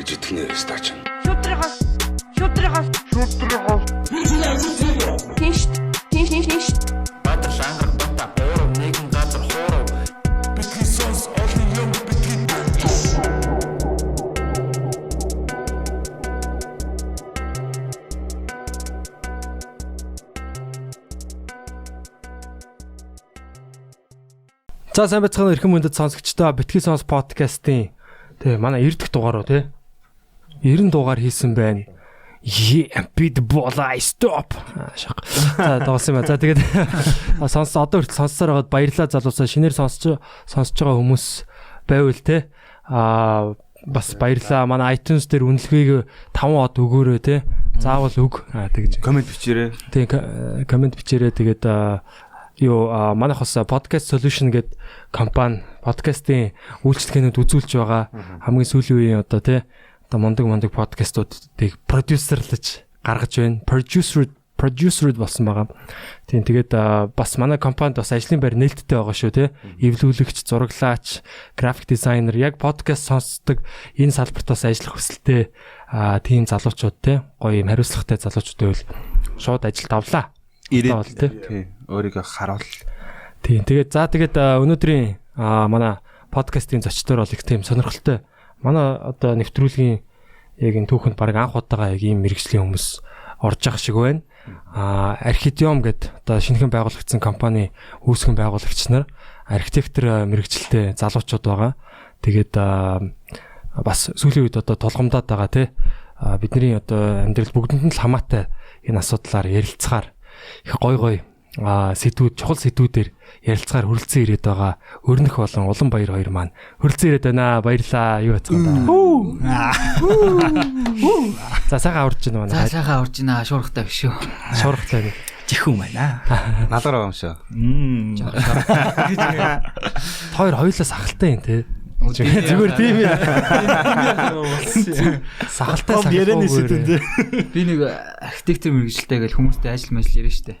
гэж итгэнэ стач. Шудрагаас. Тийш. Баатар шангар бата бороо нэгэн газар хоороо. Бидний сонс олон юм бидний. За сайн байцгаана эрхэм мөндөд сонсогчдоо Битгий сонс подкастын тэгээ манай 90 дахь дугаар уу те 90 дугаар хийсэн байна. Бид болай стоп. За доосон юм. За тэгээд одоо хүртэл сонссоор байгаад баярлалаа залуусаа шинээр сонсож байгаа хүмүүс байвал те бас баярлалаа. Манай iTunes дээр үнэлгээг 5 од өгөөрэй те. Заавал өг. Тэгж комент бичээрэй. Тэг комент бичээрэй. Тэгээд манайх бас podcast solution гэдэг компани подкастын үйлчлэгээнүүд үзүүлж байгаа. Хамгийн сүүлийн үеийн одоо тий мундаг подкастуудыг продюсерлж гаргаж байна. Producer болсон байгаа. Тийм тэгээд бас манай компанид бас ажлын байр нээлттэй байгаа шүү тий. Эвлүүлэгч, зураглаач, график дизайнер яг подкаст сонсдог энэ салбартаас ажиллах хүсэлтэй тийм залуучууд тий гоё юм хариуцлагатай залуучууд байвал шууд ажилд авлаа. Ирээд тий өөрийгөө харуул. Тийм тэгээд өнөөдрийн манай подкастын зочдоор бол их тийм сонирхолтой. Манай одоо нэвтрүүлгийн яг энэ түүхэнд баг анх удаага яг ийм мэргэжлийн хүмүүс орж байгаа шиг байна. Архитиум гэдэг одоо шинэхэн байгуулагдсан компани үүсгэн байгуулагч нар архитектор мэргэжилтэй залуучууд байгаа. Тэгээд бас сүүлийн үед одоо тулгамдаад байгаа тий бидний одоо амьдрал бүгдэнд нь л хамаатай энэ асуудлаар ярилцахаар их гой сэдвүүд чухал сэдвүүдээр ярилцахаар хүрэлцэн ирээд байгаа өрнөх болон улан баяр хоёр маань хүрэлцэн ирээд байна. Баярлаа. Юу бацгаа. За сайхан аварч байна манай. За сайхан аварч байна. Шуурхтай биш шүү. Шуурхтай нэг Жихүүн байна. Налгаар байгаа юм шүү. Хоёр хоёулаа сахалтай юм те. Зүгээр тийм юм. Сахалтай ярианы сэдвэн те. Би нэг архитектор мэргэжилтэй гэж хүмүүстэй ажил ярьж штэ.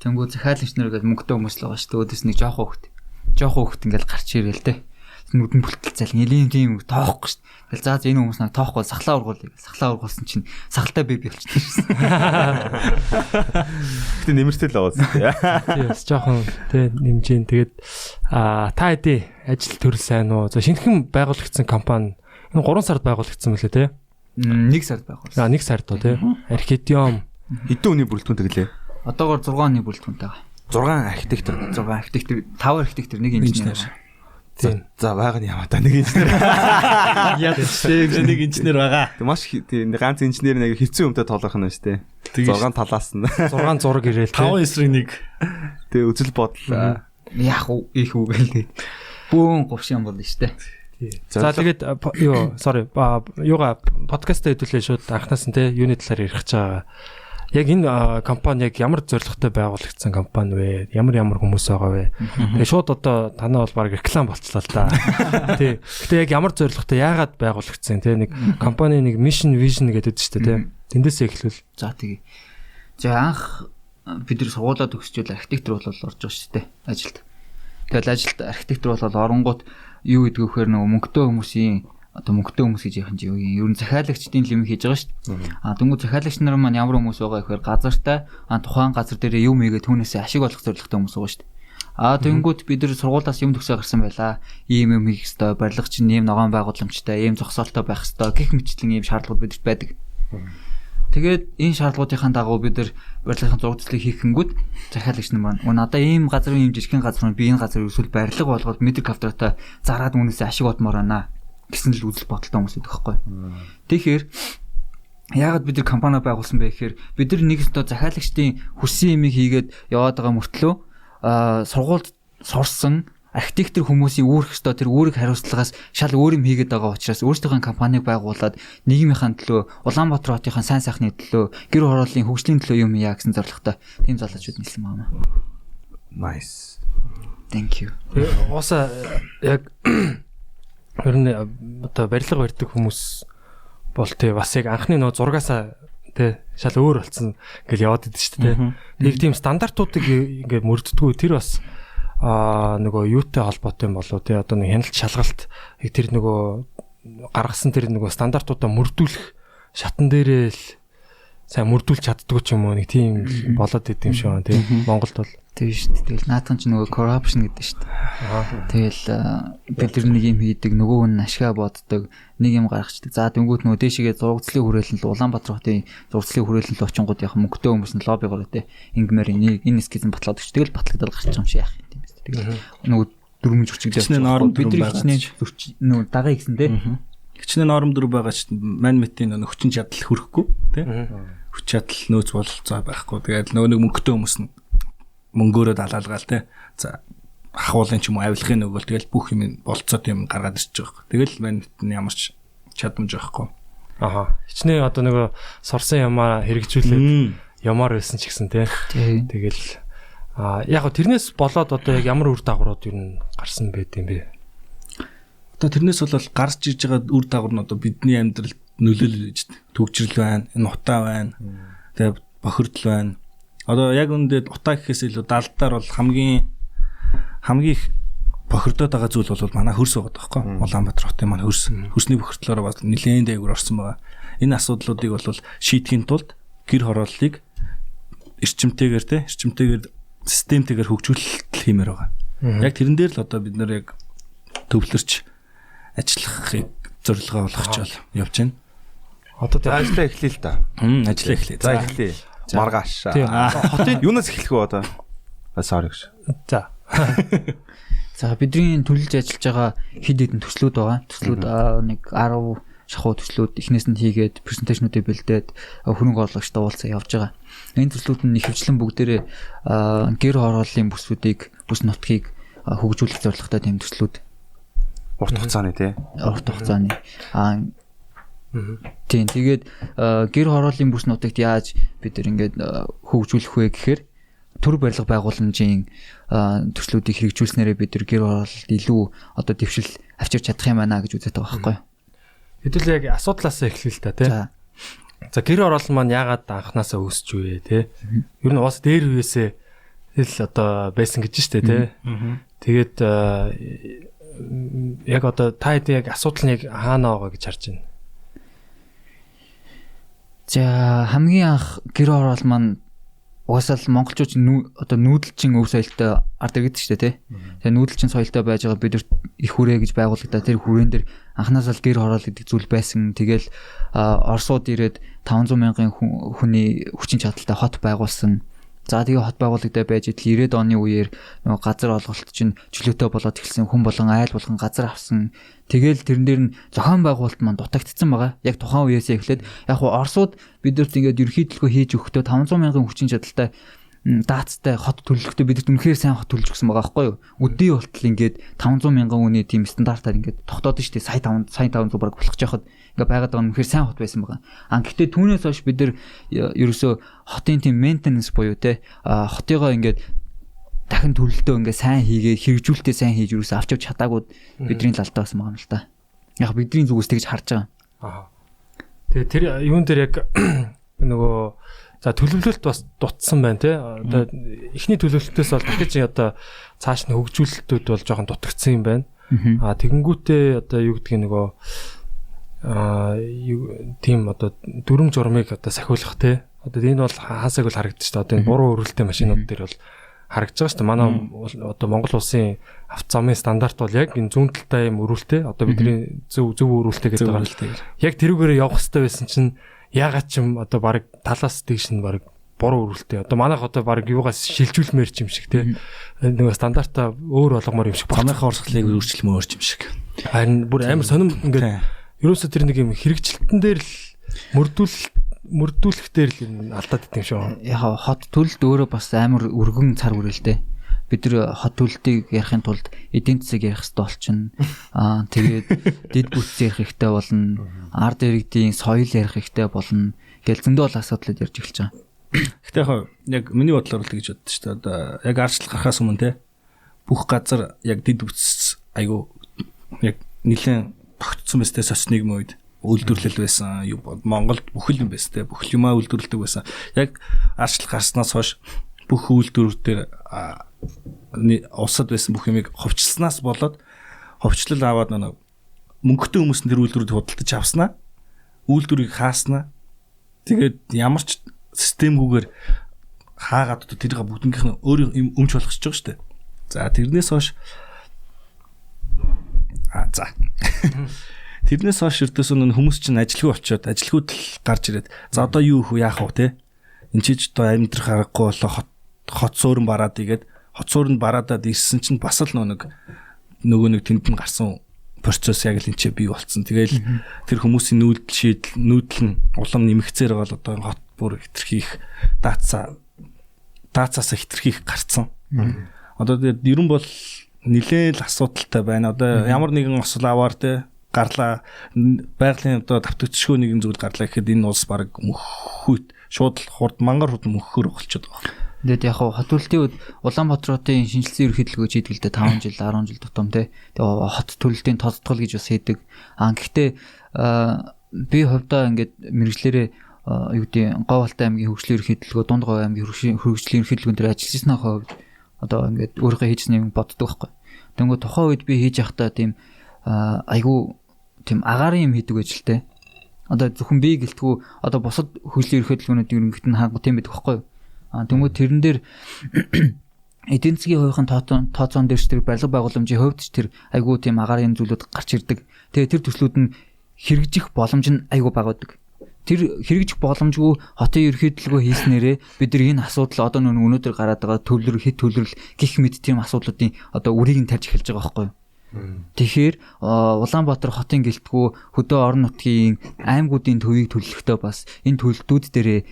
Тэнгүү захиалагч нар гэж мөнгөтэй хүмүүс л байгаа штэ. Өөдөөс нэг жоохон хөвгт ингээл гарч ирээл те. Нүдэн бүлтэлцэл нэлийн тийм тоохгүй штэ. Тэгэл заа энэ хүмүүс нэг тоохгүй сахлаа ургуулсан чинь сахалтай бэби болчихсон. Гэтэ нэмэртэй л байгаа. Тийм жоохон те нэмжин. Тэгээд та хэдий ажил төрөл сайн уу? За шинэхэн байгуулагдсан компани энэ 3 сард байгуулагдсан мөлий те. 1 сард байгуулсан. 1 сард уу те. Архитиум хэдэн хүний бүрэлдэхүүнтэй гэлээ? Одоогоор 6 оны бүрэлдэхүүнтэй байгаа. 6 архитектор, 5 архитектор, 1 инженер. Тийм. За байгаа нь яваа та нэг инженер. Яа дэвшээ нэг инженер байгаа. Маш тийм ганц инженер нэг хэвцэн өмтө тоолох нь шүү дээ. 6 талаас нь 6 зураг ирээл 5 эсрэг 1. Тэгээ үзэл бодол яах уу их үгээл бүүн говшин болно шүү дээ. За тэгээд юугаа подкастаа хэдүүлээ шууд анхнаас нь те юуны талаар ярих гэж байгаа. Яг энэ компани яг ямар зорилготой байгуулагдсан компани вэ? Ямар хүмүүс байгаа вэ? Тэгээ шууд одоо танаа бол баг реклам болцлоо л да. Тий. Гэтэ яг ямар зорилготой яагаад байгуулагдсан те нэг компани нэг mission vision гэдэг шүү дээ те. Тэндээсээ эхлүүл. За тэгээ. За анх бид нар сургуулаа төгсчүүл архитектор болол орж байгаа шүү дээ ажилд. Тэгэл ажилд архитектор болол оронгууд юу гэдэг вөхөр нөгөө мөнгөтэй хүмүүс гэж яхан чи юу юм ер нь захиалагчдын лим хийж байгаа шүү дээ. Тэнгүү захиалагч нар маань ямар хүмүүс байгаа гэхээр газартай тухайн газар дээр юм ийгээ түүнээсээ ашиг олох зорилготой хүмүүс байгаа шүү дээ. Тэнгүүд бид нар сургуулаас юм төгсөө гарсан байлаа. Ийм юм хийх ёстой, барилга чинь ийм ногоон байгууламжтай, ийм зогсоолтой байх ёстой гэх мэтлэн ийм шаардлагууд бидэрт байдаг. Тэгээд энэ шаардлагуудын дагуу бид нар барилгын зурагдлыг хийхэнгүүт захиалагч нар маань надаа ийм газрын ийм жижигхэн газар би энэ газар өсвөл барилга болгоод метр квадратаа зараад үнээсээ ашиг олмоор байна гэсэн л үзэл бодолтой хүмүүс байдаг байхгүй. Тэгэхээр яагаад бид нар компани байгуулсан бэ гэхээр бид нар нэг өстө захиалагчдын хүссэн юмыг хийгээд яваад байгаа мөртлөө сургуульд сурсан архитектор хүмүүсийн үүрэх ёстой тэр үүрэг хариуцлагаас шал өөр юм хийгээд байгаа учраас өөрсдийнхөө компанийг байгуулад нийгмийнхаа төлөө Улаанбаатар хотынхаа сайн сайхны төлөө гэр хорооллын хөгжлийн төлөө юм яа гэсэн зорилготой тийм залуучууд нэлсэн байна. Nice. Thank you. Ууса яг ер нь одоо барилга барьдаг хүмүүс бол тий бас яг анхны нөө зургаасаа тий шал өөр болсон гэл яваад идэв шүү дээ. Нэг тийм стандартуудыг ингээд мөрддгүү тэр бас нөгөө юутай холбоотой юм болоо тий одоо нэг хяналт шалгалт тэр нөгөө гаргасан тэр нөгөө стандартуудаа мөрдүүлэх шатан дээрээ л сайн мөрдүүлж чаддгүй ч юм уу нэг тийм болоод идэм шүү тий. Монголд бол тийм шүү дээ. Тэгэл наадхан ч нөгөө corruption гэдэг шүү дээ. Тэгэл бид нар нэг юм хийдэг, нөгөө хүн ашгаа боддог, нэг юм гаргацдаг. За тэнгуут нөгөө дээшгээ зурагцлын хүрээлэн л Улаанбаатар хотын зурагцлын хүрээлэн л очингууд яг мөнгөтэй хүмүүс нь лоббигоор тий. Ингмэр энэ скизм батлаад өгч тэгэл батлагдал гарч байгаа юм шиг яах юм тийм ээ. Тэгэл нөгөө дөрмөж хүчтэй бид нар хичнээн нөгөө дага ихсэн тий. Хичнээн норм дүр байгаа ч мань мэтийн нөгөө хүчин чадал хөрөхгүй тий. Хүч чадал нөөц бололцоо байхгүй. Тэгээд нөгөө нэг мөнгөтэй хүмүүс нь мөнгөөрөө далаалгаал те. За ахуулын ч юм уу авилгын нөгөө тэгэл бүх юм болцоод юм гаргаад ирчих жоох. Тэгэл мань ямар ч чадамж байхгүй. Аха. Хичнээн одоо нөгөө сорсон ямаа хэрэгжүүлээд ямаар байсан ч гэсэн те. Тэгэл яг го тэрнээс болоод одоо яг ямар үр дагаврууд юу н гарсан байд юм бэ? Одоо тэрнээс бол гарч иж байгаа үр дагавар нь одоо бидний амьдралд нөлөөлж төгжрөл байна, энэ утаа байна. Тэгээ бохирдол байна. Одоо яг үүндээ утаа гэхээс илүү далдаар бол хамгийн их бохирдоод байгаа зүйл бол манай хөрс байгаа байхгүй. Улаанбаатар хотын манай хөрс. Хөрсний бохирдлоор бас нэлээд дээгүүр орсон байгаа. Энэ асуудлуудыг бол шийдэхийн тулд гэр хорооллыг эрчимтэйгээр системтэйгээр хөгжүүлэлт хиймээр байгаа. Яг тэрэн дээр л одоо бид нэр яг төвлөрч ажиллахыг зорилгоо болгочвол явж байна. Одоо ажиллаа эхлэе л да. Ажиллаа эхлэе. За эхлэе. Маргааш. Хотын юунаас эхлэх вэ одоо? Sorry гэж. За. За бидний төлөвлөж ажиллаж байгаа хэд хэдэн төслүүд байгаа. Төслүүд нэг 10 шахуу төслүүд эхнээс нь хийгээд презентацнуудыг бэлдээд хөрөнгө оруулагчтай уулзаа явж байгаа. Энэ төслүүд нь ихэвчлэн бүгдээрээ гэр хорооллын бүсүүдийг, бүс нутгийг хөгжүүлэх зорилготой тийм төслүүд. Урт хугацааны тий. Урт хугацааны. Тийм. Тэгээд гэр хорооллын бүс нутагт яаж бид нар ингээд хөгжүүлэх вэ гэхээр төр барилга байгууламжийн төслүүдийг хэрэгжүүлснээрээ бид нар гэр хорооллолд илүү одоо дэвшил авчирч чадах юм байна гэж үзэж байгаа байхгүй юу? Хэдүүл яг асуудлаасаа эхлэв л та тий. За гэр хороолол маань яагаад анханасаа үүсч вэ тий? Ер нь бас дээр үесээ л одоо байсан гэж штэ тий. Тэгээд яг одоо та хэд яг асуудал нь яг хаана байгаа гэж харж байна? За хамгийн анх гэр хороол маань угаасаа л монголчууд одоо нүүдэлчин өв соёлтой ард иргэдэг шүү дээ тий. Тэгээ нүүдэлчин соёлтой байж байгаа бид их хүрээ гэж байгуулагдаа тэр хүрээн дээр анханасаа л гэр хороол гэдэг зүйл байсан. Тэгэл Оросууд ирээд 500 мянган хүний хүчин чадалтай хот байгуулсан. За тэгээ хот байгуулагдаа байж идэл 90-ад оны үеэр нөгөө газар олголт чинь чөлөөтэй болоод эхэлсэн, хүн болон айл болгон газар авсан. Тэгэл тэрэн дээр нь зохион байгуулалт маань дутагдсан байгаа. Яг тухайн үеэсээ эхлээд яг хуу Оросууд бидэрт ингээд ерхийдлгөө хийж өгөхдөө 500 мянган хүчин чадалтай даацтай хот төлөвлөхдөө бидэрт үнэхээр сайн хот төлж өгсөн байгаа байхгүй юу? Өдөө болтол ингээд 500 мянган хүний тийм стандартаар ингээд тогтоод штэ сая 500 бараг болох жахад ингээд байгаад байгаа нь үнэхээр сайн хот байсан байгаа. Гэхдээ түүнээс хойш бид нар ерөөсөө хотын тийм maintenance буюу те хотыгоо ингээд дахин төлөлтөө ингээд сайн хийгээд хэрэгжүүлэлтээ сайн хийж ерөөсөө авч явж чадаагүй бидний лалдаа байсан байгаа юм л та. Яг бидний зүгээс тэгж харж байгаа. Аа. Тэгээ тэр юун дээр яг нөгөө за төлөвлөлт бас дутсан байна тий. Одоо эхний төлөвлөлтөөс бол дахиж одоо цааш нь хөгжүүлэлтүүд бол жоохон дутагдсан юм байна. Тэгэнгүүтээ одоо юу гэдгийг нөгөө тийм одоо дүрм журмыг одоо сахиулах тий. Одоо энэ бол хаасаг л харагдаж шүү дээ. Одоо энэ буруу өрүүлтэй машинууд дээр бол харагдаж байгаа шүү дээ. Манай одоо Монгол улсын автозамын стандарт бол яг энэ зүүн талтай юм өрүүлтэй. Одоо бидний зөв өрүүлтэй гэдэг байгаа. Яг тэрүүгээрээ явах хэрэгтэй байсан чинь ягаад ч юм одоо баг талаас дээш нь баг буруу өрүүлтэй. Одоо манайх одоо баг юугаас шилжүүлмээр ч юм шиг тий. Нөгөө стандартаа өөр болгомоор юм шиг. Манайхаа орсголыг өөрчлөмөр ч юм шиг. Харин бүр амар сонирм ингээд ерөөсөө тэр нэг юм хэрэгжилтэн дээр л мөрдүүлэх дээр л алдаад идэв шүү. Яг хот төлөлт өөрөө бас амар өргөн цар хүрээлтэй. Бид нар хот төлөлтийг ярихын тулд эдийн засаг ярих хэрэгтэй болчихно. Тэгээд дэд бүтц ярих хэрэгтэй болно. Ард иргэдийн соёл ярих хэрэгтэй болно. Гэл зөндөө бол асуудлууд ярьж эхэлж байгаа. Гэхдээ яг миний бодлоор л гэж боддоо шүү дээ. Одоо яг арчлал гарахаас өмнө те бүх газар яг дэд бүтц айгу яг нэлээд тогтцсон байстай сосныг мöyд үйлдвэрлэл байсан. Монголд бүхэл юм байсан те бүхэл юмаа үйлдвэрлэдэг байсан. Яг арчлал гарснаас хойш бүх үйлдвэрүүдээр улсад байсан бүх юмыг ховчлснаас болоод ховчлол аваад нэг мөнгөтэй хүмүүс тэр үйлдвэрүүд худалдаж авснаа. Үйлдвэрийг хааснаа. Тэгээд ямар ч системгүйгээр хаагаад тэрийг бүгднийх нь өөрийн өмч болгочихж байгаа шүү дээ. За тэрнээс хойш тэрнээс хойш ердөөс нь хүмүүс чинь ажилгүй очиод ажилгүйд л гарч ирээд за одоо юу хөө яах вэ те? Энд чи ч одоо амьдрах аргагүй болоо хот суурин бараад игээд хот суурин бараадад ирсэн чинь бас л нөгөө нэг тэнд нь гарсан процесс яг л энэ ч бий болцсон. Тэгээл тэр хүмүүсийн нүүдэл нь улам нэмэгцээр байгаа л одоо хот бүр хитрхийх даацаас хитрхийх гарцсан. Одоо тэгээд ерөн бол нэлээд л асуудалтай байна. Одоо ямар нэгэн осол аваар те гарлаа байгалийн одоо давтагдчихгүй нэгэн зүйл гарлаа гэхэд энэ улс баг мөххүйт шууд мангар хурд мөххөр болчиход байгаа. Тэгээд яг хот төлөлтийн үед Улаанбаатарын шинжилсэн ерөнхийлөгөө хийдэг л дээ 5 жил 10 жил тутам те. Тэгээд хот төлөлтийн тодтгол гэж бас хийдэг. Гэхдээ би хувьдаа ингээд мэрэгчлэрээ юу гэдэг Говьалтай аймгийн хөгжлийн ерөнхийлөгөө Дунд Говь аймгийн хөгжлийн ерөнхийлөгөн дээр ажилласны хувьд одоо ингээд өөрийнхөө хийжнийг боддог байхгүй. Тэнгүү тухайн үед би хийж явахдаа тийм айгүй тийм агаарын юм хийдэг байж л те. Одоо зөвхөн би гэлтгүү одоо бусад хөгжлийн ерөнхийлөгчнүүд ерөнхийд нь ханга тийм байдаг байхгүй. Тэнгүү тэрэн дээр эдийн засгийн хувийн тооцоон дээр ч тэр барилга байгууламжийн хувьд ч тэр айгүй тийм агаарын зүйлүүд гарч ирдэг. Тэгээ тэр төслүүд нь хэрэгжих боломж нь айгүй бага байдаг. Тэр хэрэгжих боломжгүй хотын ерөнхийлөгөө хийснээрээ бид нар энэ асуудал одоо өнөөдөр гараад байгаа хит төлрөл гих мэд тийм асуудлуудын одоо үрийг нь тарьж эхэлж байгаа байхгүй юу? Тэгэхээр Улаанбаатар хотын гэлтгүү хөдөө орон нутгийн аймагуудын төвийг төлөвлөхдөө бас энэ төлөлтүүд дээр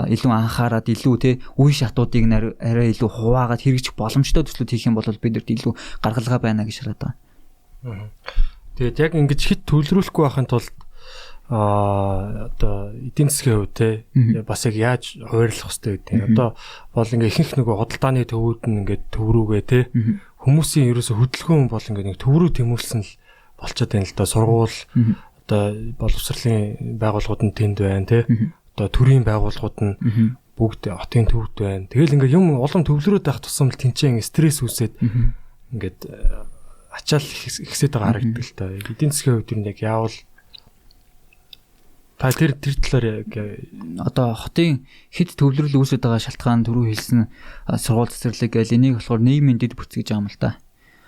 илүү анхаарад илүү те үе шатуудыг арай илүү хуваагаад хэрэгжих боломжтой төслүүд хийх юм бол бидэрт илүү гаргалгаа байна гэж хараад байгаа. Тэгээд яг ингэж хит төлөвлөхгүй байхын тулд одоо эдийн засгийн хувьд те бас яг яаж хуваарлах хэрэгтэй гэдэг. Одоо бол ингээ ихэнх нөгөө худалдааны төвүүд нь ингээ төв рүүгээ те хүмүүсийн ерөөсө хөдөлгөөн бол ингээ нэг төв рүү тэмүүлсэн л болчиход байна л да. Сургууль одоо боловсролын байгууллагууд нь тэнд байна те. Одоо төрийн байгууллагууд нь бүгд хотын төвд байна. Тэгэл ингээ юм улам төвлөрөөд байх тусам л тэнцээ ингээ стресс үүсээд ингээд ачаал ихсээд байгаа харагддаг л да. Эдийн засгийн хувьд юу яг яавал та тэр талаар одоо хотын хэд төвлөрөл үүсэж байгаа шалтгаан түрүү хэлсэн сургууль цэцэрлэг гэл энийг болохоор нийгмийн дэд бүтц гэж байгаа юм л да.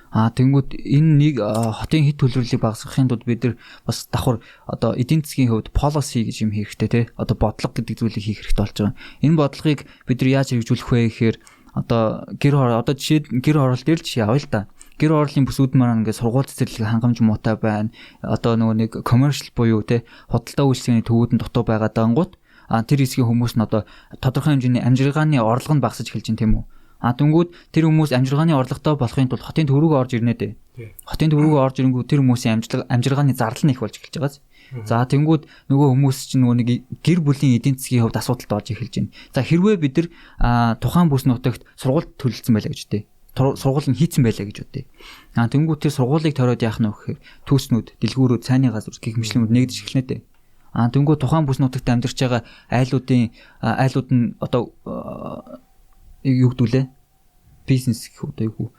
Тэнгүүд энэ нэг хотын хэд төлөвлөлийг багасгахын тулд бид нар бас давхар одоо эдийн засгийн хувьд policy гэж юм хийх хэрэгтэй те. Одоо бодлого гэдэг зүйлийг хийх хэрэгтэй болж байгаа. Энэ бодлогыг бид нар яаж хэрэгжүүлэх вэ гэхээр одоо жишээд гэр хороолт дээр л жишээ авъя л да. Гэр хорооллын бүсүүд маань ингээд сургууль цэцэрлэг хангамж муутай байна. Одоо нөгөө нэг commercial буюу те худалдаа үйлчлэгийн төвүүд нь дутуу байгаад ангууд тэр хэсгийн хүмүүс нь одоо тодорхой хэмжээний амжиргааны орлого нь багасж эхэлж байна тийм үү. Дөнгүүд тэр хүмүүс амжиргааны орлоготой болохын тулд хотын төв рүүгээ орж ирнэ дээ. Хотын төв рүүгээ орж ирэнгүүт тэр хүмүүсийн амжиргааны зардал нь их болж эхэлж байгааз. За тэнгүүд нөгөө хүмүүс чинь нөгөө нэг гэр бүлийн эдийн засгийн хувьд асуудалд орж эхэлж байна. За хэрвээ бид нар тухайн бүс нутагт сургууль төлөлдсөн байлаа гэж үү. Сургууль нь хийцэн байлаа гэж үү. Тэнгүүд тэр сургуулийг тойроод яах нь вэ гэхээр түүснүүд, дэлгүүрүүд, цайны газар гэх мэтлэнүүд нэгдэж эхэлнэ дээ. Тэнгүүд тухайн бүс нутагт амьдарч байгаа айлууд нь одоо юу гэдүүлээ? Бизнес гэх үү?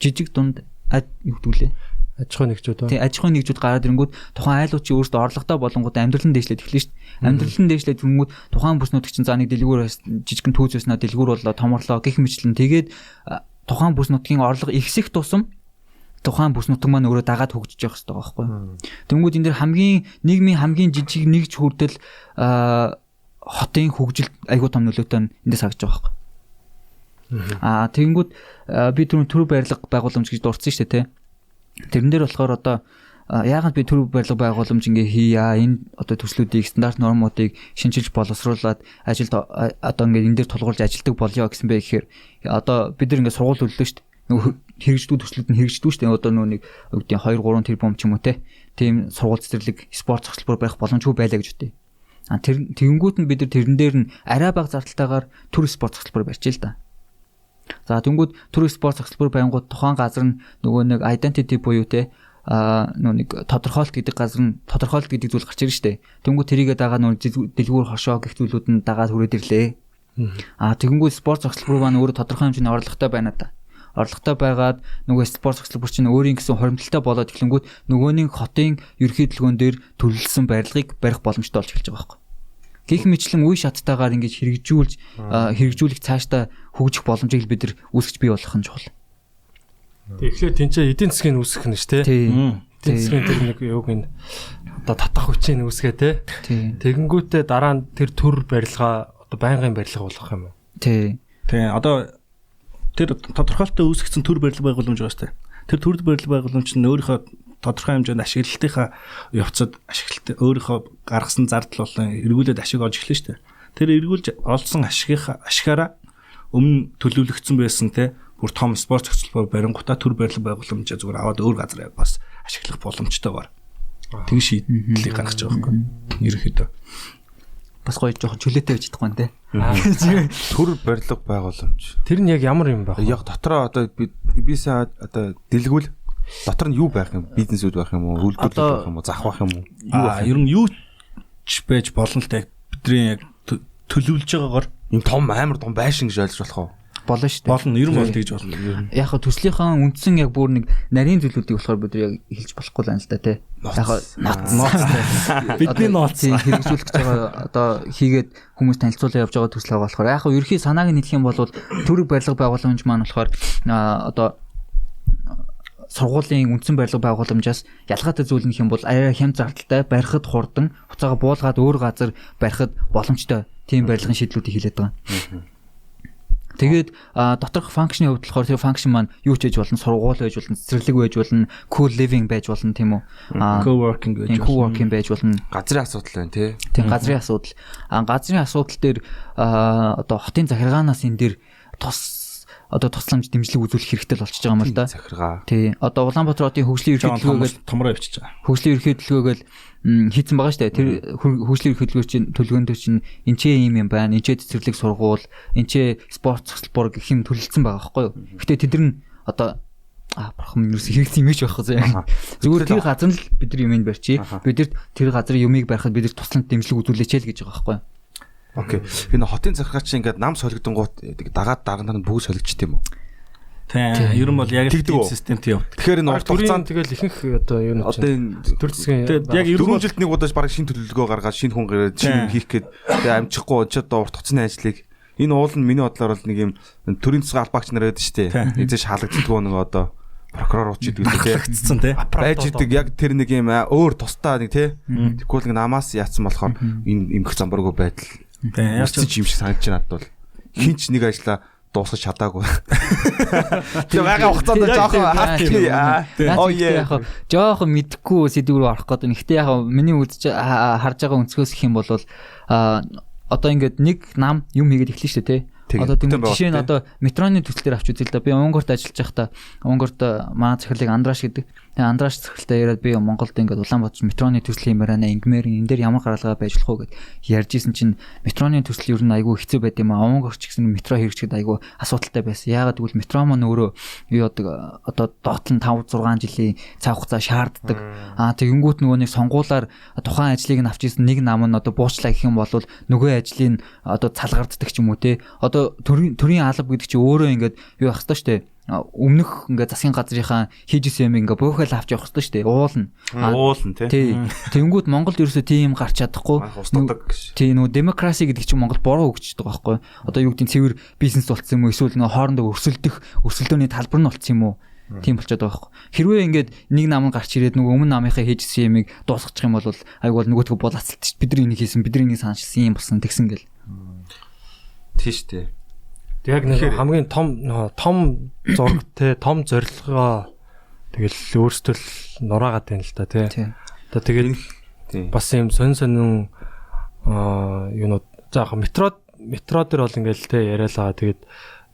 Жижиг дунд юу гэдүүлээ? Аж ахуйн нэгжүүд ба. Тий, аж ахуйн нэгжүүд гараад ирэнгүүт тухайн айлууд чи өөрсдөө орлоготой болонгууд амьдралын дээшлээд эхэлнэ шүү дээ. Амьдралын дээшлээд ирэнгүүт тухайн бүс нутагт чинь за нэг дэлгүүр жижигэн түүц байснаа дэлгүүр боллоо, томорлоо гэх мэтлэн тэгээд тухайн бүс нутгийн орлого ихсэх тусам тухайн бүс нутаг маань өөрөө дагаад хөгжиж явах хэрэгтэй байгаа байхгүй. Тэнгүүд энэ дэр нийгмийн хамгийн жижиг нэгж хүртэл хотын хөгжилд айгүй том нөлөөтэй эндээс харагдаж байгаа байхгүй. Тэнгүүд би түрүү барилга байгууламж гэж дурдсан шүү дээ тий. Тэрэн дээр болохоор одоо яагаад би түрүү барилга байгууламж ингээ хийя энэ одоо төслүүдийг стандарт нормуудыг шинжилж боловсруулад ажилд одоо ингээ энэ дээр тулгуурлаж ажилдаг болёо гэсэн бэ гэхээр одоо бид нар ингээ сургууль төллөө шүү дээ. Нөгөө хэрэгждэг төслүүд нь хэрэгждэг шүү дээ. Одоо нөгөө нэг үгдийн 2-3 тэрбум ч юм уу те. Тийм сургууль цэцэрлэг спорт цогцлбор байх боломжгүй байлаа гэж үтэй. Тэгэнгүүт нь бид нар тэрэн дээр нь арай бага зардалтайгаар төр спорт цогцлбор барьж л да. За тэнгүүд төр спорт цогцлбор байнгут тухайн газар нь нөгөө нэг identity буюу те нөгөө нэг тодорхойлт гэдэг газар нь тодорхойлт гэдэг зүйл гарч ирж штэ. Тэнгүүд тэрийгээ дагаа нөгөө дэлгүүр хошоо гэх зүйлүүд нь дагаад хүрээд ирлээ. Тэгэнгүүт спорт цогцлбор маань өөрөө тодорхой хэмжээний орлоготой байна да. орлоготой байгаад нөгөө спорт хөтөлбөр чинь өөрийн гэсэн хоримтлалтай болоод эхлэнгүүт нөгөөний хотын ерхий дэлгөөн дээр төлөвлөсөн барилгыг барих боломжтой болж эхэлж байгаа байхгүй. Гэх мэтлэн үе шаттайгаар ингэж хэрэгжүүлэх цаашдаа хөгжих боломжийг бид нар үүсгэж бий болгох нь чухал. Тэгэхээр тэнцээ эдийн засгийн үүсгэх нь шүү дээ. Эдийн засгийн тэр нэг юуг нь одоо татах хүчийг үүсгээ те. Тэгэнгүүтээ дараа нь тэр төр барилгаа одоо байнгын барилга болгох юм уу? Тий. Одоо тэр тодорхойлолттой үүсгэсэн төр барилга байгууламж байгаа шүү дээ. Тэр төр барилга байгууламж нь өөрийнхөө тодорхой хэмжээнд ашиглалтынхаа явцад ашиглалт өөрийнхөө гаргасан зардал болон эргүүлээд ашиг олж эхэлнэ шүү дээ. Тэр эргүүлж олсон ашигаараа өмнө төлөвлөгдсөн байсан те бүр том спорт хөтөлбөр барингуудаа төр барилга байгууламжаа зүгээр аваад өөр газар бас ашиглах боломжтойгоор тэг шийдлийг гаргаж байгаа байхгүй. Ерөнхийдөө бас гоё жоохон чөлөөтэй байж чадахгүй нэ. Төр барилга байгууламж. Тэр нь яг ямар юм бэ? Яг дотроо одоо бисаа одоо дэлгүүл дотор нь юу байх юм? Бизнесүүд байх юм уу? Үйлдвэрлэл байх юм уу? Зах байх юм уу? Ер нь юу ч байж болно л та бидний яг төлөвлөж байгаагаар юм том амар том байшин гэж ойлгож болох уу? Болно шүү дээ. Болно, ер нь бол тэгж болно. Яг хаа төслийнхаа үндсэн яг бүр нэг нарийн зүйлүүдийг болохоор бид яг хэлж болохгүй л юм л да тий. Яг хаа бидний ноц хэрэгжүүлэх гэж байгаа одоо хийгээд хүмүүс танилцуулаад явж байгаа төсөл байгаа болохоор яг хаа ерхий санааг нь хэлэх юм бол төрөг барилга байгууламж маань болохоор одоо сургуулийн үндсэн барилга байгууламжаас ялгаатай зүйл нь хэм бол арай хямд зардалтай барихад хурдан хуцаага буулгаад өөр газар барихад боломжтой тийм барилгын шийдлүүдийг хэлээд байгаа. Тэгээд доторх функшны хувьд болохоор тэр функшн маань юу ч хийж болно, сургууль байж болно, цэцэрлэг байж болно, cool living байж болно тийм үү? Co-working байж болно. Газрын асуудал байна тий. Тийм газрын асуудал. Газрын асуудал дээр одоо хотын захиргаанаас энэ дээр тусламж дэмжлэг үзүүлэх хэрэгтэй л болчихж байгаа юм л да. Захиргаа. Тий. Одоо Улаанбаатар хотын хөгжлийн ерхий төлөвлөгөөгөл томроо явчихж байгаа. Хөгжлийн ерхий төлөвлөгөөгөл хийцэн байгаа шүү дээ. Тэр хөгжлийн ерхий төлөвлөгөөнд чинь энэ ч юм байна. Энд ч цэцэрлэг сургууль, энэ ч спорт цогцлбор гэх юм төлөвлөсөн байгаа байхгүй юу? Гэтэ тэд нар одоо бурхан юусэн хэрэгцээ юм ш байхгүй заа. Зүгээр тэр газар нь л бид нар юм барьчи. Бид нар тэр газрын юмыг барихад бид нар тусламж дэмжлэг үзүүлээч л гэж байгаа байхгүй юу? Окей. Энэ хотын захиргаа чинь ингээд нам солигдонгууд дагаад дарганаар нь бүгд солигдчих тийм үү? Тийм. Ер нь бол яг тийм системтэй яв. Тэгэхээр энэ урт хугацаанд тэгэл ихэнх одоо юу нэг төр засгийн яг 4 жилд нэг удаас бараг шинэ төлөвлөгөө гаргаад шинэ хүн гараад шинэ хийх гээд тэгээ амжихгүй ч одоо урт хугацааны ажлыг энэ уул нь миний бодлоор бол нэг юм төрийн засгийн албаагч нар байдаг шүү дээ. Эзэж хаалгацдаггүй нэг одоо прокурор уучид үлдээсэн тий. Байж идэг яг тэр нэг юм өөр тусдаа нэг тий. Тэгвэл нэг намаас яатсан болохоор энэ эмгэх замбаргүй байдал. Тийм яаж ч юм шиг санагдаж надад бол хинч нэг ажлаа дуусгаж чадаагүй. Тэгээ байгаа хугацаанд жоохон жоохон мэдхгүй сэдв рүү орох гэдэг. Гэхдээ яг миний үзэж харж байгаа өнцгөөс их юм бол одоо ингээд нэг нам юм хийгээд эхэлнэ шүү дээ тий. Одоо тийм жишээ нь одоо метроны төслөөр авч үзэл да. Би Унгарт ажиллаж байхдаа Унгарт манай захирлыг Андраш гэдэг. Тэгээ Андраш захиралтай яриад би Монголд ингээд Улаанбаатар метроны төслийн марана ингмээр энэ дээр ямар гаргалгаа байж болох вэ гэд ярьж исэн чинь метроны төсөл ер нь айгүй хэцүү байд юм аа. Унгарт ч гэсэн метро хэрэгжихэд айгүй асуудалтай байсан. Яагаад гэвэл метро маань өөрөө юу яадаг одоо доотлон 5 6 жилийн цаг хугацаа шаарддаг. Тэгэнгүүт нөгөө нэг сонгуулаар тухайн ажлыг нь авч исэн нэг нам нь одоо буучлаа гэх юм бол нөгөө ажлыг одоо цалгарддаг ч юм уу те. Одоо төрийн алба гэдэг чинь өөрөө ингээд юу ах хэвчээ штэ өмнөх ингээд засгийн газрынхаа хийжсэн юм ингээд буухайл авч явах хэвчээ штэ уулна тий. Тэнгүүд Монголд ерөөсөө тийм гарч чадахгүй. Тий нөгөө демокраси гэдэг чинь Монгол бороо өгчдөг байхгүй. Одоо юу гэдэг нь цэвэр бизнес болцсон юм уу эсвэл нөгөө хоорондоо өрсөлдөөний талбар нь болцсон юм уу? Тийм болчиход байгаа байхгүй. Хэрвээ ингээд нэг нам гарч ирээд нөгөө өмнө намынхаа хийжсэн юмыг дуусгачих юм бол айг бол нөгөөдгөө болоцолт шүү. Бид нар энийг хийсэн, бид нар энийг санаачилсан юм болсон тэгсэн гэл. Тийш тий. Яг нэг хамгийн том зураг те том зорилгоо тэгэл өөрсдөө л нураагаад байна л да тий. Одоо тэгэл бас юм сонин юунууд заах метро дээр бол ингээл те яриалаа тэгээд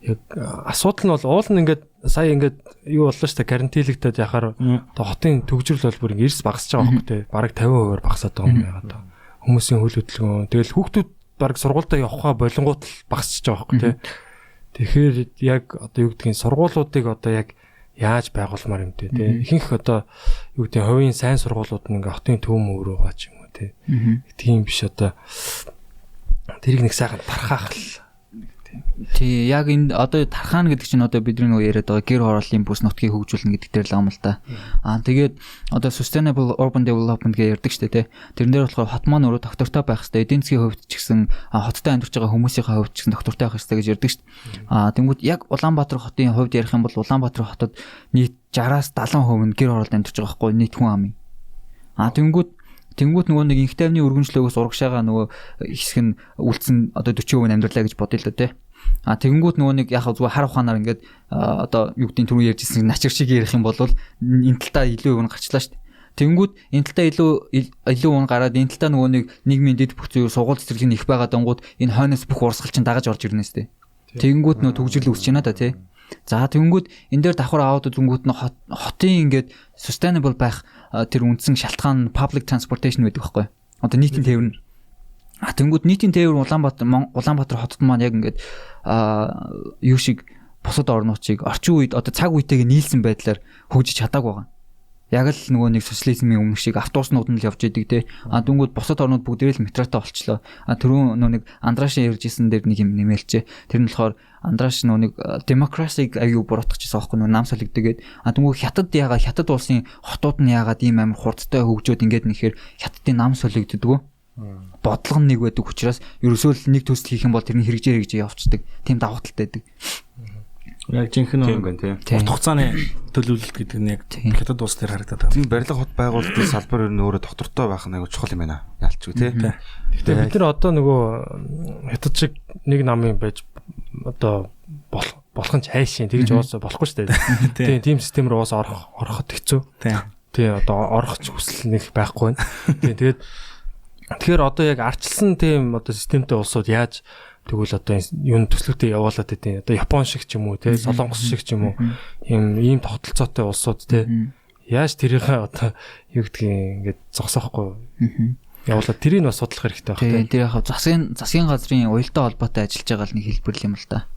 яг асуудал нь бол уул нь ингээд сая ингээд юу боллоо шүү дээ карантинлэгдээд яхаар одоо хотын төгжрөл бол бүр ингээд эрс багасч байгаа байхгүй те бараг 50% багасаад байгаа юм яагаад хүмүүсийн хөл хөдөлгөөн тэгэл хүүхдүүд бараг сургуультай явахаа болонгууд л багасч байгаа байхгүй те. Тэгэхээр яг одоо юу гэдгийг сургуулиудыг одоо яг яаж байгуулмаар юм те. Ихэнх одоо юу гэдгийг хувийн сайн сургуулиуд нь ингээ хотын төв мөрөө байгаа ч юм уу те. Тийм биш одоо тэрийг нэг сайхан тархаах л Тий, яг энэ одоо тархаана гэдэг чинь одоо бидний нөгөө яриад байгаа гэр хорооллын бүс нутгийг хөгжүүлнэ гэдэг дээр л юм л та. Тэгээд одоо sustainable urban development гэж ярьдаг шүү дээ, тий. Тэрэн дээр болохоор хот маань өөрөө доктортой байх хэрэгтэй. Эдийн засгийн хувьд ч гэсэн хоттой амьдарч байгаа хүмүүсийн хувьд ч гэсэн доктортой байх хэрэгтэй гэж ярьдаг шүү дээ. Тэнгүүд яг Улаанбаатар хотын хувьд ярих юм бол Улаанбаатар хотод нийт 60-аас 70% нь гэр хороолд амьдарч байгаа байхгүй нийт хүн амын. Тэнгүүд нөгөө нэг инхтэй амны өргөнжлөөгөөс урагшаага нөгөө хэсэг нь үлдсэн одоо 40% амьдралаа гэж бодъё л дээ. Тэгэнгүүт нөгөө нэг яг зүгээр хар ухаанаар ингээд одоо юу гэдгийг түрүү ярьжсэн начир шиг ярих юм бол энэ талтаа илүү өвн гарчлаа шүү дээ. Тэгэнгүүт энэ талтаа илүү өвн гараад энэ талтаа нөгөө нэг нийгмийн дэд бүх зүйл сургууль цэцэрлэгийн их байгаа дангууд энэ хойноос бүх урсгал чинь дагаж орж ирнэ сте. Тэгэнгүүт нөгөө төгжрөл үүсэж байна да тий. За тэгэнгүүт энэ дээр давхар аваад зүнгүүт нь хотын ингээд sustainable байх тэр үндсэн шалтгаан public transportation байдаг байхгүй. Одоо нийтийн тээвэр. Тэнгүүд нийтийн тээвэр Улаанбаатар хотод маань яг ингээд юу шиг бусад орнуудыг орчин үед одоо цаг үетэйг нийлсэн байдлаар хөгжиж чадаагүй байгаа. Яг л нөгөө нэг социализмын өмнөх шиг автобуснууд нь л явж идэг те. Тэнгүүд бусад орнууд бүгдээ л метротой болчлоо. Түрүүн нөгөө нэг Андрашин ярьжсэн дээр нэг юм нэмэлчээ. Тэр нь болохоор Андраш нөгөө нэг democracy аюу буруутгачихсан аахгүй нөгөө нам солигдгээд. Тэнгүүд хятад улсын хотууд нь яагаад ийм амар хурдтай хөгжөөд ингээд нэхэр хятадын нам солигддгүү. Бодлого нь нэг байдаг учраас ерөөсөө л нэг төсөл хийх юм бол тэрний хэрэгжээ явцдаг. Тийм давуу талтай байдаг. Яг жинхэнэ урт хугацааны төлөвлөлт гэдэг нь яг хятад улс дээр харагдаад байна. Тийм барилга хот байгуулалтын салбар нь өөрөө доктортой байх нь аягүй чухал юм байна. Ялчгүй тий. Гэтэ бид нар одоо нөгөө хятад шиг нэг намын байж одоо болох нь хайшин тэгж уусаа болохгүй шүү дээ. Тийм систем рүү уусаа ороход хэцүү. Тий одоо орох хүсэл нэг байхгүй байна. Тэгээд тэгэхээр одоо яг арчилсан тийм одоо системтэй улсууд яаж тэгвэл одоо юу төслөөтэй явуулаад байдیں۔ Одоо Япон шиг ч юм уу те Солонгос шиг ч юм уу ийм тогтолцоотой улсууд те яаж тэрийнхээ одоо юу гэдгийг ингээд зогсоохгүй явуулаад тэрийг бас судлах хэрэгтэй байна. Тэр яг засгийн газрын уялдаа холбоотой ажиллаж байгаа л нэг хэлбэр юм л да.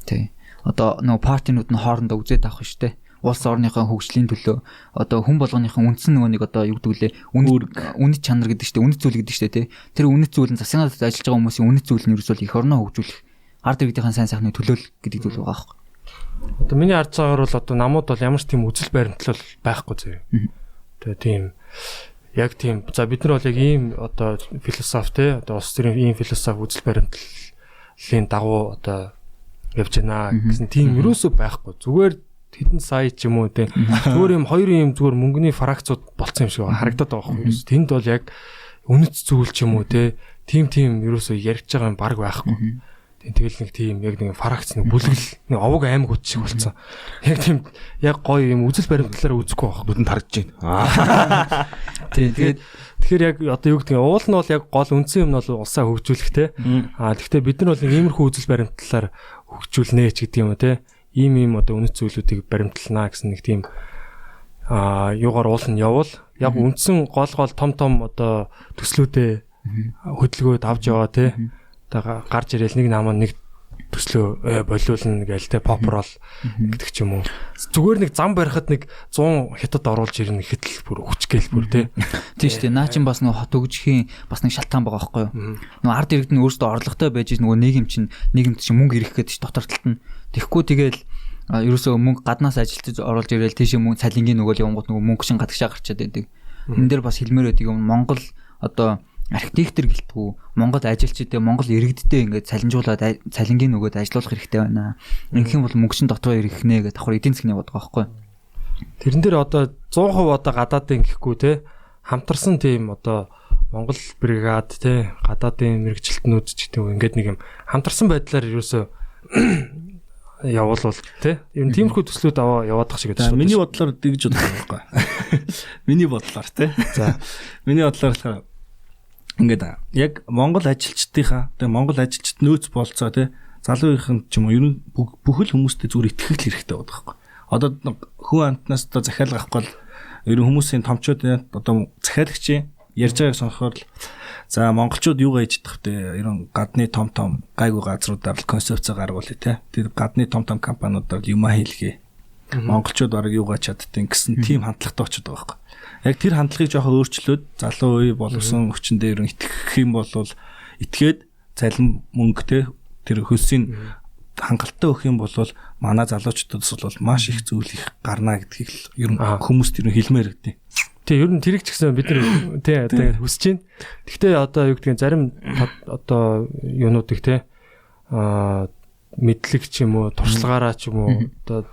Тий. Одоо нөгөө партинууд нь хоорондоо үзээд авах шүү дээ. Улс орныхоо хөгжлийн төлөө одоо хүн болгоныхон үндсэн нөгөө нэг одоо юу гэдэг лээ үнэт чанар гэдэг чинь үнэт зүйл гэдэг чинь тий. Тэр үнэт зүйл нь засгийн газарт ажиллаж байгаа хүмүүсийн үнэт зүйл нь ерөөсөө их орноо хөгжүүлэх ард иргэдийн сайн сайхны төлөөлөл гэдэг зүйл байгаа байхгүй. Одоо миний харж байгаагаар бол одоо намууд бол ямар ч тийм үзэл баримтлал байхгүй зөө. Тэгээ тийм яг тийм за бид нар бол яг ийм одоо философи тий одоо улс төрийн ийм философи үзэл баримтлалын дагуу одоо явж байна гэсэн тийм ерөөсөө байхгүй. Зүгээр хэдэн сая ч юм уу те зүгээр юм хоёр юм зүгээр мөнгөний фракцууд болцсон юм шиг харагдаад байгаа байхгүй. Тэнд бол яг үнэт зүйл ч юм уу те тийм ерөөсөө ярьж байгаа юм баг байхгүй. Тэгэл нэг тийм яг нэг фракц нэг бүлгэл нэг овог аймагуд шиг болцсон. Яг тийм яг гоё юм үзэл баримтлалаар үзэхгүй байхгүй. Нүдэнд харагдаж байна. Тэгэхээр яг одоо юу гэдэг нь уул нь бол яг гол үндсэн юм нь бол улсаа хөгжүүлэх те. Гэхдээ бид нар бол нэг иймэрхүү үзэл баримтлалаар хөгжүүлнэ ч гэдэг юм те. Ийм одоо үнэт зүйлүүдийг баримтлана гэсэн нэг тийм юугаар уул нь явуул яг үндсэн гол том одоо төслүүдээ хөдөлгөөд авч яваа те. Одоо гарч ирээл нэг нам нэг төслөө болиулна гээл те попрол гэдэг ч юм уу. Зүгээр нэг зам барихад нэг 100 хятад оруулж ирнэ гэхэд л бүр хүчгээл бүр те. Тийм шүү дээ. Наа чин бас нэг хот өгжихийн бас нэг шалтгаан байгаа байхгүй юу? Нөгөө ард иргэд нь өөрсдөө орлоготой байж нөгөө нийгэмд чинь мөнгө ирэх гэдэг чинь дотор талд нь. Тэгэхгүй тэгэл ерөөсөө мөнгө гаднаас ажилтж оруулж ирээл тийш мөнгө цалингийн нөгөө явангууд нөгөө мөнгө шин гадагшаа гарчаад байдаг. Энэ дээр бас хэлмээр байдаг юм Монгол одоо архитектор гэлтгүү Монгол ажилчдээ Монгол иргэддээ ингээд цалинжуулаад цалингийн нөгөөд ажиллуулах хэрэгтэй байна. Ингэх юм бол мөнгө шин дотроо ирэх нэ гэдэг давхар эдийн засгийн яваад байгаа байхгүй. Тэрэн дээр одоо 100% одоо гадаадын гэхгүй те хамтарсан тийм одоо Монгол бригад те гадаадын мэрэгчлэтнүүд ч гэдэг юм ингээд нэг юм хамтарсан байдлаар ерөөсөө явуулвал те ер нь тиймэрхүү төслүүд аваа яваадах шиг байдаг шүү. Миний бодлоор тэгж бодох байхгүй. Миний бодлоор те. За миний бодлоор болохоор ингээд яг Монгол ажилчдынхаа тэгээ Монгол ажилчид нөөц болцоо тий залуугийн ч юм уу ер нь бүхэл хүмүүстэй зүгээр итгэх хэрэгтэй байдаг байхгүй. Одоо хүн амтнаас одоо захиалга авахгүй л ер нь хүмүүсийн томчууд одоо захиалагчийн ярьж байгааг сонсохоор л за монголчууд юу гэж идэх вэ? Ер нь гадны том гайгүй газруудаар л концепц гаргуулъя тий. Тэр гадны том компаниудаар юм хийлгээ. Монголчууд бараг юугаа чаддیں۔ Гэсэн тийм хандлагатай очиод байгаа байхгүй. Яг тэр хандлагыг жоохон өөрчлөөд залуу үе боловсон хүчин дээр итгэх юм бол итгээд цалин мөнгөтэй тэр хөлсийг хангалттай өгөх юм бол манай залуучуудаас бол маш их зүйл их гарна гэдгийг л ер нь хүмүүст ер нь хэлмээр гэдэг. Тий, ер нь тэрийг ч гэсэн бид нар тий одоо хүсэж байна. Гэхдээ одоо юу гэдгийг зарим одоо юунуудыг тий мэдлэг ч юм уу, туршлагаараа ч юм уу одоо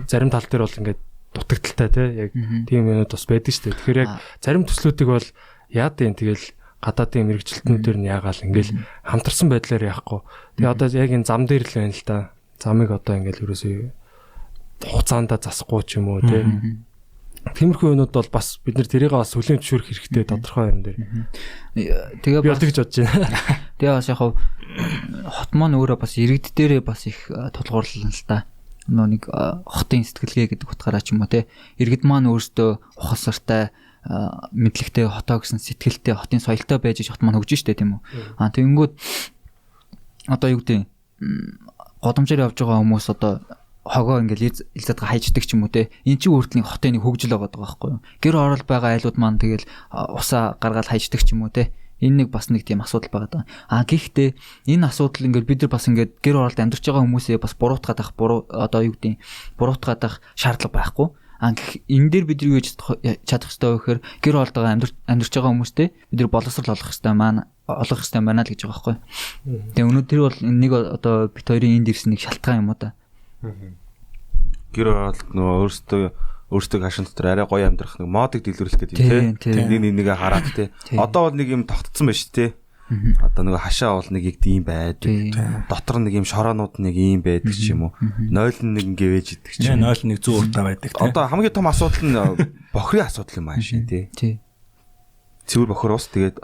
зарим тал дээр бол ингээд дутагдaltaй тий яг тийм юмуд бас байдаг шүү дээ. Тэгэхээр яг зарим төслүүдийг бол яад юм тэгэл гадаадын мэрэгчлэлтнүүдээр нь яагаал ингээл хамтарсан байдлаар яахгүй. Тэгээ одоо яг энэ зам дээр л байна л да. Замыг одоо ингээл ерөөсөө хугацаанда засахгүй ч юм уу тий. Тиймэрхүү юмуд бол бас бид нар тэрийг бас хүлээн зөвшөөрөх хэрэгтэй тодорхой юм дээр. Тэгээ би тэгж бодож байна. Тэгээ бас яг хот маань өөрөө бас иргэд дээрээ бас их тулгуурлал л та. Нэг хотын сэтгэлгээ гэдэг утгаараа ч юм уу те. Иргэд маань өөрсдөө ухалсартай мэдлэгтэй хотоо гэсэн сэтгэлтэй хотын соёлтой байж хот маань хөгжиж штэ тийм үү. Тэгэнгүүт одоо юу гэдэг годамжаар явж байгаа хүмүүс одоо хогоо ингээл илзадгаа хайждаг ч юм уу те. Энд чинь өөртний хотын нэг хөгжил байгаа байхгүй юу. Гэр орол байгаа айлууд маань тэгэл усаа гаргаад хайждаг ч юм уу те. Энэ нэг бас нэг тийм асуудал байгаа даа. Гэхдээ энэ асуудал ингээд бид нар бас ингээд гэр оролд амьдарч байгаа хүмүүсээ бас буруутгаад ах одоо юу гэдэг буруутгаад ах шаардлага байхгүй. Энэ дээр бид юу хийж чадах хэрэгтэй вэ гэхээр гэр оролдоо амьдарч байгаа хүмүүстэй бид нар боловсрол олох хэрэгтэй байна л гэж байгаа байхгүй. Тэгээ өнөөдөр бол нэг одоо бит хоёрын энд ирсэн нэг шалтгаан юм уу та. Гэр оролд нөгөө өөрсдөө хашин дотор арай гоё амьдрах нэг модыг дэлгэрүүлэх гэдэг тийм нэг хараад тий. Одоо бол нэг юм тогтцсон байна шүү тий. Одоо нэг хашаа бол нэг ийм байдаг. Дотор нэг юм шороонууд нэг ийм байдаг ч юм уу. 0.1 ингээ вэж идэг ч юм. 0.1 100 уртаа байдаг тий. Одоо хамгийн том асуудал нь бохрын асуудал юм аа шин тий. Тий. Цэвэр бохроос тэгээд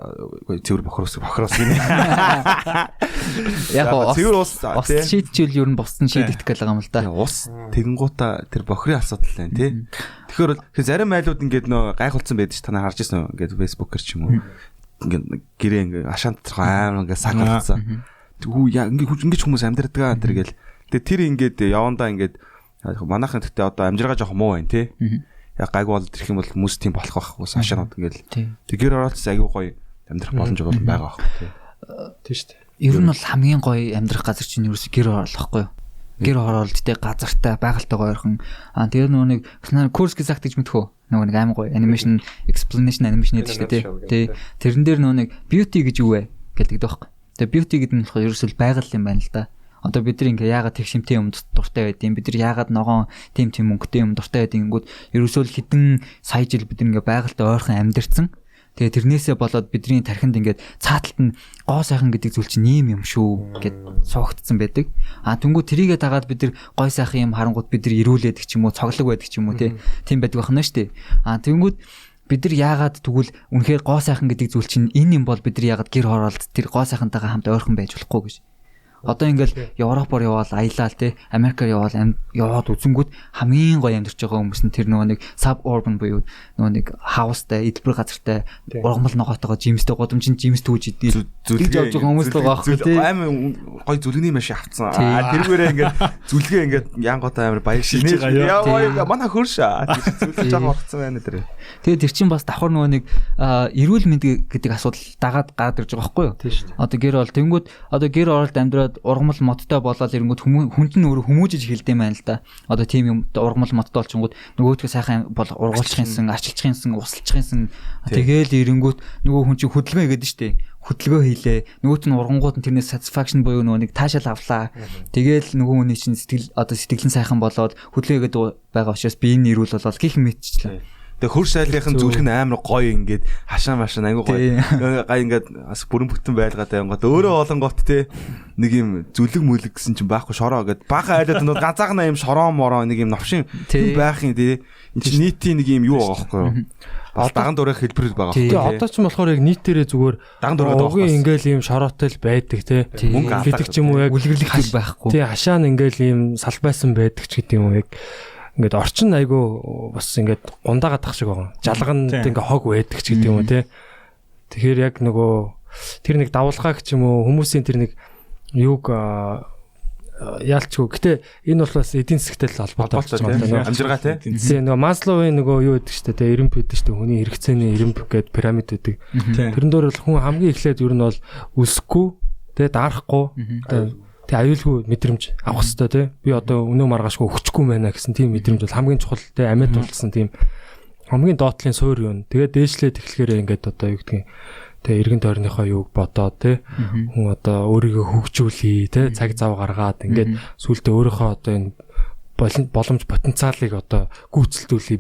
цэвэр бохроос гинэ. Яг цэвэр ус тий. Шийдчихвэл ер нь боссон шийдэгдэх гэл байгаа юм л да. Ус тэгэнгуута тэр бохрын асуудал байна тий. Тэгэхээр зарим айлууд ингээд нөө гайхуулсан байдаг ш танаа харж ирсэн ингээд фэйсбүүкээр ч юм уу. Ингээд гэрээ ингээд ашаан доторх амар ингээд саг гарцсан. Тэгвэл ингээд хүмүүс амьдрдаг тэр гэл. Тэгээд тэр ингээд явандаа ингээд манайхан гэхдээ одоо амжиргаа жоох муу байна тий. Яг гайгүй бол тэрх юм бол хүмүүс тийм болох байх ус ашаанууд ингээл тэгэр оролцож аягүй гоё амьдрах боломж бол байгаа байх тийм шүү дээ. Ер нь бол хамгийн гоё амьдрах газар чинь ерөөсө гэр оролцохгүй юу? Гэр оролцтой газартай байгальтай гоёрхон. Тэгээ нөгөө нэг курс гэж загтаж мэдхүү. Нөгөө нэг аим гоё анимашн explanation анимашн гэдэг шүү дээ тий. Тэрэн дээр нөгөө нэг beauty гэж юу вэ гэдэг дөөхгүй. Тэгээ beauty гэдэг нь болохоор ерөөсөө байгаль юм байна л да. Одоо бид нар ингээ яагаад тэг шимтэй юм дуртай байдیں۔ Бид нар яагаад ногоон тийм мөнгөтэй юм дуртай байдیں۔ Ерөөсөө л хэдэн сая жил бид ингээ байгальтай ойрхон амьдэрсэн. Тэгээ тэрнээсээ болоод бидний тархинд ингээ цааталт нь гоо сайхан гэдэг зүйл чинь ийм юм шүү гэд суугдсан байдаг. Тэнгүү тэрийгээ дагаад бид нар гой сайхан юм харангууд бид нар ирүүлээдэг ч юм уу, цоглог байдаг ч юм уу тийм байдаг байна шүү дээ. Тэнгүүд бид нар яагаад тэгвэл үнэхээр гоо сайхан гэдэг зүйл чинь энэ юм бол бид нар яагаад гэр хороолт тэр гоо сайхантайгаа хамт ойрхон байж болохгүй гэж. Одоо ингээл Европоор яваал аялал те Америкаар яваад үзэнгүүд хамгийн гоё амьдарч байгаа хүмүүс нь тэр нөгөө нэг suburban буюу нөгөө нэг хаустай эдбэр газартай ургамал ногоотойгоо жимстэй годомжин жимс түүж идэл зүлж авч байгаа хүмүүс л байгаа байхгүй те амар гоё зүлгэний машин авцсан тэргээрээ ингээд зүлгээ ингээд янготой амар баяр шинэ яа манай хөрш зүлж байгаа орцсон байна тэр. Тэгээд тэр чинь бас давхар нөгөө нэг эрүүл мэнд гэдэг асуудал дагаад гараад ирж байгаа байхгүй юу? Одоо гэр бол тэнгүүд одоо гэр оролт амьдраад ургамал модтой болоод ирэнгүүт хүнд нь өөрөө хүмүүжиж эхэлдэм байна л да. Одоо тийм юм ургамал модтой болчихгонгууд нөгөөдгөө сайхан бол ургуулчихынсан, арчилчихынсан, услчихынсан тэгээл ирэнгүүт нөгөө хүн чинь хөдөлгөөн хийгээд штэ. Хөдөлгөөн хийлээ. Нөгөөт нь ургангууд нь тэрнээс satisfaction буюу нөгөө нэг таашаал авлаа. Тэгээл нөгөө хүний чинь сэтгэлэн сайхан болоод хөдөлгөөн хийгээд байгаа учраас биеийн нэрүүл болоод гих мэдчихлээ. Тэгээ хөрш айлынхын зүлх нь амар гоё ингээд хашаа машин аягүй гоё. Гай ингээд бас бүрэн бүтэн байлгаад байнгот өөрөө олонгот те нэг юм зүлэг мүлэг гэсэн чинь байхгүй шороо гэд баха айлууд нь ганцаархнаа юм шороо мороо нэг юм новшин байхын те энэ чинь нийтийн нэг юм юу байгаа байхгүй юу? Бас даган дурах хэлбэр байгаа байхгүй. Тэгээ одоо ч болохоор яг нийтээрээ зүгээр даган дураад байгаа байхгүй. Ингээл юм шороотой л байдаг те. Мөнгө гэдэг ч юм уу яг үлгэрлэх байхгүй. Тий хашаа нь ингээл юм салбайсан байдаг ч гэдэг юм уу яг ингээд орчин айгу бас ингээд гундаагаад тах шиг байгаа. Жалганд ингээд хог байдаг ч гэдэг юм уу те. Тэгэхээр яг нөгөө тэр нэг давулгаа ч юм уу хүмүүсийн тэр нэг юуг яалчгүй. Гэтэ энэ бол бас эдийн засгтай л холбоотой байна. Амжиргаа те. Тэгээ нөгөө Масловын нөгөө юу гэдэг ч те эренб гэдэг ч те хүний хэрэгцээний эренб гэдэг пирамид гэдэг. Тэрэн дээр бол хүн хамгийн эхлээд ер нь бол өсөхгүй тэ даарахгүй тэ аюулгүй мэдрэмж авах хэрэгтэй тэ би одоо өнөө маргаашгүй өгчихгүй байна гэсэн тийм мэдрэмж бол хамгийн чухал тэ амьд тулсан тийм хамгийн доотлын суур юм. Тэгээд дээшлээд эхлэхээр ингээд одоо юу гэдгийг тэ эргэн тойрныхоо юуг бодоод тэ хүн одоо өөрийгөө хөгжүүлэе тэ цаг зав гаргаад ингээд сүултээ өөрийнхөө одоо энэ боломж потенциалыг одоо гүйцэлдүүлэе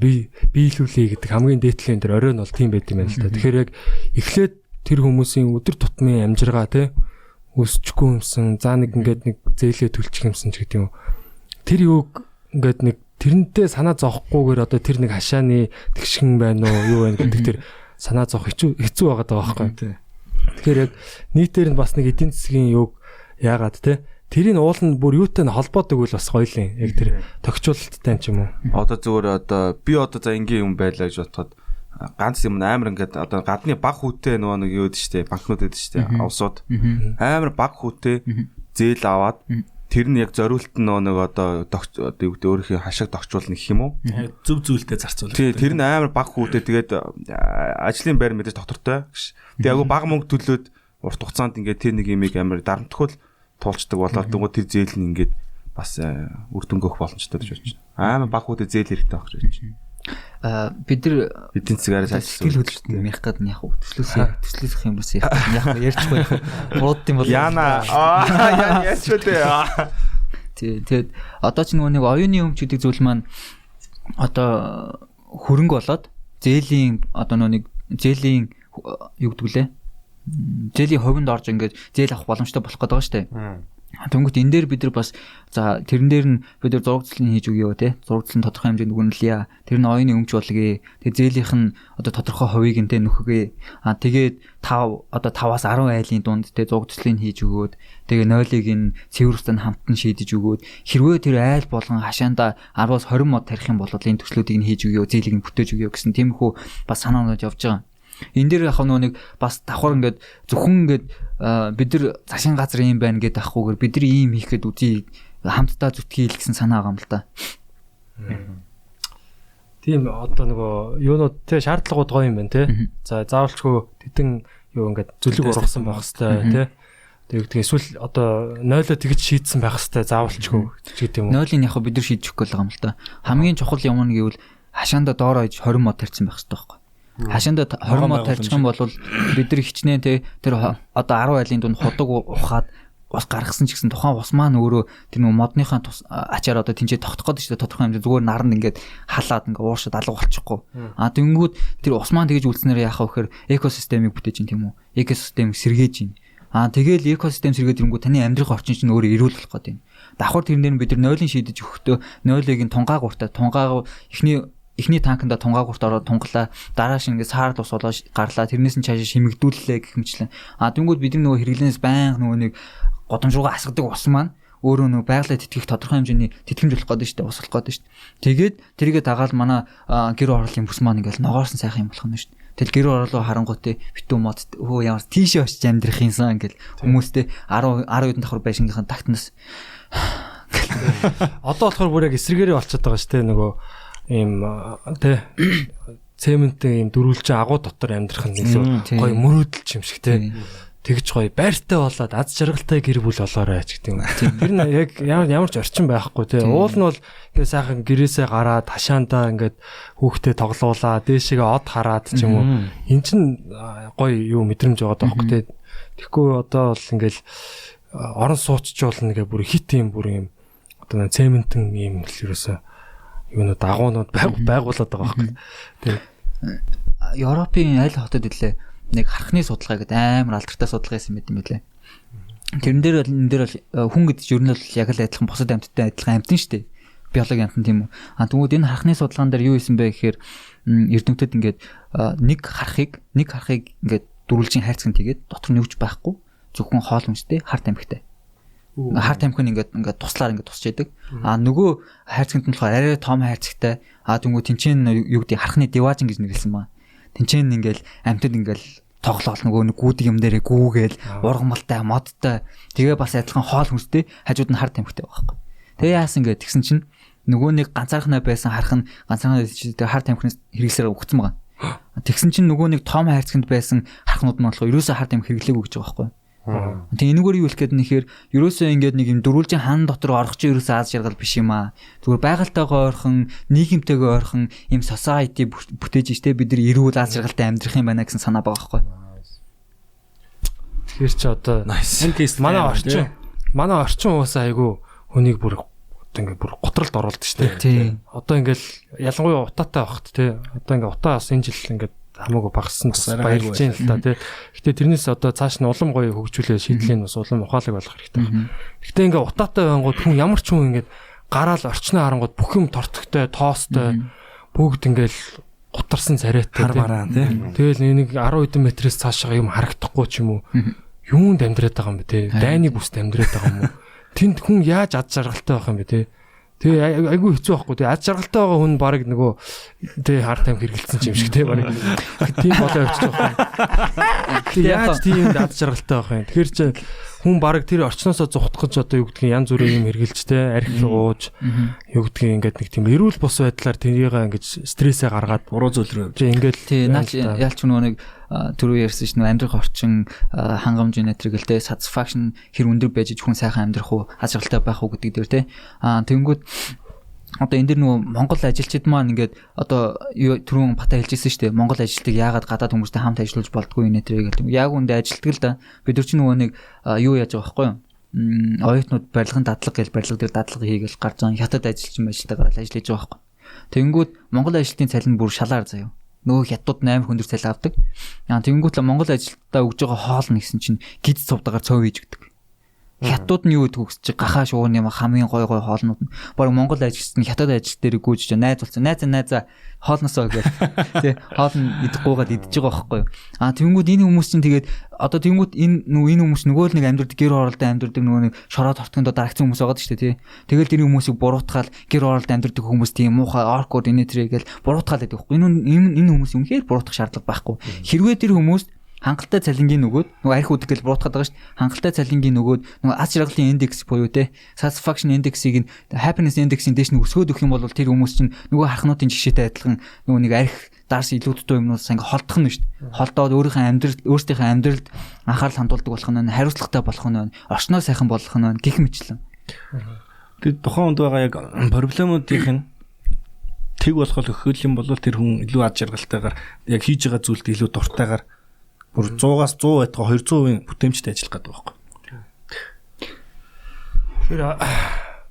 биелүүлэе гэдэг хамгийн дээдлийн дээр оройн бол тийм байт юм байна л да. Тэгэхээр яг эхлээд тэр хүмүүсийн өдөр тутмын амжиргаа тэ өсчихгүй юмсан за нэг ингээд нэг зээлээ төлчих юмсан ч гэдэг юм. Тэр юуг ингээд нэг тэрнтэй санаа зовхгүйгээр одоо тэр нэг хашааны тэгшгэн байна уу юу байна гэдэг тэр санаа зовх хэцүү байгаад байгаа байхгүй. Тэгэхээр яг нийтээр нь бас нэг эдийн засгийн юуг яагаад те тэрийг уулын бүр юутай нь холбоодог үл бас гоёлын яг тэр тохичлолттой юм ч юм уу. Одоо зүгээр одоо би одоо за ингийн юм байлаа гэж бодоход ганц юм амар ингээд одоо гадны баг хүүтэй нөгөө нэг юу гэдэг штэ банкнууд гэдэг штэ авсууд амар баг хүүтэй зээл аваад тэр нь яг зориулт нь нэг одоо юу гэдэг өөрийнхөө хашааг тогтчуулна гэх юм уу? Зөв зүйлдээ зарцуулах. Тий, тэр нь амар баг хүүтэй тэгээд ажлын байр мэдээж доктортой. Тэгээд агуу баг мөнгө төлөөд урт хугацаанд ингээд тэр нэг имийг амар дарамтхуул туулцдаг болоод дөнгөж тэр зээл нь ингээд бас үр дүнг өгөх боломжтой гэж бодож байна. Амар баг хүүтэй зээл хэрэгтэй байх гэж байна. Бид нар эдийн засгаараа сэтгэл хөдлөлтөнд мях гэдэг нь яг төслөөсөх юм бас яг ярьчихгүй мууд юм бол яна яачгүй тэгээд одоо ч нөгөө нэг оюуны өмч гэдэг зүйл маань одоо хөрөнгө болоод зээлийн одоо нөгөө нэг зээлийн юу гэдэг лээ зээлийн хувинд орж ингээд зээл авах боломжтой болох гэдэг байгаа шүү дээ. Тэнгүүт энэ дээр бид нар бас за тэрэн дээр нь бид нар зураг цэцлэн хийж өгөө те зураг цэцлэн тодорхой хэмжээнд өгнөлье. Тэр нь оюуны өмч болгоё. Тэгээ зээлийнх нь одоо тодорхой хувийг нь те нөхгөө. Тэгээд 5 одоо 5-аас 10 айлын дунд те зураг цэцлэн хийж өгөөд тэгээ 0-ыг нь цэвэрстэн хамтан шийдэж өгөөд хэрвээ тэр айл болгон хашаанда 10-аас 20 мод тарих юм бол энэ төслүүдийг нь хийж өгөө, зээлийг нь бүтээж өгөө гэсэн тиймэрхүү бас санаанууд явж байгаа. Энэ дээр яг нөгөө нэг бас давхар ингээд зөвхөн ингээд бид нар засгийн газар юм байна гэдэг ахгүйгээр бид нар ийм хийхэд үгүй хамтдаа зүтгэе гэсэн санаа байгаа юм л да. Тийм одоо нөгөө юунууд те шаардлагууд гоё юм байна те. За заавалчгүй тэтэн юу ингээд зүлэг ургасан байх хэвээр те. Тэгээд эсвэл одоо 0-оо тэгж шийдсэн байх хэвээр заавалчгүй гэдэг юм уу. 0-ын яг бид нар шийдэхгүй байгаа юм л да. Хамгийн чухал юм нь гэвэл хашаанда доороо иж 20 мод тарьсан байх хэвээр байхгүй. Хашаанда 20 мод тарьчих юм бол бид нар хичнээн те тэр одоо 10 айлын дунд худаг ухаад ус гаргасан ч гэсэн тухайн ус маань өөрөө тэр нэг модныхаа ачаар одоо тэнцээ тогтох гэдэг чинь тодорхой хэмжээ зүгээр наранд ингээд халаад ингээд ууршаад алга болчихгүй. Тэнгүүд тэр ус маань тэгж үлдснээр яахаа вэхээр экосистемийг бүтээж ин тийм үү? Экосистемийг сэргээж ин. Тэгэл экосистем сэргээд ирэнгүү таны амьдрах орчин чинь өөрөө эрүүл болох гэдэг юм. Давхар тэрнээр бид нар 0-ыг шийдэж өгөхдөө 0-ыг нь тунгаагууртаа эхний танканда тунгаагуурт ороод тунгалаа дарааш ингээд саард ус болоо гарлаа тэрнээс нь цаашаа шимэгдүүллээ гэх мэтлэн тэнгүүд бидний нөгөө хэрэглэнээс байнга нөгөө нэг годомжуугаа асгадаг ус маань өөрөө нөгөө байгалаа тэтгэх тодорхой хэмжээний тэтгэмж болох гэдэг шүү дээ ус болох гэдэг шүү дээ тэгээд тэрийгэ дагаад манай гэр орлын бүс маань ингээд ногоорсон сайхан юм болох нь шүү дээ тэгэл гэр орлоо харангуйтэй битүү мод өө ямар тийшээ очиж амьдрах юмсан ингээд хүмүүстэй 10 20 давхар байшингийнхаа тагтнаас одоо болохоор бүр яг эсрэгээрээ болчиход байгаа шүү дээ нөгөө ийм тэ цементийн ийм дөрвөлжин агуу дотор амьдрах нь илүү гоё мөрөөдөлч юм шиг тэ тэгж гоё байртай болоод аз жаргалтай гэр бүл болоорой ч гэдэг юм. Тэр нь яг ямар ч орчин байхгүй тэ уул нь бол ингээ сайхан гэрээсээ гараад хашаандаа ингээд хүүхдэд тоглоулаа дээшээгээ од хараад ч юм уу эн чин гоё юу мэдрэмж байгаа даахгүй тэ тэгэхгүй одоо бол ингээл орон суучжуулна гэ бүр хит юм бүр юм одоо цементэн ийм л ерөөсөө юунууд агуунууд байгуулад байгаа байхгүй. Тэгээд Европын аль хотод илээ нэг хархны судалгаа гэдэг амар алдартай судалгаа хийсэн байт юм лээ. Тэрэн дээр бол хүн гэдэг чинь ер нь бол яг л адилхан бусад амьтдтай адилхан амьтан шүү дээ. Биологи амьтан тийм үү. Тэгмүүд энэ хархны судалгаан дээр юу хийсэн бэ гэхээр эрдэмтэд ингээд нэг хархыг ингээд дөрвөлжин хайрцагт тэгээд дотор нь юуч байхгүй зөвхөн хоол хүнстэй харт амьхтай. Харт амьх нь ингээд туслаар ингээд тусч яадаг. Нөгөө хайрцагт нь болохоор арай том хайрцагтай. Тэнгүү тэнцэн юу гэдэг хархны диважин гэж нэрлсэн маа. Тэнцэн ингээл амьтад ингээл тоглоол нөгөө гүдэг юм дээрээ гүүгээл ургамалтай модтой тэгээ бас адилхан хоол хүнстэй хажууд нь харт амьхтай байгаа байхгүй. Тэгээ яасан ингээд тэгсэн чинь нөгөө нэг ганцаархнаа байсан харах нь ганцаархнаа харт амьхнаас хэрэглэсээр өгцөн байгаа. Тэгсэн чинь нөгөө нэг том хайрцагт байсан хархнууд нь болохоор ерөөсөө харт амьх хэрэглээгүй гэж байгаа байхгүй. Тэгээ энэгээр юу хэлэх гээд нэхэр ерөөсөө ингээд нэг юм дөрвөлжин хан дотор орох чинь ерөөсөө аз жаргал биш юм аа. Зүгээр байгальтайгаа ойрхон, нийгэмтэйгээ ойрхон юм society бүтээж штэ бид нар эрүүл аз жаргалтай амьдрах юм байна гэсэн санаа байгаа байхгүй. Тэгэхээр чи одоо манай орчин уусаа айгу хүнийг бүр ингээд бүр готролд оруулдаг штэ. Одоо ингээд ялангуяа утаатай багт те. Одоо ингээд утаа бас энэ жил ингээд хамаагүй багассан баярлж байна л та тий. Гэтэ тэрнээс одоо цааш нь улам гоё хөгжүүлээ шийдлийн бас улам ухаалаг болох хэрэгтэй байна. Гэтэ ингээ утаатай байнгут хүн ямар ч хүн ингээд гараал орчноо харангууд бүх юм тортогтой, тоостой бүгд ингээл гутарсан царайтай тий. Тэгэл нэг 10 хэдэн метрээс цаашаа юм харагдахгүй ч юм уу. Юунд амьдраад байгаа юм бэ тий. Дайны бүст амьдраад байгаа юм уу? Тэнд хүн яаж ад жаргалтай байх юм бэ тий. Тэгээ айгүй хэцүү байхгүй тий. Ад жаргалтай байгаа хүн баг нөгөө тий хар тайм хэрэгэлсэн юм шиг тий баг. Тийм болоо явчих واخ. Яаж тийм ад жаргалтай байх юм. Тэгэхээр чи хүн баг тэр орчноосоо зугтах гэж одоо юу гэдгийг янз бүрийн юм хэрэгэлж тий архи ууж юу гэдгийг ингээд нэг тийм эрүүл бус байдлаар тэрийг ингээд стрессээ гаргаад буруу зүйл рүү тий ингээд тий наач яалч нөгөө нэг түрүү ярьсан ш нь амьдрах орчин хангамжийн нэтргэлтэй satisfaction хэр өндөр байж хүн сайхан амьдрах уу аз жаргалтай байх уу гэдэг дээр тий тэгэнгүүт одоо энэ дэр нөгөө Монгол ажилчид маань ингээд одоо түрүүн бата хэлжсэн шүү дээ Монгол ажилтныг яагаад гадаад хүмүүстэй хамт ажиллаж болдгоо энэ нэтрийг гэдэг яг үндэ ажилтдаг л да бид нар ч нөгөө нэг юу яаж байгаа байхгүй юу оюутнууд барилгын дадлага гэж барилга дээр дадлага хийгээл гарч байгаа хятад ажилчин ажилтнаагаар ажиллаж байгаа байхгүй тэгэнгүүт Монгол ажилтны цалин бүр шалаар заяа нөгөө хятад 8 хүндэр цалин авдаг. Тэгэнгүүт л Монгол ажилтнаа өгж байгаа хоол нь гэсэн чинь гид цувдагаар цов хийж өгдөг. Хятад нь юу гэдэг үгс чи гахаа шуурны хамгийн гой хоолнууд нь баг Монгол ажилтны хятад ажил дээр гүйж чи найз болсон. Найзаа хоолносоо гэж тий хоол нь идэхгүйгээд идэж байгаа байхгүй юу. Тэгэнгүүт энэ хүмүүс чинь тэгээд одоо тэгэнгүүт энэ хүмүүс нөгөө л нэг амьдрал гэр оролдоо амьдрдаг нөгөө нэг шороо тортгонд дарагцсан хүмүүс байгаа шүү дээ тий. Тэгэл тэр хүмүүсийг буруутгаал гэр оролдоо амьдрдаг хүмүүс тийм муухай оркод энэ тэргээл буруутгаал гэдэг байхгүй. Энэ хүмүүс үнэхээр буруутгах шаардлага байхгүй. Хэрвээ тэр хүмүүс хангалттай цалингийн нөгөөд нөгөө арх үдэг гэж буруутгаад байгаа шүү дээ. Хангалттай цалингийн нөгөөд нөгөө аз жаргалын индекс буюу те satisfaction индексийг happiness индексийн дээш нь өсгөөд өгөх юм бол тэр хүмүүс чинь нөгөө хархнуудын жишээтэй адилхан нөгөө нэг арх дарс илүү дутуу юмнаас ингээ холдох нь шүү дээ. Холдоод өөрийнхөө амьдралд анхаарал хандуулдаг болох нь хариуцлагатай болох нь орчноо сайхан болгох нь гих мэтлэн. Тэгээд тухайн хүнд байгаа яг проблемуудынх нь тэг болох өхөл юм бол тэр хүн илүү аз жаргалтайгаар яг хийж байгаа зүйлд илүү дуртайгаар бүр 100-аас 100 байтгаа 200% бүтээмжтэй ажиллах гэдэг байхгүй. Тэр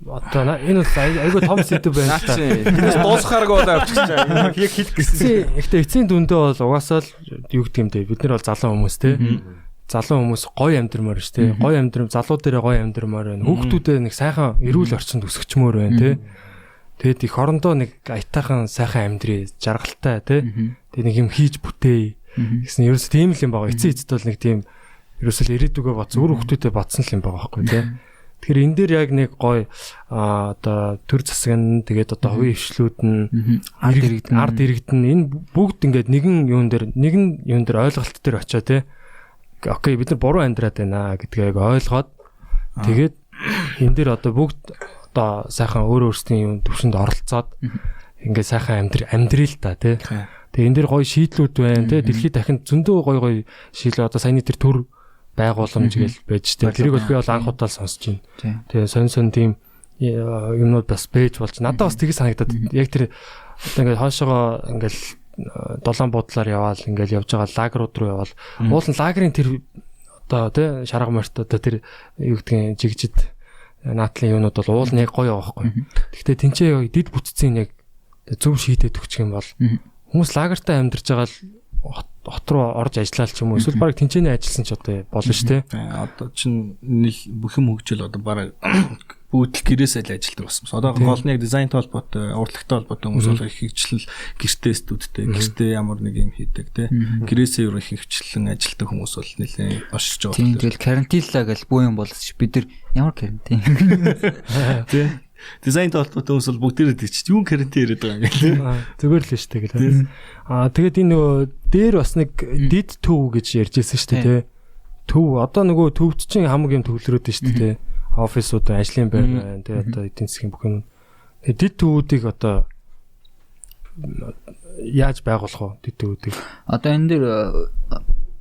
одоо энэ бас айгүй том сэдв байна л та. Тэндээс дуусахааргүй болоо авчихсан. Яг хэлэх гэсэн. Гэхдээ эцсийн дүндээ бол угаасаа л юу гэдэг юм те бид нар бол залуу хүмүүс те. Залуу хүмүүс гоё амьдрмаар ш те. Гоё амьдрам залуу дээрээ гоё амьдрмаар байна. Хүүхдүүдээ нэг сайхан эрүүл орчинд өсгөчмөр байна те. Тэгээд их орондоо нэг аятайхан сайхан амьдрий жаргалтай те. Тэгээд нэг юм хийж бүтээе гэсэн ерөөс тийм л юм байгаа. Эцсийн эцэд бол нэг тийм ерөөсөл ирээдүгөө бод зүгээр хүүхдүүдэд бодсон л юм байгаа байхгүй тий. Тэгэхээр энэ дээр яг нэг гоё одоо төр засаг нь тэгээд одоо хувийн хвшлүүд нь ард иргэдэн энэ бүгд ингээд нэгэн юун дээр ойлголт дээр очоо тий. Окей бид нар буруу амьдраад байна гэдгийг ойлгоод тэгээд энэ дээр одоо бүгд одоо сайхан өөрсдийн юм төвшөнд оролцоод ингээд сайхан амьдрий л та тий. Тэгээ энэ дэр гоё шийдлүүд байна те дэлхийд дахин зөндөө гоё шийдэл одоо саяны тэр төр байгууламж гэж байж те тэрийг бол би бол анх удаа сонсож байна. Тэгээ сонь тийм юмнууд бас пэйж болж надад бас тгий санагдаад яг тэр одоо ингээд хоошоогоо ингээд долоон буудлаар яваал ингээд явж байгаа лагерууд руу яваал уул нь лагерын тэр одоо те шарга морт одоо тэр юу гэдгийг жигжид наатлын юмнууд бол уул нь яг гоё байгаа байхгүй. Гэхдээ тэнцээ дид бүтцийн яг зөв шийдээд өгчих юм бол хүмүүс лагертай амьдарч байгаа л хот руу орж ажиллаад ч юм уу эсвэл баг тэнцэнэ ажилласан ч одоо болно шүү дээ. Одоо чинь нэг бүх юм хөгжил одоо баг бүгд гэрээсээ л ажилладаг болсон. Одоо гол нь яг дизайнтай холбоотой, урлагтай холбоотой хүмүүс бол их хвчлэл гэртээ студидтэй, гэртээ ямар нэг юм хийдэг те. Гэрээсээ юу их хвчлэн ажилладаг хүмүүс бол нэлээд оршиж байгаа. Тийм тэгэл карантинлаа гэж бүх юм болчих. Бид нар ямар карантин? Тэ дизайнтай холбоотой хүмүүс бол бүгдээрээ тийч юу карантин яриад байгаа юм гээл. Зүгээр л шүү дээ гэл. Тэгээд энэ нөгөө дээр бас нэг дид төв гэж ярьжсэн шүү дээ те. Төв одоо нөгөө төвд чинь хамаг юм төвлөрөөд шүү дээ те. Офисууд ажлын байр байна те одоо эдийн засгийн бүх юм. Дид төвүүдийг одоо яаж байгуулах вэ дид төвүүдийг? Одоо энэ дээр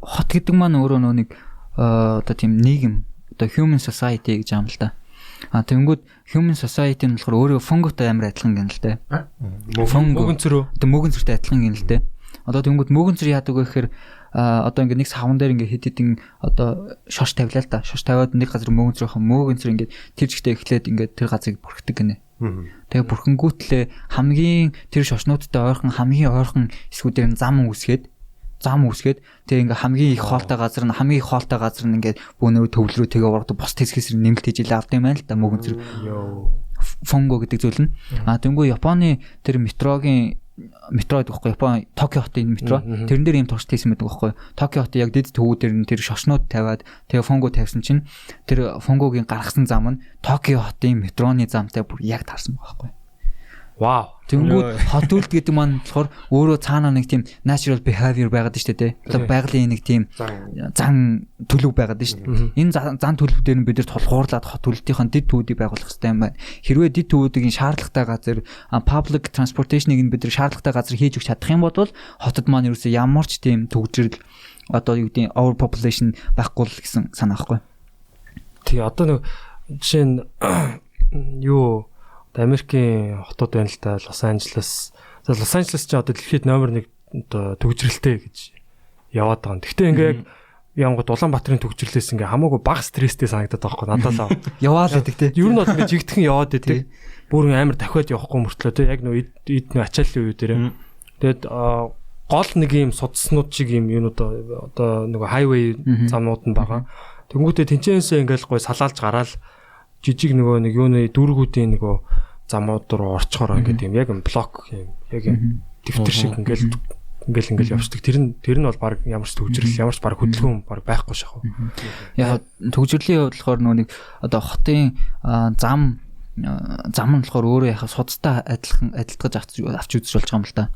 хот гэдэг маань өөрөө нэг одоо тийм нийгэм одоо human society гэж юм л да. Тэнгүүд human society нь болохоор өөрөө фунгутай амар адилхан гэнэ л дээ. Мөгөнцөрөө. Одоо мөгөнцөртэй адилхан гэнэ л дээ. Одоо тэнгүүд мөгөнцөр яадаг вэ гэхээр одоо ингээд нэг саван дээр ингээд хэд хэдэн одоо шош тавилаа л да. Шош тавиад нэг газар мөгөнцөрийнхэн мөгөнцөр ингээд тэр жигтэй эхлээд ингээд тэр газрыг бүрхдэг гинэ. Тэгээ бүрхэнгүүтлээ хамгийн тэр шошнуудтай ойрхон хамгийн ойрхон эсгүүдээр зам үүсгээд тэгээ ингээ хамгийн их хоолтой газар нь ингээд бөөнөр төвлөрөө тэгээ ургадаг бос тэсгэс нэмэлт хийж илээ авд юм байна л да мөгөнцөр. Фонго гэдэг зүйл нь. Тэнгүү Японы тэр метро гэхгүй Япон Токио хотын метро тэрэн дээр юм турш хийсэн байдаг байхгүй. Токио хотын яг дэд төвүүдээр нь тэр шошнууд тавиад тэгээ фонго тавьсан чинь тэр фонгогийн гаргасан зам нь Токио хотын метроны замтай бүр яг таарсан байхгүй. Вау. Тэнгүүд хот үлд гэдэг маань болохоор өөрөө цаанаа нэг тийм natural behavior байгаад шүү дээ. Одоо байгалийн нэг тийм зан төлөв байгаад шүү дээ. Энэ зан төлөв дээр нь бид нар тулгуурлаад хот үлдийнхэн дэд төвүүдийг байгуулах хэрэгтэй юм байна. Хэрвээ дэд төвүүдийн шаардлагатай газар public transportation-ыг нь бид нар шаардлагатай газар хийж өгч чадах юм бол хотод маань ерөөсөө ямар ч тийм төгжрөл одоо юу гэдэг overpopulation байхгүй л гэсэн санаа байхгүй. Тий одоо нэг жишээ нь юу Америкийн хотууд байна л да. Лос Анжелес ч одоо дэлхийд номер 1 одоо төгжрэлтэй гэж яваад байгаа. Гэхдээ ингээд янгууд Улаанбаатарын төгжрлээс ингээ хамаагүй бага стресстэй санагдаад байгаа байхгүй надаас яваад байдаг те. Ер нь бол ингээ жигдхэн яваад байдаг. Бүр амар дахиад явахгүй мөртлөө те яг нөө эд ачааллын үе дээр. Тэгээд гол нэг юм судснууд шиг юм юунууд одоо нөгөө хайвей замууд нь байгаа. Тэнгүүтээ тэнцэнээсээ ингээл гой салаалж гараал жижиг нөгөө нэг юуны дүүргүүдийн нөгөө замууд руу орчхоор ингээд юм яг блок юм яг юм дэвтэр шиг ингээл явцдаг. Тэр нь бол баг ямар ч төгжрөл ямар ч баг хөдөлгөөн баг байхгүй шахав. Яг төгжрөлийн хувьд болохоор нөгөө нэг одоо хотын зам нь болохоор өөрөө яхаа судастай адилгаж авч үзэж болж байгаа юм л да.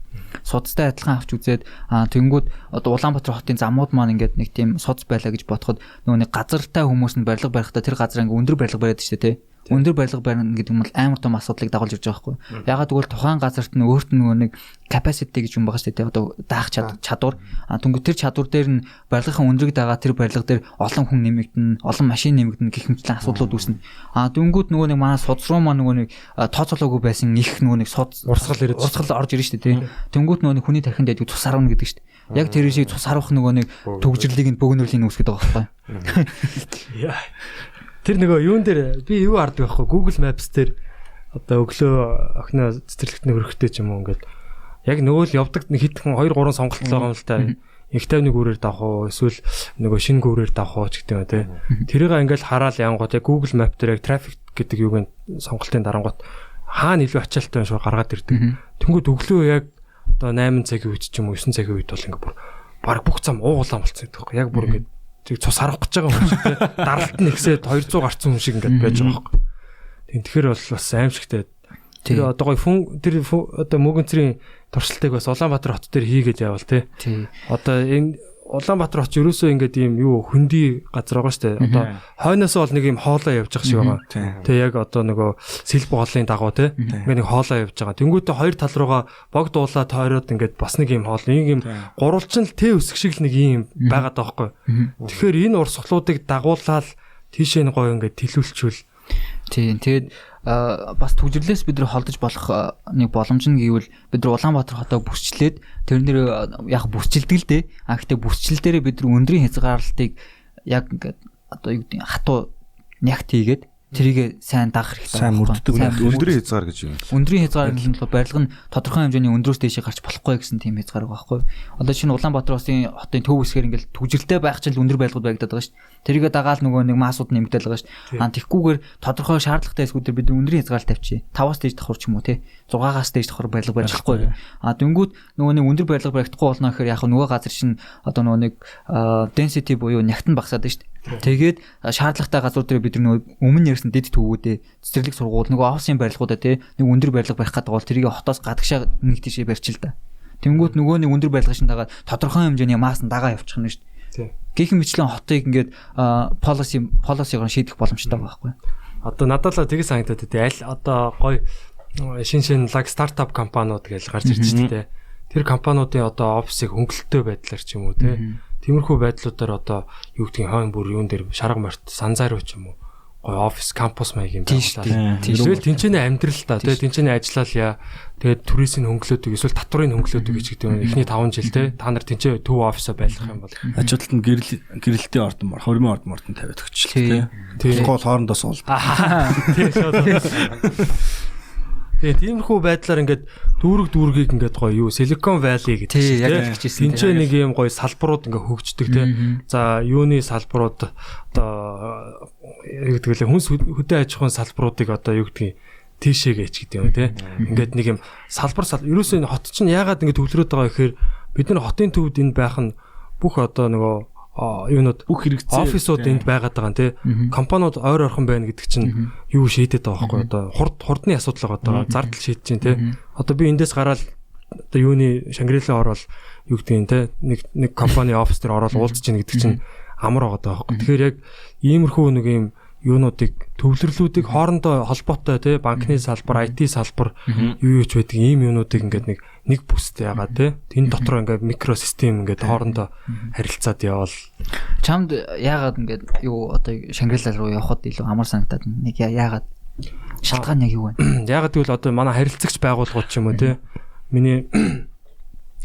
Судастай адилхан авч үзээд тэнгүүд одоо Улаанбаатар хотын замууд маань ингээд нэг тийм судас байлаа гэж бодоход нөгөө нэг газартай хүмүүс нь барилга барихдаа тэр газар ингээ өндөр барилга бариад шүү дээ. Өндөр барилга барина гэдэг нь амар том асуудлыг дагуулж ирж байгаа байхгүй. Ягаад гэвэл тухайн газарт нь өөрт нь нөгөө нэг capacity гэж юм байгаа шүү дээ. Одоо даах чадвар. Түнгүй тэр чадвар дээр нь барилгын өндрийг дагаа тэр барилга дээр олон хүн нэмэгдэнэ, олон машин нэмэгдэнэ гэх мэтлэн асуудлууд үүснэ. Дүнгүүд нөгөө нэг манай судас руу маань нөгөө нэг тооцоолоогүй байсан их нөгөө нэг урсгал орж ирж шүү дээ. Тэнгүүд нөгөө нэг хүний тархинд байдаг цус харуулна гэдэг шүү дээ. Яг тэр шиг цус харуулах нөгөө нэг төгжрлийг нь бөгнөрлийг үүсгэж байгаа байхгүй. Тэр нөгөө юун дээр би юу арддаг байхгүй Google Maps дээр одоо өглөө охиноо цэцэрлэгтний хөрөхтэй ч юм уу ингээд яг нөгөө л явдаг нэг хитхэн 2 3 сонголт байгаа юм л та. Их тавны гүүрээр давах уу эсвэл нөгөө шинэ гүүрээр давах уу ч гэдэг юм тий. Тэрийг ингээд хараал янгууд яг Google Map дээр яг traffic гэдэг юуг сонголтын дарангууд хаана илүү ачаалттай шууд гаргаад ирдэг. Тэнгүүд өглөө яг одоо 8 цагийн үед ч юм уу 9 цагийн үед бол ингээд бүр баг бүх зам уугуулсан болцсон гэдэг байхгүй. Яг бүр ингээд тэг цус харах гэж байгаа юм шиг те даралт нь ихсээд 200 гарцсан хүн шиг ингээд байж байгаа байхгүй. Тэгэхээр бол бас аимшигтай. Тэр одоо гой тэр одоо мөгөнцрийн туршилтыг бас Улаанбаатар хот дээр хийгээд явал те. Одоо энэ Улаанбаатар хот ерөөсөө ингээд ийм юу хөндөй газар байгаа штэ. Одоо хойноос бол нэг ийм хоолоо явж байгаа шиг байгаа. Тэ яг одоо нөгөө сэлб хоолын дагуу те. Ингээд нэг хоолоо явж байгаа. Тэнгүүтээ хоёр тал руугаа бог дуулаа тойроод ингээд бас нэг ийм хоол нэг ийм гурвалжин л тэ өсөх шиг л нэг ийм байгаад байгаа байхгүй. Тэгэхээр энэ ур суглуудыг дагуулаад тийшээ нэг гоё ингээд тэлүүлчүүл. Тийм. Тэгээд бас төгжрлээс бид нар холдож болох нэг боломж нь гэвэл бид нар Улаанбаатар хотоо бүсчлээд тэрнэр яг бүсчилдэг л дээ. Гэхдээ бүсчил дээрээ бид нар өндрийн хязгаарлалтыг яг ингээд одоо юу гэдэг хатуу нягт хийгээд тэрийг сайн дагах хэрэгтэй. Сайн мөрддөг. Өндрийн хязгаар гэж юм. Өндрийн хязгаар гэхэл барилга нь тодорхой хэмжээний өндрөөс дээшээ гарч болохгүй гэсэн тийм хязгаар байгаа байхгүй. Одоо чинь Улаанбаатар хотын төв хэсгээр ингээл төгжрэлтэй байх чинь өндөр барилгууд байгдаад байгаа шүү дээ. Тэрийгэ дагаал нөгөө нэг маасууд нэмэгдэл байгаа шүү дээ. Тэгхгүйгээр тодорхой шаардлагатай хэсгүүдээр бид өндрийн хязгаар тавьчих. 5-аас дээш давхар ч юм уу те. 6-аас дээш давхар барилга барьж болохгүй. Дөнгүүд нөгөө нэг өндөр барилга баригдахгүй болно гэхээр яг нөгөө газар чинь одоо нөгөө нэг density буюу нягт нь багасаад шүү дээ. Тэгээд шаардлагатай газар дээр бид нөгөө өмнө ярьсан дэд төвүүдээ цэцэрлэг сургууль нөгөө офисын барилгуудаа те нэг өндөр барилга барих гэдэг бол тэрийг хотоос гадагшаа нэг тийшээ барьчил та. Тэнгүүт нөгөө нэг өндөр барилга шин дагаад тодорхой хэмжээний маас нь дагаа явуучих нь шүү дээ. Гэх мэтлэн хотыг ингээд policy-гоор шийдэх боломжтой байгаа байхгүй. Одоо надад л тэгээс санагдаад тий аль одоо гой шин лаг стартап компаниуд гэж гарч ирж байна те. Тэр компаниудын одоо офисыг хөнгөлөлтөө байдлаар ч юм уу те. Тиймэрхүү байдлуудаар одоо юу гэдгийг хойн бүр юун дээр шарга морт санзаар ч юм уу гой офис кампус маягийн байгууллага. Тэгэл тэнцэнэ амьдрал та тэгээ тэнцэнэ ажиллаал яа. Тэгээд түрээсийн хөнгөлөөдөг эсвэл татврын хөнгөлөөдөг гэж гэдэг юм. Эхний 5 жил те та нар тэнцээ төв офисоо байлгах юм бол ажилтнууд нь гэрэлтийн ордон мор, хормын ордон мордон тавиад өгчлээ те. Гол хоорондоо суул. Тэгээ тиймэрхүү байдлаар ингээд дүүргийг ингээд гоё юу Silicon Valley гэдэг чинь яг хэлчихсэн. Тинчээ нэг юм гоё салбарууд ингээд хөгждөг те. За юуны салбарууд одоо юу гэдэг вэ хүнс хөдөө аж ахуйн салбаруудыг одоо юу гэдгийг тийшээгээ ч гэдэг юм те. Ингээд нэг юм салбар ерөөсөө хот чинь яагаад ингээд төвлөрөөд байгаа гэхээр бид нар хотын төвд энд байх нь бүх одоо нөгөө юунууд бүх хэрэгцээ офисууд энд байгаад байгаа те. Компаниуд ойр орхон байна гэдэг чинь юу шийдэд байгаа байхгүй одоо хурдны асуудал байгаа зардал шийдэж чинь те. Одоо би эндээс гараад одоо юуны Шангрила ороод юу гэдгийг те нэг компани офис дээр ороод уулзж чинь гэдэг чинь амар байгаа байхгүй. Тэгэхээр яг иймэрхүү нэг юм юунуудыг төвлөрлүүдийг хоорондоо холбоотой те банкны салбар, IT салбар юу ч байдаг ийм юунуудыг ингээд нэг бүстэй яагаад те энэ дотор ингээд микросистем ингээд хоорондоо харилцаад явал чамд яагаад ингээд юу одоо Шангрила руу явхад илүү амар санагдаад нэг яагаад шалтгаан яг юу вэ? Яагаад гэвэл одоо манай харилцагч байгууллагууд ч юм уу те миний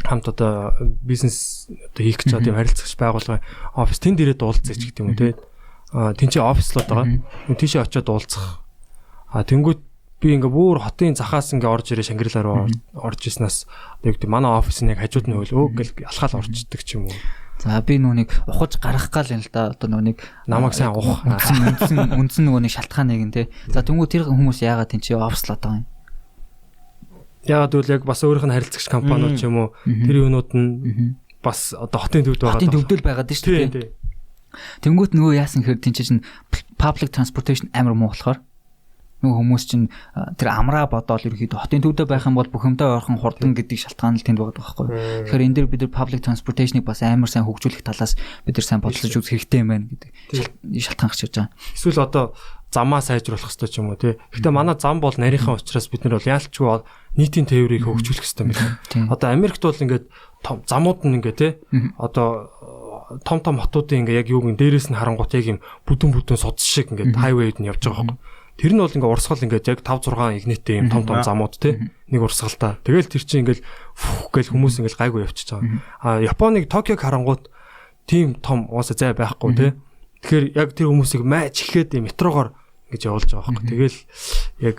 хамт одоо бизнес одоо хийх гэж байгаа тийм харилцагч байгууллагын офис тэнд ирээд уулзъя ч гэдэг юм уу те тэнцээ офислууд байгаа. Тийшээ очиод уулзах. Тэнгүүд би ингээ бүр хотын захаас ингээ орж ирээ Шангрила руу орж ирснаас одоо юу гэдэг манай офис нь яг хажууд нь хөл гэл алхаал орчдөг ч юм уу. За би нүуник ухаж гарах гал юм л да одоо нүуник намайг сайн ухах. Үндсэн нүуник шалтгааныг нь те. За тэнгүүд тэр хүмүүс яагаад тэнцээ офислаад байгаа юм? Яагаад гэвэл яг бас өөрийнх нь харилцагч компаниуд ч юм уу тэр юунууд нь бас одоо хотын төвд байгаа. Хотын төвдөл байгаад шүү дээ. Тэнгүүт нөгөө яасан хэрэг тийч чинь public transportation амар муу болохоор нөгөө хүмүүс чинь тэр амраа бодоол ерөөхдөө хотын төвдөө байх юм бол бүх юмдаа ойрхон хурдан гэдэг шалтгаан л тэнд байгаа байхгүй. Тэгэхээр энэ дээр бид нар public transportation-ыг бас амар сайн хөгжүүлэх талаас бид нар сайн бодлож үзэх хэрэгтэй юм байна гэдэг шалтгаан гарч ирж байгаа. Эсвэл одоо замаа сайжруулах хэрэгтэй ч юм уу тий. Гэхдээ манай зам бол нарийнхан учраас бид нар бол яалчгүй нийтийн тээврийг хөгжүүлэх хэрэгтэй юм. Одоо Америкт бол ингээд замууд нь ингээд тий одоо том хотуудын ингээ яг юуг нь дээрээс нь харангуут яг юм бүдүүн содс шиг ингээ хайвейд нь явж байгаа байхгүй. Тэр нь бол ингээ урсгал ингээ яг 5 6 игнэтэй юм том замууд те нэг урсгалтай. Тэгэл тэр чинь ингээл гэл хүмүүс ингээл гайгүй явчихж байгаа. Японыг Токиог харангуут тийм том уусаа зай байхгүй те. Тэгэхээр яг тэр хүмүүсийг мэж ихэд метрогоор ингэж явуулж байгаа байхгүй. Тэгэл яг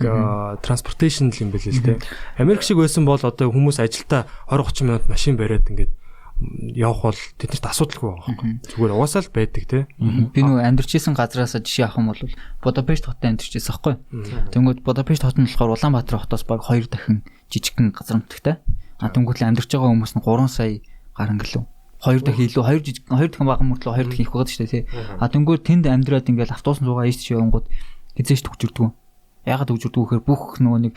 transportation юм бэл л те. Америк шиг байсан бол одоо хүмүүс ажилдаа 20 30 минут машин бариад ингээд явах бол тэднэрт асуудалгүй байгаа байхгүй. Зүгээр угаасаа л байдаг те. Би нөгөө амьдарчсэн газраас жишээ авах юм бол Будапешт хотод амьдарчсэн байхгүй. Тэнгүүд Будапешт хот нь болохоор Улаанбаатар хотоос баг 2 дахин жижигхэн газрамттай. Тэнгүүд л амьдарч байгаа хүмүүс нь 3 сая гарan гэлөө. 2 дахин илүү 2 дахин бага мөртлөө 2 дахин их байгаа шүү дээ тий. Тэнгүүд тэнд амьдраад ингээл автобус суугаа ийш явангууд хизээш төгжирдгүү. Ягаад төгжирдгүү гэхээр бүх нөгөө нэг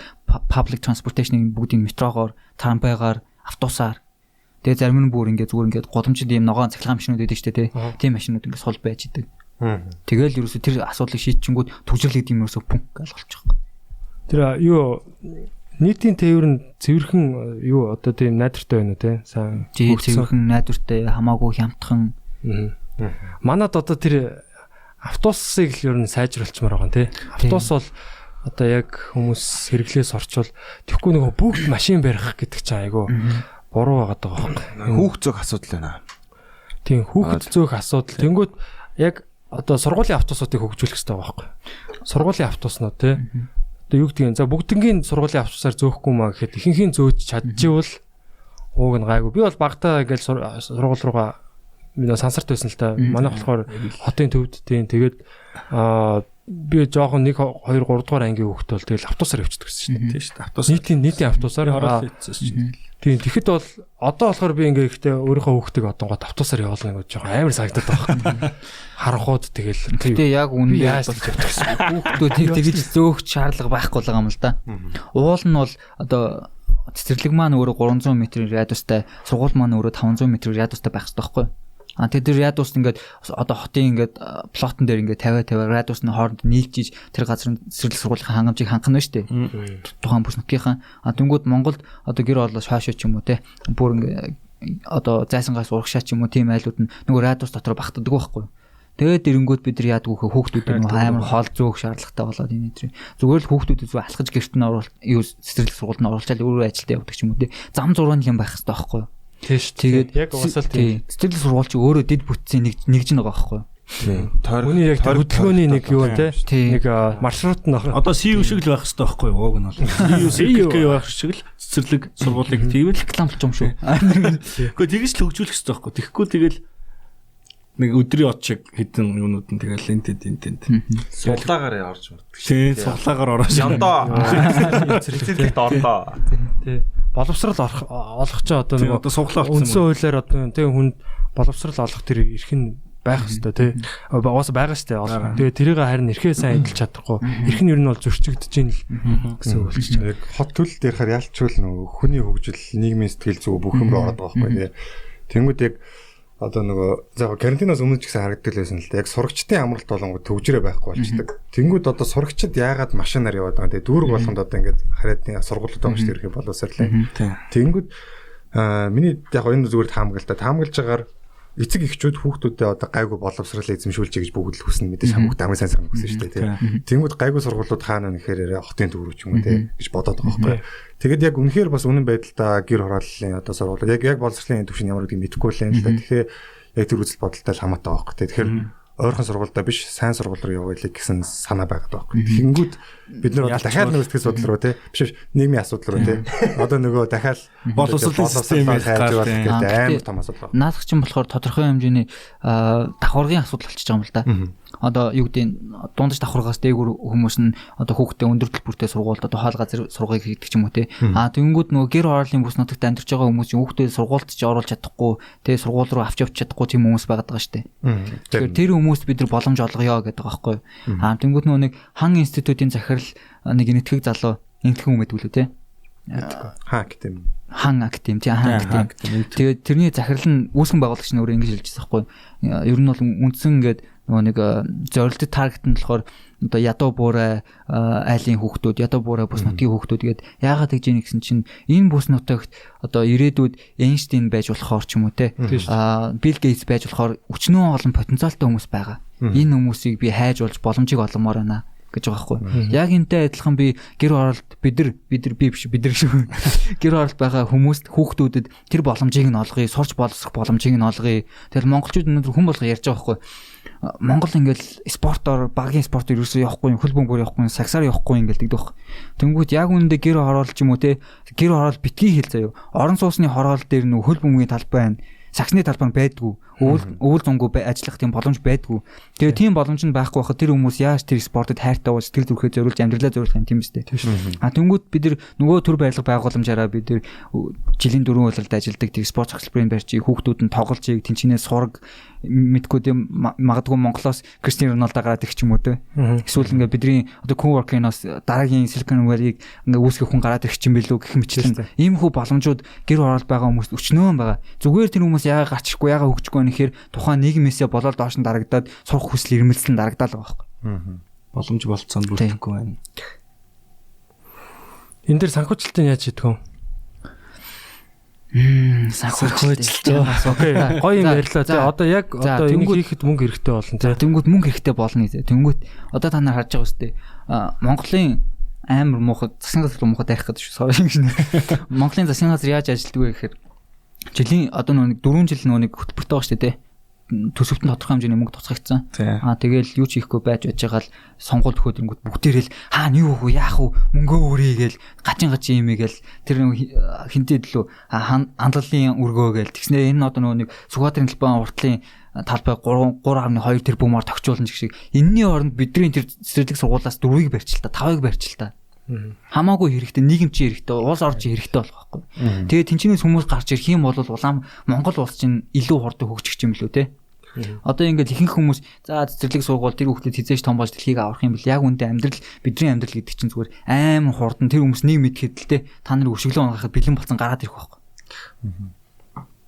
public transportation-ыг бүгдийг метрогоор, трамвайгаар, автобусаар тэгээ зарим нь бүр ингээд зүгээр ингээд голомчд ийм ногоон цахилгаан машинууд байдаг шүү дээ тий. Тийм машинууд ингээд сул байж идэг. Тэгэл ерөөсө тэр асуудлыг шийдчихэнгүүт төгжрлэгд юм ерөөсө пүнк гэж болчих. Тэр юу нийтийн тээвэр нь цэвэрхэн юу одоо тийм найдвартай байна уу тий? Сайн цэвэрхэн найдвартай хамаагүй хямдхан. Манад одоо тэр автобусыг л ер нь сайжруулчмаар байгаа тий. Автобус бол одоо яг хүмүүс хэрэглээс орчвол тэгэхгүй нөгөө бүгд машин барих гэдэг чинь айгүй буруу байгаад байгаа байхгүй. Хүүхд зөөх асуудал байна. Тийм хүүхд зөөх асуудал. Тэнгүүд яг одоо сургуулийн автобусуудыг хөгжүүлэх хэрэгтэй байгаа байхгүй. Сургуулийн автобуснууд тий. Одоо юу гэдгийг за бүгднгийн сургуулийн автобусаар зөөхгүй маа гэхэд ихэнхийн зөөж чадчихвал ууг нь гайгүй. Би бол багтаа ингээл сургууль руугаа минь сансарт байсан л та. Манайх болохоор хотын төвд тийм тэгээд би жоохон 1 2 3 дугаар ангийн хүүхэд бол тэгэл автобусаар явчихдаг гэсэн шүү дээ. Тийм шүү дээ. Автобус нийтийн автобусаар ороод хийсэн шүү дээ. Тийм тэгэхэд бол одоо болохоор би ингээ ихтэй өөрийнхөө хүүхдийг одонгод автобусаар явуулна гэж жоохон амар санагдаад байгаа. Харанхууд тэгэл тэгээ яг үнэн яаж хүүхдүүд тэгж зөөх шаардлага байхгүй л байгаа юм л да. Уул нь бол одоо цэцэрлэг маань өөрөө 300 м радиустай, сургууль маань өөрөө 500 м радиустай байх хэрэгтэй байхгүй. Тэр радиус ингээд одоо хотын ингээд плотон дээр ингээд 50 радиусны хооронд нийлж тэр газрын цэцэрлэг сургуулийн хангамжийг хангах нь шүү дээ. Тухайн бүс нутгийнхаа. Тэнгүүд Монголд одоо гэр олоос хаашаа ч юм уу те бүр ингээд одоо зайсангаас урагшаа ч юм уу тийм айлууд нь нөгөө радиус дотор багтдаг байхгүй. Тэгээд эрэнгүүд бид нар яадаг вэ хүүхдүүд нь амар хоол зөөх шаардлагатай болоод энэ дээр зүгээр л хүүхдүүдээ зүг алхаж гэрт нь оруулах юу цэцэрлэг сургуульд нь оруулчаал өөрөө ажилдаа явдаг ч юм уу тий. Зам зургаан юм байх хэрэгтэй байхгүй. Тийш тэгээд яг уусаал тий. Цэцэрлэг сургууль ч өөрөө дэд бүтцийн нэгж байгаа байхгүй. Хүний яг хөдөлгөөний нэг юу тий. Нэг маршрут нь одоо CU шиг л байх хэрэгтэй байхгүй юу? Уг нь бол. CU байх шиг л цэцэрлэг сургуулийг тийм л рекламлж юм шүү. Гэхдээ тэгж л хөгжүүлэх хэрэгтэй байхгүй. Тэгэхгүй тэгэл нэг өдрийн од шиг хэдэн юунууд нь тэгэл энтэнд. Суглаагаар орж мөрдөг. Тий, суглаагаар ороош. Яндаа. Цэцэрлэгт орлоо. Тий. Боловсрал олох ч одоо нэг одоо суглаа олцсон. Үндсэн хуулиар одоо тэг хүнд боловсрал олох тэр эрх нь байх хэвээр тий. Уус байгаа штэ олох. Тэгээ тэрийг харин эрхээ сайн эдэлж чадахгүй. Эрх нь ер нь бол зөрчигдөж ийн л гэсэн үг болчих. Яг хот төлөлт ярихаар ялчгүй нөгөө хүний хөгжил, нийгмийн сэтгэл зүй бүх юм руу ороод байгаа байхгүй тий. Тэнгүүд яг одоо нөгөө за карантинаас өмнө ч гэсэн харагддаг байсан л да. Яг сурагчдын амралт болонгод төгжрээ байхгүй болчдөг. Тэнгүүд одоо сурагчид яагаад машинаар яваад байгаа. Тэгээ дүүрэг болгонд одоо ингээд хараад сургуулиуд байгаа шүү дээ ерхий боловсрлаа. Тэнгүүд миний яг энэ зүгээр таамаглалтай таамаглаж байгаагаар эцэг эхчүүд хүүхдүүдэд одоо гайгүй боловсрал эзэмшүүлж гэж бүгд л хүснэ мэдээж хамаагүй хамгийн сайн сайн хүснэ шүү дээ. Тэнгүүд гайгүй сургуулиуд хаана нэхээр хотын төв рүү ч юм уу гэж бодоод байгаа байхгүй. Тэгэд яг үнэхээр бас үнэн байдалтай гэр хорооллын одоо сургуулиуд яг боловсролын төвшин ямар гэдгийг мэдэхгүй л юм л да. Тэгэхээр яг тэр үзэл бодолтой л хамаатай байгаа байхгүй. Тэгэхээр ойрхон сургуультай биш сайн сургууль руу явуулъя гэсэн санаа байгаад байгаа байхгүй. Тэгэнгүүт бид нар дахиад нэг сэтгэл судлал руу тий биш нийгмийн асуудал руу тий одоо нөгөө дахиад боловсролын системийг хайж байгаа гэдэг амар том асуудал. Наадах чинь болохоор тодорхой хэмжээний давхаргын асуудал болчихж байгаа юм л да. Одоо юу гэдэг дундаж давхаргаас дээгүүр хүмүүс нь одоо хүүхдээ өндөр төлбөртэй сургуульд одоо хоол газар сургахыг хийдэг ч юм уу тий. Тэнгүүд нөгөө гэр хорооллын бүс нутагт амьдарч байгаа хүмүүс хүүхдээ сургуульд ч оруулж чадахгүй тий сургууль руу авч явж чадахгүй тийм хүмүүс байгаад байгаа шүү дээ. Тэгэхээр тэр хүмүүст бид нар боломж олгоё гэдэг байгаа байхгүй. Тэнгүүд нөгөө нэг хан институтын захирал нэг энэтхэг залуу энэтхэг хүн гэдэг үлээ тий. Хан актим тий хан актим. Тэгээд тэрний захирал нь үүсгэн байгуулагч нь өөрөө ингэж хэлж байгаа байхгүй. Ер нь бол үндсэн ингээд нөгөө нэг зорилттой таргет нь болохоор одоо ядуу буурай айлын хүүхдүүд, ядуу буурай бүс нутгийн хүүхдүүд гээд яагаад гэж ийм гэсэн чинь энэ бүс нутагт одоо ирээдүйд Эйнштейн байж болохоор ч юм уу те Билл Гейтс байж болохоор өчнөө олон потенциалтай хүмүүс байгаа. Энэ хүмүүсийг би хайж болж боломжийг олгомоор байна гэж байгаа байхгүй. Яг энтэй адилхан би гэр оролт бид нар би биш бид нар шүү. Гэр оролт байгаа хүмүүст хүүхдүүдэд тэр боломжийг нь олгоё, сурч боловсрох боломжийг нь олгоё. Тэгэл монголчууд өнөөдөр хүн болго ярьж байгаа байхгүй. Монгол ингээл спортоор багийн спортоор юусоо явахгүй, хөл бөмбөр явахгүй, сагсаар явахгүй ингээл тэгдэг баг. Тэнгүүд яг үүндээ гэр хороолч юм уу те гэр хороол битгий хэл заяа. Орон сууцны хороол дээр нөх хөл бөмбөгийн талбай байна. Саксны талбай нь байдгүй. Өвөл зөнгөө ажиллах тийм боломж байдгүй. Тэгээ тийм боломж нь байхгүй байхад тэр хүмүүс яаж тэр спортод хайртай уу сэтгэл зүрхээ зориулж амьдралаа зориулах юм тийм үстэй. Тэнгүүд бид нар нөгөө төр барилга байгууламжаараа бид нар жилийн 4 хуйлалд ажилладаг тийм спорт хөтөлбөрийн барьчийг хүүхдүүд нь тоглож ийг тэнцэнэ сураг мэдгүй тийм магадгүй Монголоос Кристиано Роналдо гараад ирэх ч юм уу те. Эсвэл ингээ бидний одоо co-working-оос дараагийн Silicon Valley-ийг ингээ үүсгэх хүн гараад ирэх ч юм билүү гэх мэтлэн ийм хүү боломжууд гэр хороолт байгаа хүмүүст өчнөө байгаа. Зүгээр тэр хүмүүс яагаад гарчихгүй яагаад хөгжихгүй нэхэр тухайн нийгмээсээ болоод доош нь дарагдаад сурах хүсэл ирмэлцэл дарагдаал байгаа байхгүй. Боломж болцоонд бүрдэхгүй байна. Энэ дэр санхүүжилтын яаж хийдэг вэ? Санхүүжилт. Окей. Гоё юм ярьлаа. Тэгээ одоо яг одоо энийг хийхэд мөнгө хэрэгтэй болно тий. Тэнгүүд мөнгө хэрэгтэй болно тий. Тэнгүүд одоо та нар харж байгаа үстэй. Монголын амар муухай засгийн газар муухай дайрах гэдэг шүү. Монголын засгийн газар яаж ажилладаг вэ гэхээр жилийн одоо нэг 4 жил нэг хөтөлбөртэй байгаа шүү дээ. Төсөвтөнд тодорхой хэмжээний мөнгө тоцгогдсон. Тэгээл юу ч хийхгүй байж байгаа л сонгуульд өгөхөд бүгдээрээ л юу өгөө яах вэ мөнгөө өрье гээл гажин имээгээл тэр хинтээ дэлөө хандлалын өргөө гээл тэгснээр энэ одоо нэг Сүхбаатарын талбай уртлын талбай 3.2 тэрбумаар тогтчуулна гэх шиг энэний оронд бидний тэр цэцэрлэг сургуулиас 4-ийг барьж л та 5-ыг барьж л та. Хамаагүй хэрэгтэй нийгэмчин хэрэгтэй улс орж хэрэгтэй болох байхгүй. Тэгээ тэнцэнээс хүмүүс гарч ирэх юм бол улаан Монгол улс чинь илүү хурдан хөгжих юм лөө те. Одоо ингээд ихэнх хүмүүс за цэцэрлэг сургууль тэр хүүхдэд хизээж том болж дэлхийг авах юм бол яг үүндээ амьдрал бидний амьдрал гэдэг чинь зүгээр амар хурдан тэр хүмүүс нэг мэдхэд л те та нарыг өшөглөө унахад бэлэн болсон гараад ирэх байхгүй.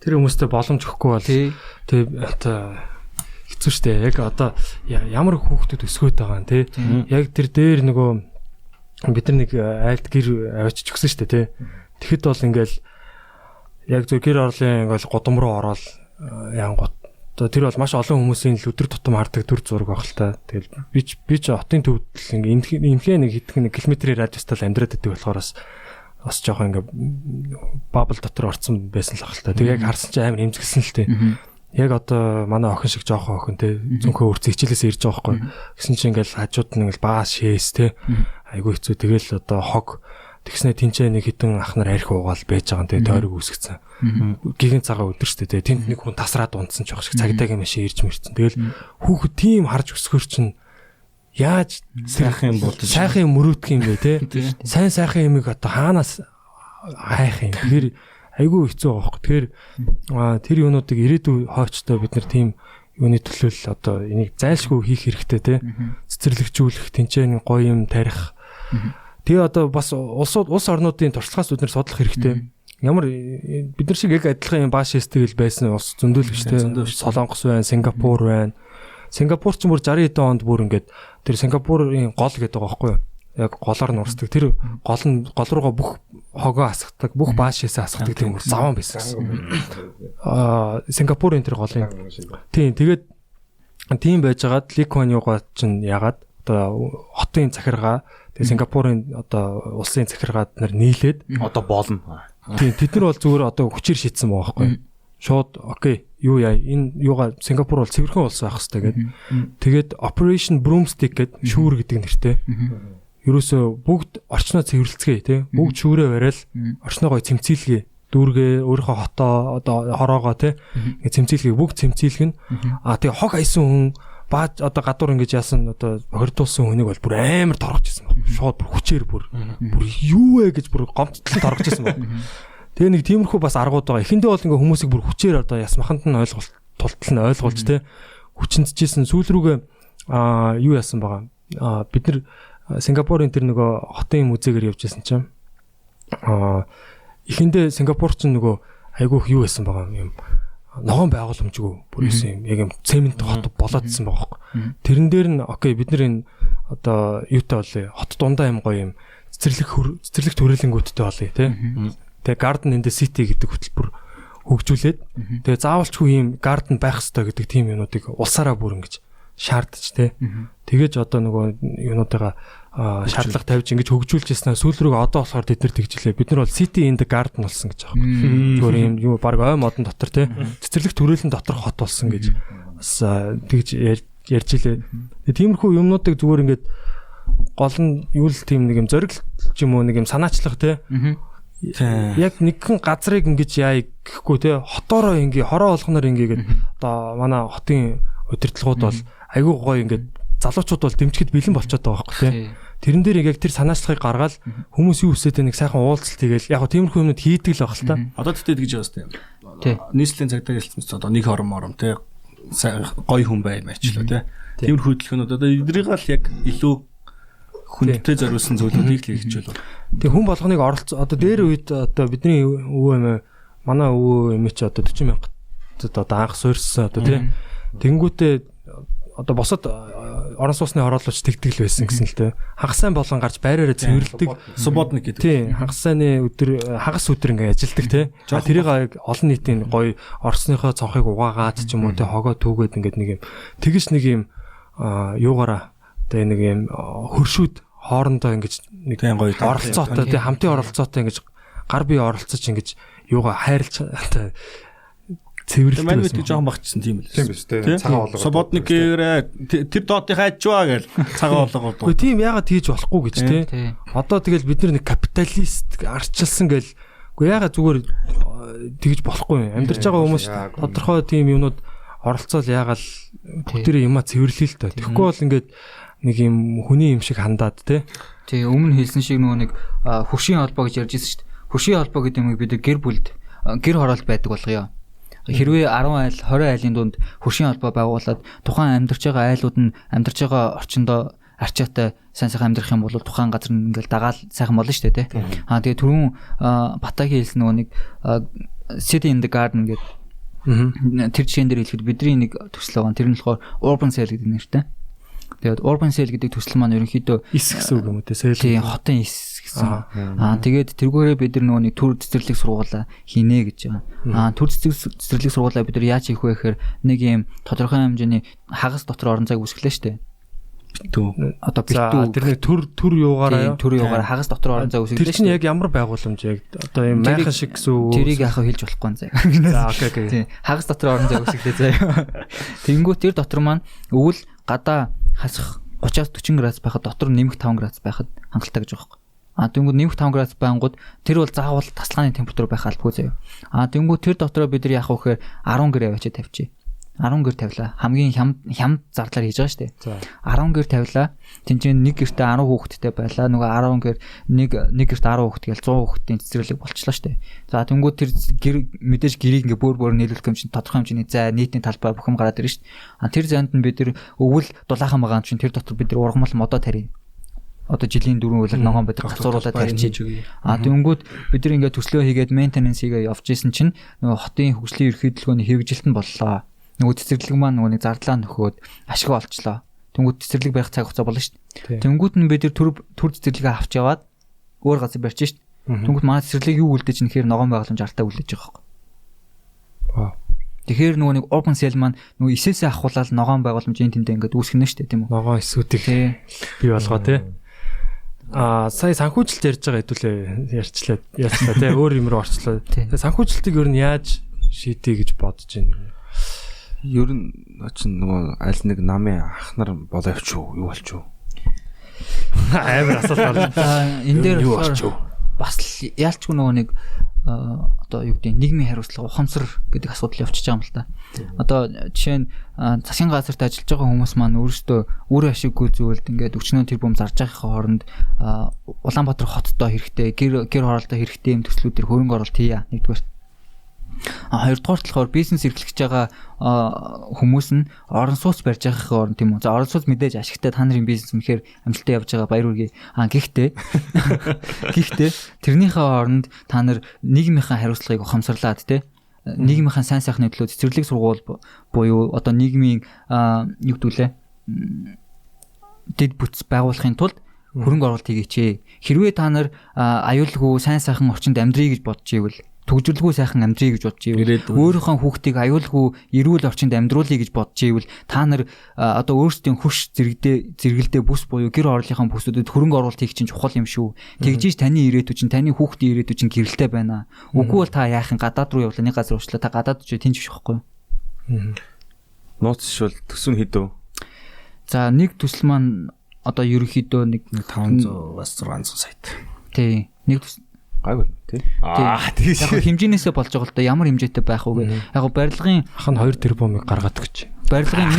Тэр хүмүүстээ боломж өгөхгүй бол тэг хэцүү шттэ яг одоо ямар хүүхдүүд өсгөөд байгаа юм те. Яг тэр дээр нөгөө бид нар нэг айлд гэр авчиж өгсөн шүү дээ тий. Тэгэхэд бол ингээл яг зөв гэр орлын ингээл гудам руу ороод янгот тэр бол маш олон хүмүүсийн л өдөр тутам хардаг дүр зураг байх л та. Тэгэл би ч хотын төвд л ингээ энэхээ нэг хэдхэн километрийн радиустай амьдраад байдаг болохоор бас жоохон ингээ бабл дотор орцсон байсан л ах л та. Тэг яг харсан чинь амар эмзэглсэн л тээ. Яг одоо манай охин шиг жоохон охин те зөвхөн үрцэг хичээлээс ирж байгаа байхгүй. Гэсэн чинь ингээл хажууд нь ингээл баас шээс те. Айгу хэцүү тэгэл одоо хог тэгснэ тэнцээ нэг хитэн ах нар арх уугаал байж байгаа те тойрог үсгэсэн. Гигэн цагаан өдөр штэ те. Тэнд нэг хүн тасраад унтсан ч байх шиг цагдаагийн машин ирж мэрсэн. Тэгэл хүүхэд тийм харж өсгөр чинь яаж сайхан юм бол сайхан мөрөөдөх юм бэ те. Сайн сайхан юмыг одоо хаанаас хайх юм. Тэгэхээр айгүй хэцүү байгаа байхгүй. Тэгэхээр тэр юунуудыг ирээдүйн хойчтой бид нар тийм юуны төлөөл одоо энийг зайлшгүй хийх хэрэгтэй те. Цэцэрлэгжүүлэх, тэнцэн гоё юм тарих. Тэгээ одоо бас улс орнуудын туршлагаас бид нар судлах хэрэгтэй. Ямар бид нар шиг яг адилхан юм бааш шээстэй байсан улс зөндөөлөгчтэй. Солонгос байна, Сингапур байна. Сингапур ч бүр 60 хэдэн онд бүр ингээд тэр Сингапурын гол гэдэг байгаа байхгүй юу? Яг голоор нурсдаг. Тэр гол руугаа бүх хогоо асгадаг, бүх баашээс асгадаг тийм заван байсан. Сингапурын тэр голын. Тийм тэгээд тийм байжгаад Ли Куан Юугаа чинь ягаад одоо хотын захиргаа тэгээд Сингапурын одоо улсын захиргаад нар нийлээд одоо болно. Тийм тэд нар бол зүгээр одоо хүчээр шийдсэн байгаа байхгүй. Шууд окей юу яа энэ юугаа Сингапур бол цэвэрхэн улс байх хэрэгтэй гэдэг. Тэгээд Operation Broomstick гэдэг шүүр гэдэг нэртэй. Ерөөсөө бүгд орчноо цэвэрлцгээе тий. Бүгд шүүрээ барайл орчноо гой цэмцээлгээ дүүргээ өөрийнхөө хотоо одоо хороогоо тий. Ингээ цэмцээлгээ бүгд цэмцээлгэн. Тэгээ хог айсан хүн бааж одоо гадуур ингэж яасан одоо бохирдуулсан хүнийг бол бүр амар торгож ирсэн баг. Шууд бүр хүчээр бүр юу вэ гэж бүр гомдтлон торгож ирсэн баг. Тэгээ нэг тиймэрхүү бас аргууд байгаа. Эхэндээ бол ингээ хүмүүсийг бүр хүчээр одоо ясмаханд нь тултал нь ойлгуулж тий. Хүчнэжсэн сүүл рүүгээ юу яасан байгаа. Бид нар Сингапурын тэр нөгөө хотын музейгээр явж байсан чинь эхэндээ Сингапур ч нөгөө айгүйх юу байсан байгаа юм ногоон байгууламжгүй бүр юм яг юм цемент хот болоодсэн байгаа байхгүй. Тэрэн дээр нь окей бид нар энэ одоо юутай болъё хот дундаа юм гоё юм цэцэрлэг төрөлнгүүдтэй болъё тий. Тэгээ Garden in the City гэдэг хөтөлбөр хөгжүүлээд тэгээ заавалчгүй юм garden байх хэрэгтэй гэдэг тийм юмнуудыг улсаараа бүр ингэж шаардж тий. Тэгэж одоо нөгөө юунуудаа шаардлага тавьж ингэж хөгжүүлж яснаа сүүл рүү одоо болохоор тэд нар тэгжлээ. Бид нар бол City in the Garden болсон гэж байгаа юм. Зүгээр юм юу баг ой модон дотор тий. Цэцэрлэг төрөлн дотор хот болсон гэж бас тэгж ярьж илээ. Тиймэрхүү юмнуудыг зүгээр ингэж гол нь юу л тийм нэг юм зориг ч юм уу нэг юм санаачлах тий. Яг нэгэн газрыг ингэж яа гэхгүй тий. Хотоороо ингээ хороо болгоноор ингээ одоо манай хотын удирдлагууд бол айгүй гоё ингээд залуучууд бол дэмжихэд бэлэн болчиход байгаа байхгүй тий. Тэрэн дээр яг тэр санаачлагыг гаргаад хүмүүс юу хүсэж байгааг нэг сайхан уулзалт хийгээл яг тиймэрхүү юмнууд хийдэг л баг л та. Одоо тэгтээ тэгж байгаа сте. Нийслэлийн цагдаа хэлсэн одоо нэг хором тий гоё хүн бай мэйчлээ тий. Тиймэрхүү хөдөлгөөнүүд одоо эднэрийг л яг илүү хүндтэй зориулсан зүйлүүдийг л хийж байна. Тэг хүн болгоныг оролцоо одоо дээр үед одоо бидний өвөө юм манай өвөө юм чи одоо 40,000 одоо анх суурьсан одоо тий. Тэнгүүтээ одоо босод орон сууцны хороолууч тэгтгэл байсан гэсэн л дээ. Хагас сайн болон гарч байраараа цэвэрлдэг субботник гэдэг. Тий, хагас сайны өдөр хагас өдөр ингээ ажилдаг тий. Тэрийг олон нийтийн гоё орсныхоо цонхыг угаагаад ч юм уу тий хогоо түүгээд ингээд нэг юм тэгэж нэг юм юугаараа одоо нэг юм хөршүүд хоорондоо ингэж нэг гоё оролцоотой тий хамтын оролцоотой ингэж гар бие оролцож ингэж юугаа хайрлж цэвэрлдэг. Манай бид жоохон багчсан тийм л. Тийм биз дээ. Цагаан болгоо. Субботникээр тэр доотыг хайчваа гэж цагаан болгоо. Үгүй тийм яагаад хийж болохгүй гэж тий. Одоо тэгэл бид нэг капиталист арчилсан гэл үгүй яагаад зүгээр тэгж болохгүй юм. Амьдарч байгаа хүмүүс тодорхой тийм юмнууд оролцоол яагаад бүгдээ юмаа цэвэрлэе л та. Тэгэхгүй бол ингээд нэг юм хүний юм шиг хандаад тий. Тий өмнө хэлсэн шиг нөгөө нэг хөршийн холбоо гэж ярьж ирсэн шүү дээ. Хөршийн холбоо гэдэг юм бид гэр бүлд гэр хороолт байдаг болгоё. Хэрвээ 10 айл 20 айлын дунд хөршийн холбоо байгуулад тухайн амьдарч байгаа айлууд нь амьдарч байгаа орчиндөө арчаатай сайн сайхан амьдрах юм бол тухайн газар нь ингээл дагаал сайхан болно шүү дээ тий. Тэгээ түрүүн Батагийн хэлсэн нөгөө нэг City in the Garden гэдэг тэр жишээн дээр хэлэхэд бидний нэг төсөл байгаа. Тэр нь болохоор Urban Cell гэдэг нэртэй. Тэгээд urban cell гэдэг төсөл маань ерөнхийдөө эс гэсэн үг юм уу те сэл. Тийм хотын эс гэсэн. Тэгээд тэргээрээ бид нар нөгөө нэг төр цэцэрлэг сургуулаа хийнэ гэж байгаа. Төр цэцэрлэг сургуулаа бид нар яаж хийх вэ гэхээр нэг юм тодорхой хэмжээний хагас дотор орон зайг үүсгэлээ штэ. Битүү. Одоо битүү. Тэр нэг төр юугаараа төр юугаар хагас дотор орон зай үүсгэлээ. Тэр чинь яг ямар байгууламж яг одоо юм майхан шиг гэсэн үү? Тэрийг яхаа хэлж болохгүй заа. За окей. Тийм. Хагас дотор орон зай үүсгэлээ заа. Тэнгүүт тэр дотор маань өвөл гадаа хасах 30-аас 40 градус байхад дотор нэмэх 5 градус байхад хангалттай гэж байгаа юм. Тэнгүүд нэмэх 5 градус байнгут тэр бол заавал тасалгааны температур байх албагүй заяа. Тэнгүүд тэр дотроо бид нар яах вэ гэхээр 10 гэр аваачаа тавьчих. 10 гэр тавилаа. Хамгийн хямд зардлаар хийж байгаа шүү дээ. 10 гэр тавилаа. Тинчээ нэг гэртээ 10 хүүхэдтэй байлаа. Нөгөө 10 гэр нэг гэрт 10 хүүхэд гээл 100 хүүхдийн цэцэрлэг болчихлоо шүү дээ. За тэнгүүд тэр гэр мэдээж гэрийг ингээ бүр нээлүүлэх юм чинь тодорхой хэмжээний зай нийтний талбай бүхэм гараад ирнэ шүү дээ. Тэр зайд нь бид нар өвөл дулаахан байгаа юм чинь тэр дотор бид нар ургамал модоо тарья. Одоо жилийн 4 үйлэр ногоон бид гацууруулаад тарьчих. Тэнгүүд бид нар ингээ төслөө хийгээд мейнтенанс хийгээ явж исэн чинь нөгөө хотын хөгжлийн ерөнхийлөгөөний хэрэгжилт нь боллоо. Нөгөө цэцэрлэг маань нөгөө нэг зардлаа нөхөөд ашиг олчлоо. Тэнгүүд цэцэрлэг барих цаг хугацаа болно шүү дээ. Тэнгүүд нь бид төр цэцэрлэгээ авч яваад өөр газар барьж шүү дээ. Тэнгүүд манай цэцэрлэг юу үлдээж нэхэр ногоон байгууламж артаа үлдээж байгаа байхгүй. Тэгэхээр нөгөө нэг urban cell маань нөгөө эсээсээ ахуулаад ногоон байгууламжийн тэмдэг ингээд үүсгэнэ шүү дээ тийм үү? Ногоон эсүүдийг бий болгоо тий. Сая санхүүжилт ярьж байгаа хэдүүлээ ярьчлаа тий өөр юм руу орчлоо. Санхүүжилтийг ер нь яаж шийдэе гэж бодож байна юм. Ер нь чинь нөгөө аль нэг намын ах нар болоо явчих юу болчих уу? Амар асуулт байна. Энэ дээр бас яалчгүй нөгөө нэг одоо юу гэдэг нийгмийн хариуцлага ухамсар гэдэг асуудал явчихж байгаа юм л та. Одоо жишээ нь засгийн газарт ажиллаж байгаа хүмүүс маань өөрсдөө өөр ашиггүй зүйлд ингээд 40 тэрбум зарж байгаахын хооронд Улаанбаатар хоттой хэрэгтэй гэр хороолтой хэрэгтэй юм төслүүдээр хөрөнгө оруулалт хийя нэгдүгээр. Хоёрдугаар талаар бизнес эрхлэж байгаа хүмүүс нь орон сууц барьж байгаахын оронд тийм үү. За орон сууц мэдээж ашигтай та нарын бизнес үнэхээр амжилттай явж байгаа баяр үргээ. Гэхдээ тэрнийхээ оронд та нар нийгмийнхаа хариуцлагыг ухамсарлаад те нийгмийнхаа сайн сайхны төлөө цэцэрлэг сургууль буюу одоо нийгмийн юу гэдүүлээ дэд бүтц байгуулахын тулд хөрөнгө оруулалт хийгээч. Хэрвээ та нар аюулгүй сайн сайхан орчинд амьдрий гэж бодож ивэл төгжрлгүй сайхан амьдрий гэж бодож ивэл өөрийнхөө хүүхдийг аюулгүй эрүүл орчинд амьдруулъя гэж бодож ивэл та нар одоо өөрсдийн хөрш зэрэгэлдээ бүс буюу гэр орлынхаа бүсүүдэд хөрөнгө оруулалт хийх чинь чухал юм шүү. Тэгжиж таны ирээдүй чинь таны хүүхдийн ирээдүй чинь гэрэлтэй байна. Үгүй бол та яахын гадаад руу явлаа нэг газар уучлаа та гадаад ч тэнцвэх байхгүй. Нууц шил төсөв хэдв. За нэг төсөл маань одоо ерөнхийдөө нэг 500-аас 600 сая. Тий. Нэг гайгүй тий. Яг хэмжээнээсээ болж байгаа л да ямар хэмжээтэй байх вэ? Яг барилгын ах нь 2 тэрбумыг гаргаад гэж. Барилгын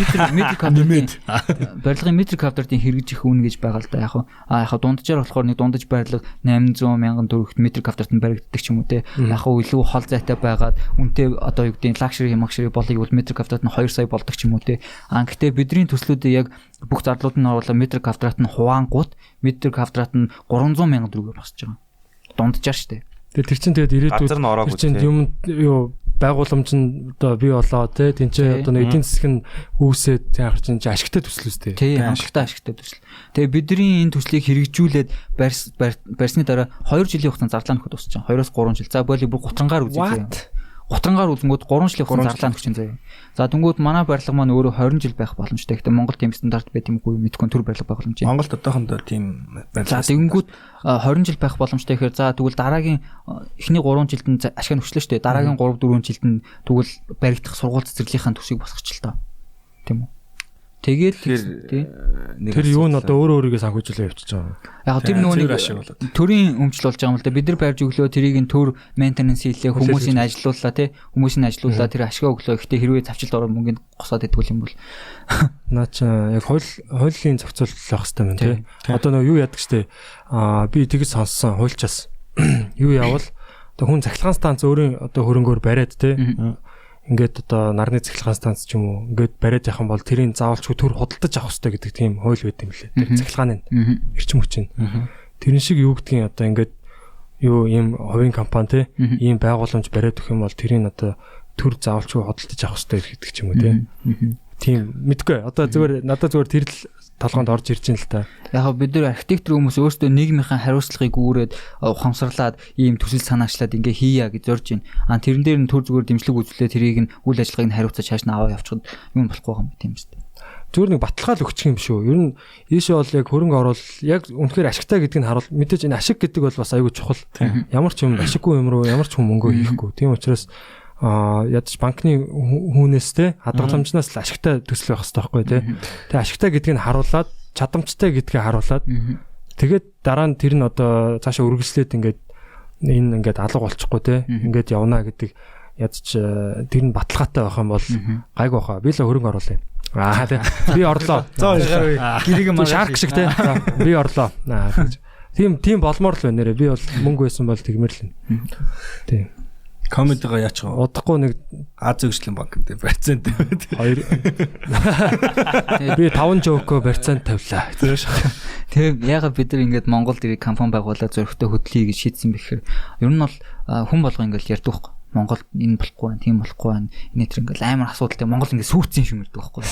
метр квадратын хэрэгж их үнэ гэж байгаа л да. Яг дунджаар болохоор нэг дундаж барилга 800 мянган төгрөгт метр квадратанд баригддаг ч юм уу те. Яг илүү хол зайтай байгаад үнэтэй одоо юу гэдэг лакшери болыг бол метр квадрат нь 2 сая болдог ч юм уу те. Гэхдээ бидний төслүүдээ яг бүх зардлууд нь оруулаад метр квадрат нь хуваангууд метр квадрат нь 300 мянган төгрөгөөр багсаж байгаа. Дунджаар штэ. Тэр чинь тэгээд ирээдүйд тэр чинь юм юу байгууламж нь одоо бий болоо тий тэнцээ одоо нэг эдийн засаг нь үүсээд яах чинь ашигтай төсөл үстэй. Тий ашигтай төсөл. Тэгээ бидний энэ төслийг хэрэгжүүлээд барьсны дараа 2 жилийн хугацаанд зарлаа нөхөд тусч байгаа. 2-3 жил. За боли бүр гутрангаар үзье. Гутрангаар үзэнгүүд 3 жилийн хугацаанд зарлаа нөхч заяа. За тэнгүүд манай барилга маань өөрөө 20 жил байх боломжтой. Гэхдээ Монгол тийм стандарт байт юмгүй мэдгүй төр барилга байх боломжтой. Монголд одоохондоо тийм барилга. За тэнгүүд 20 жил байх боломжтой гэхээр за тэгвэл дараагийн эхний 3 жилд нь ашиг нөхчлөө шүү дээ. Дараагийн 3-4 жилд нь тэгвэл баригдах сургууль цэцэрлэгийнхаа төсвийг босгоч л таа. Тийм үү? Тэгээд тэр юу н одоо өөрийгөө санхүүжүүлээ явчихж байгаа. Яг тэр нөгөө төрийн өмчл болж байгаа юм л да. Бид нар барьж өглөө тэрийг нь төр мейнтенанс хийлээ, хүмүүсийг ажилууллаа тий. Хүмүүсийг ажилууллаа тэр ашгаа өглөө. Гэхдээ хэрвээ завчилт ороо мөнгөнд госоод идэггүй юм бол наа чи яг хуулийн зохицуулах хэрэгтэй байна тий. Одоо нөгөө юу яадаг штэ. Би тэгж сонссон хуульчаас. Юу яавал одоо хүн цахилгаан станц өөрийн одоо хөрөнгөөр бариад тий. Ингээд одоо нарны цахилгаан станц ч юм уу ингээд бариад явах юм бол тэрийн заавалчгүй төр худалдаж авах хэрэгтэй гэдэг тийм хууль байт юм лээ. Тэр цахилгааны эрчим хүч нь. Тэрэн шиг юу гэдгийг одоо ингээд юу ийм хувийн компани те ийм байгууламж бариад өгөх юм бол тэрийн одоо төр заавалчгүй худалдаж авах хэрэгтэй гэдэг ч юм уу те. тийм мэдгүй. Одоо зүгээр надад зүгээр тэр л толгоонд орж ирж ин л та. Яг бид нар архитектор хүмүүс өөрсдөө нийгмийн хариуцлагыг үүрээд ухамсарлаад ийм төсөл санаачлаад ингээ хийя гэж зорж байна. Тэрэн дээр нь төр зүгээр дэмжлэг үзүүлээ тэрийг нь үйл ажиллагааг нь хариуцаж хааш нь аваа явчихад юм болохгүй юм тийм үстэй. Зүгээр нэг баталгаал өгчих юм шүү. Ер нь ийшээ бол яг хөрөнгө оруулал яг үнэхээр ашигтай гэдгийг нь харуул. Мэдээж энэ ашиг гэдэг бол бас аюул чухал. Ямар ч юм ашиггүй юм руу ямар ч хүн мөнгө хийхгүй. Тийм учраас ядаж банкны хүнээс те хадгаламжнаас л ашигтай төсөл байх хэрэгтэй байхгүй тий. Тэгээ ашигтай гэдгийг нь харуулад чадамжтай гэдгийг харуулад тэгээд дараа нь тэр нь одоо цаашаа үргэлжлээд ингээд энэ ингээд алга болчихгүй те ингээд явна гэдэг ядаж тэр нь баталгаатай байх юм бол гайг баха. Би л хөрөнгө оруулъя. Би орлоо. Гэрэг юм шарк шиг те. Би орлоо. Тийм болмоор л байна нэрэ. Би бол мөнгө байсан бол тэгмэр л. Тийм. Комедигаа яач вэ? Удахгүй нэг Аз хөгжлийн банк гэдэг процент тавиад. Би 5 жокко процент тавилаа. Тэгээ ягаад бид нар ингээд Монголд ирэх компани байгуулаад зөрөгтэй хөдлөе гэж шийдсэн бэхээр ер нь бол хүн болго ингээд ярьдаг байхгүй. Монголд энэ болохгүй байна, тийм болохгүй байна. Энэ тэр ингээд амар асуудалтай Монгол ингээд сүүцэн шимэрдэг байхгүй.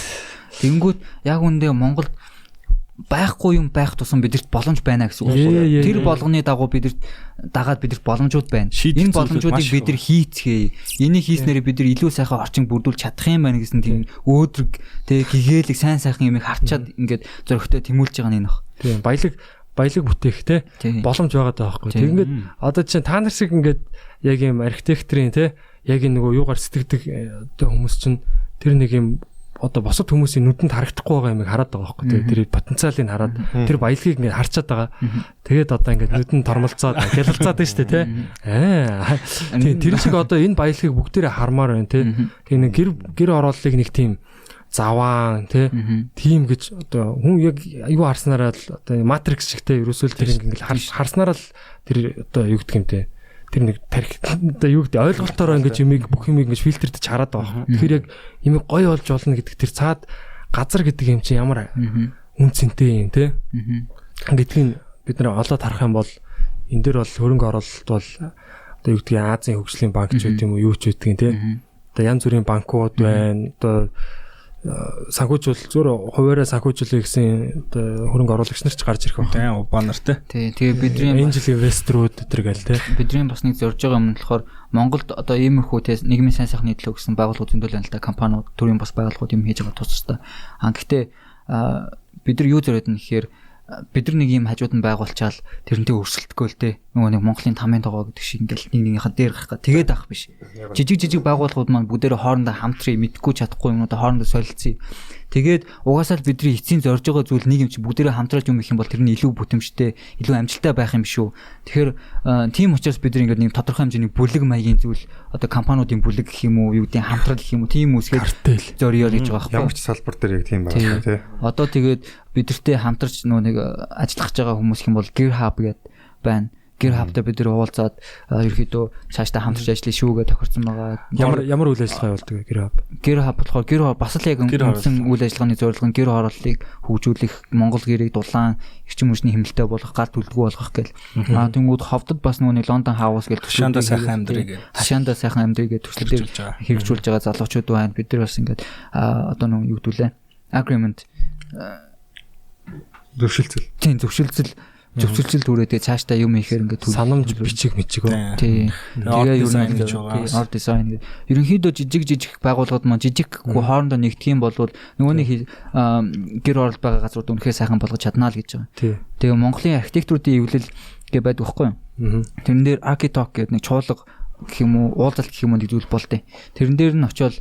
Тэнгүүд яг үндэ Монголд байхгүй юм байх тусам бидэрт боломж байна гэсэн үг байна. Тэр болгоны дагуу бидэрт дагаад бидэрт боломжууд байна. Энэ боломжуудыг бид нар хийцгээе. Энийг хийснээрээ бид нар илүү сайхан орчин бүрдүүлж чадах юм байна гэсэн тийм өөдрөг тэг гэгээлэг сайн сайхан юмыг харчаад ингээд зөрөгтэй тэмүүлж байгаа нь энэ баг. Тийм баялаг бүтээх те боломж байгаа даа байхгүй. Тэг ингээд одоо чинь та нар шиг ингээд яг юм архитекторын те яг энэ нөгөө юугаар сэтгэдэг одоо хүмүүс чинь тэр нэг юм одоо босод хүмүүсийн нүдэнд харагдахгүй байгаа юмыг хараад байгаа байхгүй. Тэр потенциалыг хараад тэр баялагийг ингээд харчаад байгаа. Тэгээд одоо ингээд нүдэнд тормолцоод гялалцаад байна шүү дээ тий. Тэр шиг одоо энэ баялагийг бүгдээрээ хармаар байна тий. Тэгээ нэг гэр орооллыг нэг тийм заваан тийм гэж одоо хүн яг аюу харснараа л одоо матрикс шигтэй ерөөсөө тэр ингээд харснараа л тэр одоо юу гэдэг юм те. Тэр нэг тарих одоо юу гэдэг ойлголтоор ингэж юмыг бүх юмыг ингэж фильтрдэж хараад байгаа. Тэгэхээр яг юмыг гоё болж болно гэдэг тэр цаад газар гэдэг юм чинь ямар үнцэнтэй юм те. Гэдгийг бид нэр олоод харах юм бол энэ дээр бол хөрөнгө оруулалт бол одоо юу гэдгийг Азийн хөгжлийн банк ч гэдэг юм уу юу ч гэдгийг те. Одоо янз бүрийн банкуд байна. Одоо санхүүжүүл зөөр хуваараа санхүүжүүлэх гэсэн одоо хөрөнгө оруулагч нар ч гарч ирэх байна. Банартай. Тэгээ бидний angel investor-ууд өдр гээл те. Бидний бас нэг зорж байгаа юм нь болохоор Монголд одоо иймэрхүү те нийгмийн сайн сайхны төлөө гэсэн байгууллагууд зөндөл байна л да. Компаниуд, төрийн бас байгууллагууд юм хийж байгаа тусчтай. Гэхдээ бид нар юу зориод нь гэхээр бид нар нэг юм хажууд нь байгуулчаал тэрнтэй өрсөлдөхгүй л те. Нөгөө нэг Монголын тамийн тоогоо гэдэг шиг ингээл нэгнийхээ дээр гарах га тэгээд авах биш. Жижиг байгууллагууд маань бүгдээрээ хоорондоо хамтрыг мэдгүй чадахгүй юмнуудаа хоорондоо солилцъя. Тэгээд угаасаа л бидний эцсийн зорж байгаа зүйл нэг юм чи бүгдээрээ хамтраад юм их юм бол тэр нь илүү бүтэмжтэй, илүү амжилттай байх юм шүү. Тэгэхээр тийм учраас бид нар ингээд нэг тодорхой хэмжээний бүлэг маягийн зүйл одоо компаниудын бүлэг гэх юм уу, юу гэдэг хамтрал гэх юм уу, тийм үсгээд зориё гэж байгаа байхгүй. Ямар ч салбар дээр яг тийм байна тий. Одоо тэгээд бидэртэй хамтарч нөгөө нэг ажиллах гэж байгаа хүмүүс юм бол Gear Hub гэдэг байна. Gear Hub-тай бид нар уулзаад ерөөхдөө цаашдаа хамтарч ажиллая шүү гэж тохирсон байгаа. Ямар үйл ажиллагаа явуулдаг Gear Hub? Gear Hub болохоор Gear Hub бас л яг үндсэн үйл ажиллагааны зорилго нь гэр хорооллыг хөгжүүлэх, Монгол гэрийг дулаан, эрчим хүчний хэмнэлттэй болгох, гал төлөвлөгөө болгох гэл. Тэнгүүд ховдод бас нөгөө London House гэж Хашаанда сайхан амьдрыг гэж төслөөр хэрэгжүүлж байгаа залуучууд байна. Бид нар бас ингээд одоо нөгөө юу гэдүүлээ agreement зөвшөлтсөл түрээд цаашдаа юм ихээр ингээд санамж бичиг мичиг. Тий. Тэгээ юу нэг art design. Ерөнхийдөө жижиг байгууллагууд маань жижиггүй хоорондоо нэгтгэх юм бол нөгөө нэг гэр орол байгаа газрууд үнэхээр сайхан болгож чаднаа л гэж байгаа. Тэгээ Монголын архитектурын эвлэл гэ байдаг байхгүй юу? Тэрэн дээр Architalk гэдэг нэг чуулга гэх юм уу уулзалт гэх юм уу зүйл болтой. Тэрэн дээр нь очиод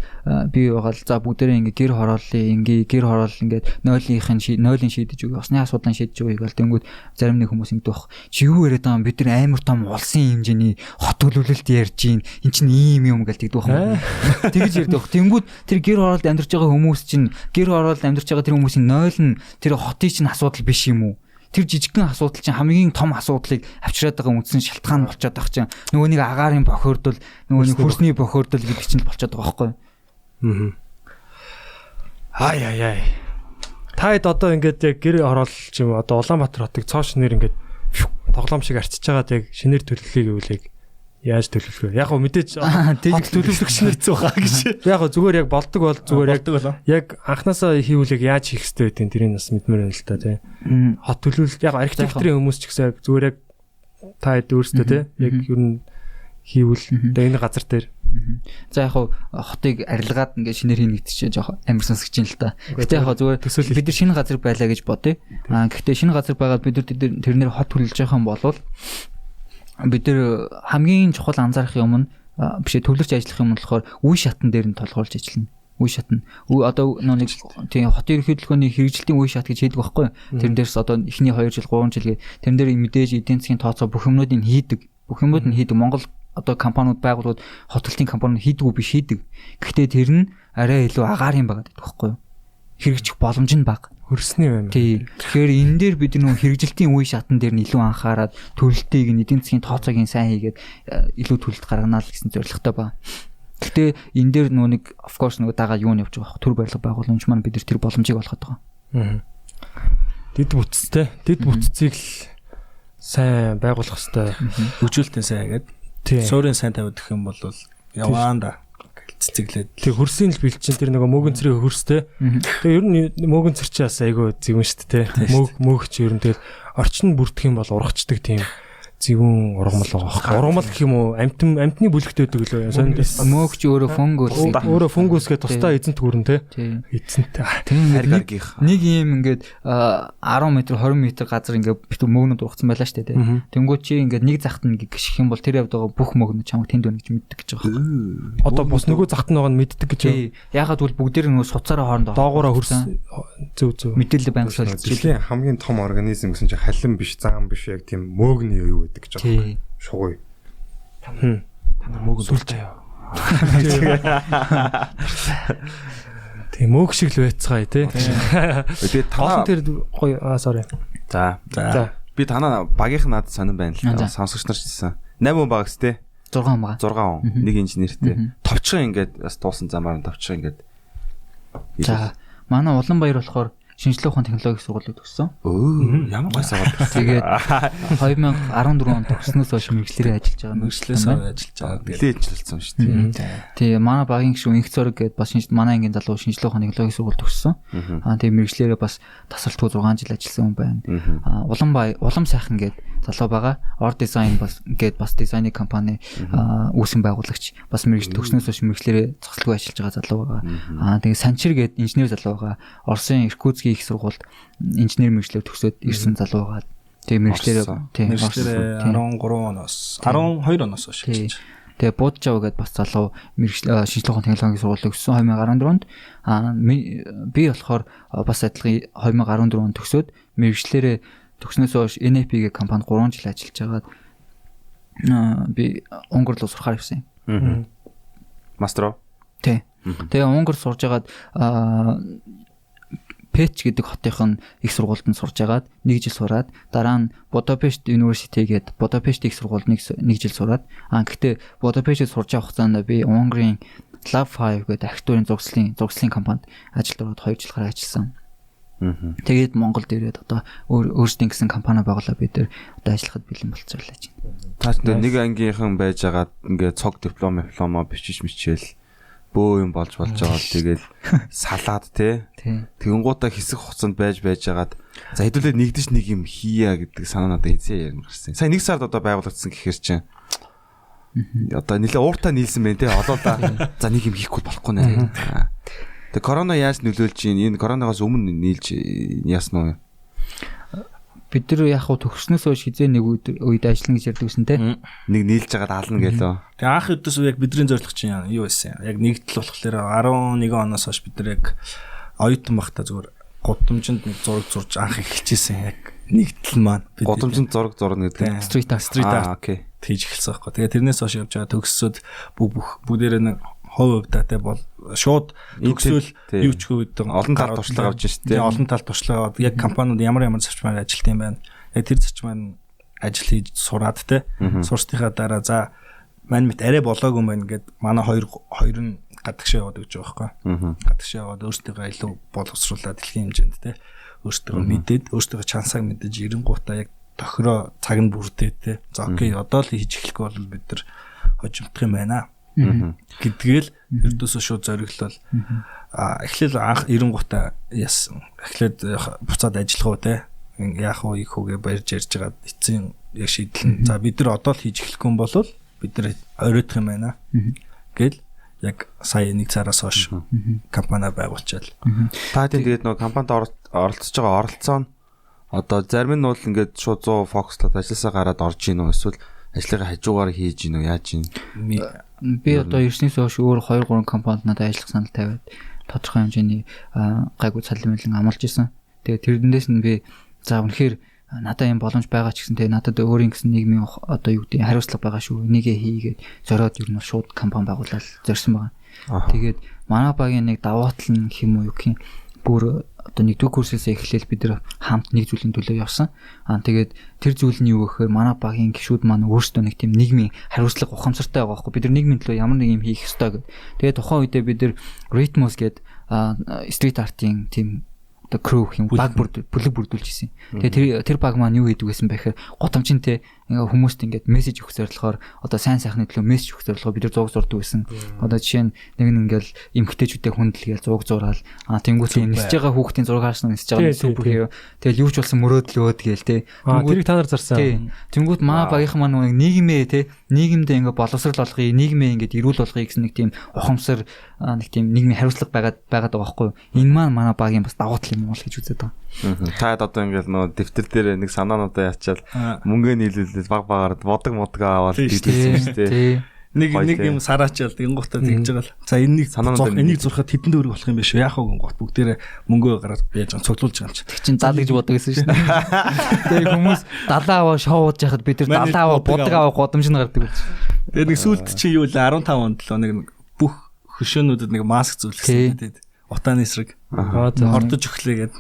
би байгаа л за бүгдээрээ ингээ гэр хороол ингээд нойлын шийдэж өгье. Осны асуудлыг шийдэж өгье гэл тэнгүүд зарим нэг хүмүүс ингэдэг баг. Чи юу яриад байгаа юм? Бид нар амар том улсын хэмжээний хот төлөвлөлт ярьж гин. Энд чинь ийм юм гэл тэгдэг баг. Тэгж ярьдаг баг. Тэнгүүд тэр гэр хороолд амьдарч байгаа хүмүүс чинь гэр хороолд амьдарч байгаа тэр хүмүүсийн нойл нь тэр хотын чинь асуудал биш юм уу? Тэр жижигхэн асуудал чинь хамгийн том асуудлыг авчираад байгаа үндсэн шалтгаан болчиход байгаа чинь нөгөө нэг агаарын бохирдол, нөгөө нэг хөрсний бохирдол гэдэг чинь болчиход байгаа байхгүй. Ай. Таад одоо ингээд яг гэр хороол ч юм одоо Улаанбаатар хотыг цоош нэр ингээд тоглоом шиг арчиж байгаад яг шинээр төлөвлөе гэвэл яаж төлөвлөх вэ? Яг гоо мэдээж хот төлөвлөх шинэрцүү байгаа гэж. Яг гоо зүгээр яг болдог бол зүгээр яг анханасаа хийвэл яаж хийх хэрэгтэй гэдэг тэрийг бас мэдмээр байна л та тий. Хот төлөвлөлт яг архитектурын хүмүүс ч гэсэн зүгээр яг та өөрсдөө тий яг ер нь хийвэл энэ газар дээр. За яг хотыг арилгаад ингээд шинээр хийнэ гэдэг чинь жоох амар сонсогч юм л та. Гэтэ яг зүгээр бид нар шинэ газар байлаа гэж бодъё. Гэхдээ шинэ газар байгаад бид нар тэрнэр хот төлөж байгаа юм бол бид нар хамгийн чухал анзаарах юм нь биш төвлөрч ажиллах юм болохоор үе шатн дээр нь толгойлж ажиллана. Үе шатн. Одоо нэг тийм хотын ерөнхийлөгөөний хэрэгжилтийн үе шат гэж хэлдэг байхгүй. Тэрэн дээрс одоо эхний 2 жил 3 жил гээ тэрэн дээр мэдээж эдийн засгийн тооцоо бүх юмнуудыг хийдэг. Бүх юмуд нь хийдэг. Монгол одоо компаниуд байгууллагууд хотолтын компаниуд хийдэггүй биш хийдэг. Гэхдээ тэр нь арай илүү агаар юм байгаа гэдэг байхгүй юу? Хэрэгжих боломж нь бага. Хөрсний байна. Тий. Тэгэхээр энэ дээр бид нөө хэрэгжилтийн үе шатн дээр нь илүү анхаарад төлөлтийг эдийн засгийн тооцоог нь сайн хийгээд илүү төлөлт гаргана л гэсэн зорилготой ба. Гэхдээ энэ дээр нөө нэг of course нөгөө дагаа юу нь явж байгаа төр барилга байгууламж маань бид нар тэр боломжийг олгоод байгаа. Дэд бүтцтэй. Дэд бүтцийг л сайн байгуулах хэрэгтэй. Хөгжүүлэлтээ сайн гэдэг. Суурийн сайн тавьдаг юм бол яваанда цэцэглээд. Тэг хөрсийн л бэлчин тэр нөгөө мөөгөн цэрийн хөрстэй. Тэг ер нь мөөгөн цэр чи бас айгүй зэвэн шүү дээ. Мөөгч ер нь тэгэл орчин бүрдэх юм бол ургацдаг тийм зэвэн ургамал байгаа. Ургамал гэх юм уу амтны бүлэгтэй байдаг лөө. Мөөгч өөрөө фунгус гэдэг тусдаа эзэнт гүрэн те. Эзэнт. Нэг юм ингээд 10 м 20 м газар ингээд бит мөөгнөд ургацсан байлаа шүү дээ. Тэнгүүд чи ингээд нэг захт нь гიშих юм бол тэр явд байгаа бүх мөөгнөд чамд тэнд байна гэж мэддэг гэж байгаа. Одоо бус нөгөө захт нь байгаа нь мэддэг гэж юу? Ягаад гэвэл бүгдээр нөгөө суцаараа хоорондоо доогоороо хөрсөн зөв мэдээлэл байнга солилцож. Жилийн хамгийн том организм гэсэн чинь халин биш, зам биш яг тийм мөөгний юу гэдэг гэж байгаа. Шугуй. Мөөгн сүлж аяа. Тийм мөг шиг л байцгаая тий. Тэгээд танаа тэр гоё sorry. За. Би танаа багийнх надад сонирн байна л да. Сонсогч нар ч гэсэн 8 хүн багс тий. 6 хүн байгаа. 6 хүн. Нэг инженертэй. Товчхон ингээд бас туусан замаар нь товчхон ингээд. За. Манай Улаанбаяр болохоор шинжлэх ухааны технологийн сургуулийг төгссөн. Ямар гоё сургууль. Тэгээд 2014 онд төгснөөс хойш мэргэжлэрээ ажиллаж байгаа. Мэргэжлээс ажиллаж байгаа. Нэлээд ажилласан шүү дээ. Тэгээ манай багийн гишүүн Инх Зориг гээд бас манай ангийн залуу шинжлэх ухааны технологийн сургууль төгссөн. Тэгээ мэргэжлэрээ бас тасралтгүй 6 жил ажилласан хүн байна. Улам сайхан гээд залуу байгаа. Ор дизайн бас гээд бас дизайны компани үүсгэн байгуулагч бас мэргэжил төгснөөс хойш мэргэжлэрээ цогцлгүй ажиллаж байгаа залуу байгаа. Тэгээ Санчир гээд инженер залуу байгаа. Оросын Иркутскийн их сургуульд инженер мэргэжлээр төгсөөд ирсэн залуу байгаа. Тэгээ мэргэжлэрээ 13 оноос 12 оноос хойш. Тэгээ Буджав гээд бас залуу шинжлэх ухааны технологийн сургуулийг төгссөн 2014 онд. Би болохоор бас адилхан 2014 онд төгсөөд мэргэжлэрээ төгснөөс хойш NAP гэх компанид 3 жил ажиллаж байгаад би Унгар руу сурахаар явсан юм. Мастер. Тий. Тэгээ Унгар сурж байгаад Печ гэдэг хотынхын их сургуульд нь сурж байгаад 1 жил сураад дараа нь Будапешт University гээд Будапешт их сургуульд 1 жил сураад гэхдээ Будапештэд сурж байгаа хугацаанд би Унгарын Lab 5 гэдэг архитектурын зурагслын компанид ажилд ороод 2 жил гараа ажилласан. Тэгээд Монголд ирээд одоо өөрсдийн гэсэн компани байгуулаад бид нэр одоо ажиллахад бэлэн болцоолаа чинь. Таач нэг ангийнхан байж байгаад ингээд цог дипломоо бичиж мичээл бөө юм болж байгаа. Тэгэл салаад те. Тэгэнгуутаа хэсэг хугацаанд байж байгаад за хэдүүлээ нэгдэж нэг юм хийя гэдэг санаа надад эзээ ярина гарсан. Сая 1 сард одоо байгуулагдсан гэхээр чинь одоо нэлээ ууртаа нийлсэн байх те. Олоолаа. За нэг юм хийхгүй болохгүй нэ. Тэг корона яаж нөлөөлж ийн? Энэ коронавигаас өмнө нийлж яасан уу? Бид нар яг хуу төгснөөс хойш хизээ нэг үед ажиллана гэж ярьдагсэн те. Нэг нийлж байгаад ална гэлөө. Тэг анх өдөөс яг бидний зорилго чинь юу байсан? Яг нэгдэл болохоор 11 оноос хойш бид нар яг оюутан багтаа зүгээр гудамжинд нэг зураг зурж анх эхэлчихсэн. Яг нэгдэл маань. Гудамжинд зураг зурна гэдэг. Street art. Окей. Тэгж эхэлсэн байхгүй. Тэгээ тэрнээс хойш явж байгаа төгссөд бүгдээрээ нэг хувь хувьдаатай бол шууд төгсөөл юу ч хөөд олон талд туршлага авч шүү дээ. Олон талд туршлага аваад яг компаниуд ямар зарчмаар ажилт юм байна. Яг тэр зарчмаар ажил хийж сураад те. Сурсныхаа дараа за мань мэд арай болоогүй юм байна гэд манай хоёр нь гадагшаа яваад гэж байгаа байхгүй. Гадагшаа яваад өөрсдөө илүү боловсруулаад дэлхийн хэмжээнд те. Өөрсдөө мэдээд өөрсдөө чансааг мэдээж 90 гутаа яг тохироо цаг нь бүрдээ те. За окей одоо л хийж эхлэхгүй бол бид нар хожимдох юм байна гэдгээл ердөөсөө шууд зориглол эхлээл анх 90 яасан. Эхлээд буцаад ажиллах уу те. Яах вэ их үгээ барьж ярьж байгаа эцсийн яг шийдэл. За бид нар одоо л хийж эхлэхгүй юм бол бид нар оройтх юм байна гэл яг сая нэг цараас хойш компани байгуулчаал. Та тэгээд нөгөө компанид оролцож байгаа оролцоо нь одоо зарим нь бол ингээд шууд 100 фокуслаад ажилласаа гараад орж ийн үү эсвэл ажлынхаа хажуугаар хийж ийн үү яаж ийн? Би одоо ирснээс хойш өөр 2-3 компанид надад ажиллах санал тавиад тодорхой хэмжээний гайгүй цалин мэлэн амлаж исэн. Тэгээд тэрнээс нь би за үнэхээр надад юм боломж байгаа ч гэсэн тэгээ надад өөрийн гэсэн нийгмийн одоо юу гэдэг хариуцлага байгаа шүү. Энийгээ хийгээд зориод юу нь шууд компани байгуулаад зорьсон байгаа. Тэгээд манай багийн нэг давуу тал нь хэм үү юу гэх юм бүр одоо нэгдүгээр курсээс эхлээл бид нар хамт нэг зүйлийн төлөө явсан. Тэгээд тэр зүйл нь юу гэхээр манай багийн гишүүд маань өөрсдөө нэг тийм нийгмийн хариуцлага ухамсартай байгаа байхгүй. Бид нар нийгмийн төлөө ямар нэг юм хийх ёстой гэдэг. Тэгээд тухайн үедээ бид нар Rhythmus гэдэг стрит артын тийм одоо crew юм баг бүлэг бүрдүүлж ирсэн. Тэгээ тэр баг маань юу хийдэг гэсэн бэхээр гудамжинтэй ингээ хүмүүст ингээд мессеж өгөх зорилгоор одоо сайн сайхны төлөө мессеж өгөх зорилгоор бид нар зураг зурдаг гэсэн. Одоо жишээ нь нэг нь ингээл эмгтээчүүдтэй хүндэлгээл зураг зураал тэнгуүтээ нисэж байгаа хүүхдийн зураг харсан нисэж байгаа супер хиро. Тэгэл юу ч болсон мөрөөдлөөд гээл те. Тэрийг та нар зарсан. Тэнгуут маа багийнхан маань нэг нийгмээ те нийгэмдээ ингээ боловсрал олгоё, нийгмээ ингээд эрүүл болгоё гэсэн нэг тийм ухамсар нэг тийм нийгмийн хариуцлага байгаад байгаа байхгүй юу? Энэ маань манай багийн бас давуу тал юм уу гэж үзээд байгаа. Таад одоо ингээл нөө дэвтэр дээр нэг санаануудаа ячаал мөнгөө нийлүүлээд баг бодог аваад хийдсэн шүү дээ. Нэг юм сараачаал гингуутаа тэгж байгаа л. За энийг зурхад хэдэн төгрөг болох юм бэ шүү. Яах вэ гингуут бүгдээрээ мөнгөө гараад яаж цуглуулж байгаа юм чи. Тэг чин зал гэж бодог гэсэн шүү дээ. Тэгээ хүмүүс далаа аваа шоууд яхад бид тэр далаа аваа бодог аваа годамж нь гардаг гэж. Тэгээ нэг сүулт чи юу л 15 онд л нэг бүх хөшөөнүүдэд нэг маск зөвлөсөн гэдэг. Утааны эсрэг. Хордож өглөөгээд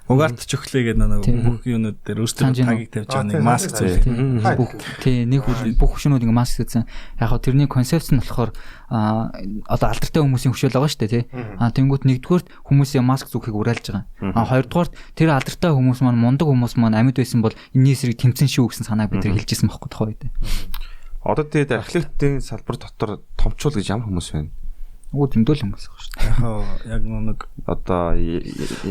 угаартч өглөөгээд нэг бүх юунууд дээр өөрсдөө тагийг тавьж байгаа нэг маск зөвлөсөн. Тий, нэг бүх хөшөөнүүд ингээ маск зөвлөсөн. Яг хоо тэрний концепц нь болохоор одоо алдартай хүмүүсийн хөшөөл байгаа шүү дээ тий. Тэнгүүт нэгдүгээрт хүмүүсийн маск зүхийг уриалж байгаа. Хоёрдугаарт тэр алдартай хүмүүс маань мундаг хүмүүс маань амьд байсан бол энэний эсрэг тэмцэн шүү гэсэн санааг бид хэлж ирсэн байхгүй тохоо үед. Одоо тэгээд архитектурын салбар дотор томчуул гэж ямар хүмүүс байна? Өө зөндөл хүмүүс байгаа шүү дээ. Яг нэг одоо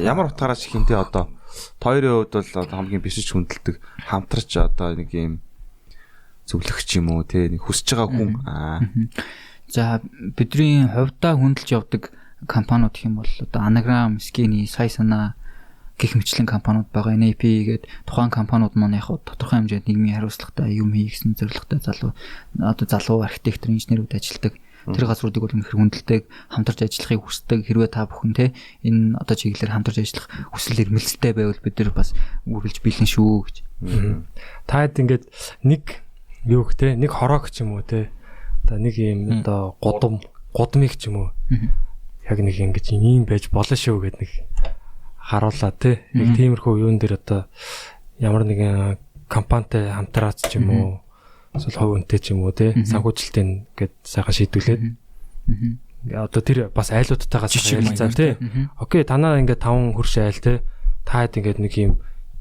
ямар утгаараа ч хинтээ одоо хоёрын хувьд бол хамгийн бишж хүндэлдэг хамтарч одоо нэг юм зөвлөгч юм уу те нэг хүсэж байгаа хүн. За бидний хувьдаа хүндэлж явдаг компаниуд гэх юм бол одоо Anagram, Skinny, Сая санаа гэх мэтлэн компаниуд байгаа. NAP гээд тухайн компаниуд маань яг тодорхой хэмжээнд нийгмийн хариуцлагатай юм хийх гэсэн зорилготой залуу архитектор, инженерүүд ажилладаг. Тэр газруудыг бол үнэхээр хүндэлдэг, хамтарч ажиллахыг хүсдэг. Хэрвээ та бүхэн те энэ одоо чиглэлээр хамтарч ажиллах хүсэл эрмэлзэлтэй байвал бид нар бас үргэлж бэлэн шүү гэж. Таад ингээд нэг юу гэх те нэг хорог ч юм уу те одоо нэг юм одоо гудамыг ч юм уу яг нэг ингэж ийм байж болно шүү гэд нэг харууллаа те. Яг тиймэрхүү юун дээр одоо ямар нэгэн компанитай хамтраац ч юм уу эсвэл хувь үнэтэй ч юм уу те санхүүжилтийн гээд сайхан шийдвүлээд одоо тэр бас айлуудтайгаа харилцаа те окей танаа ингээд 5 хөрш айл те таад ингээд нэг юм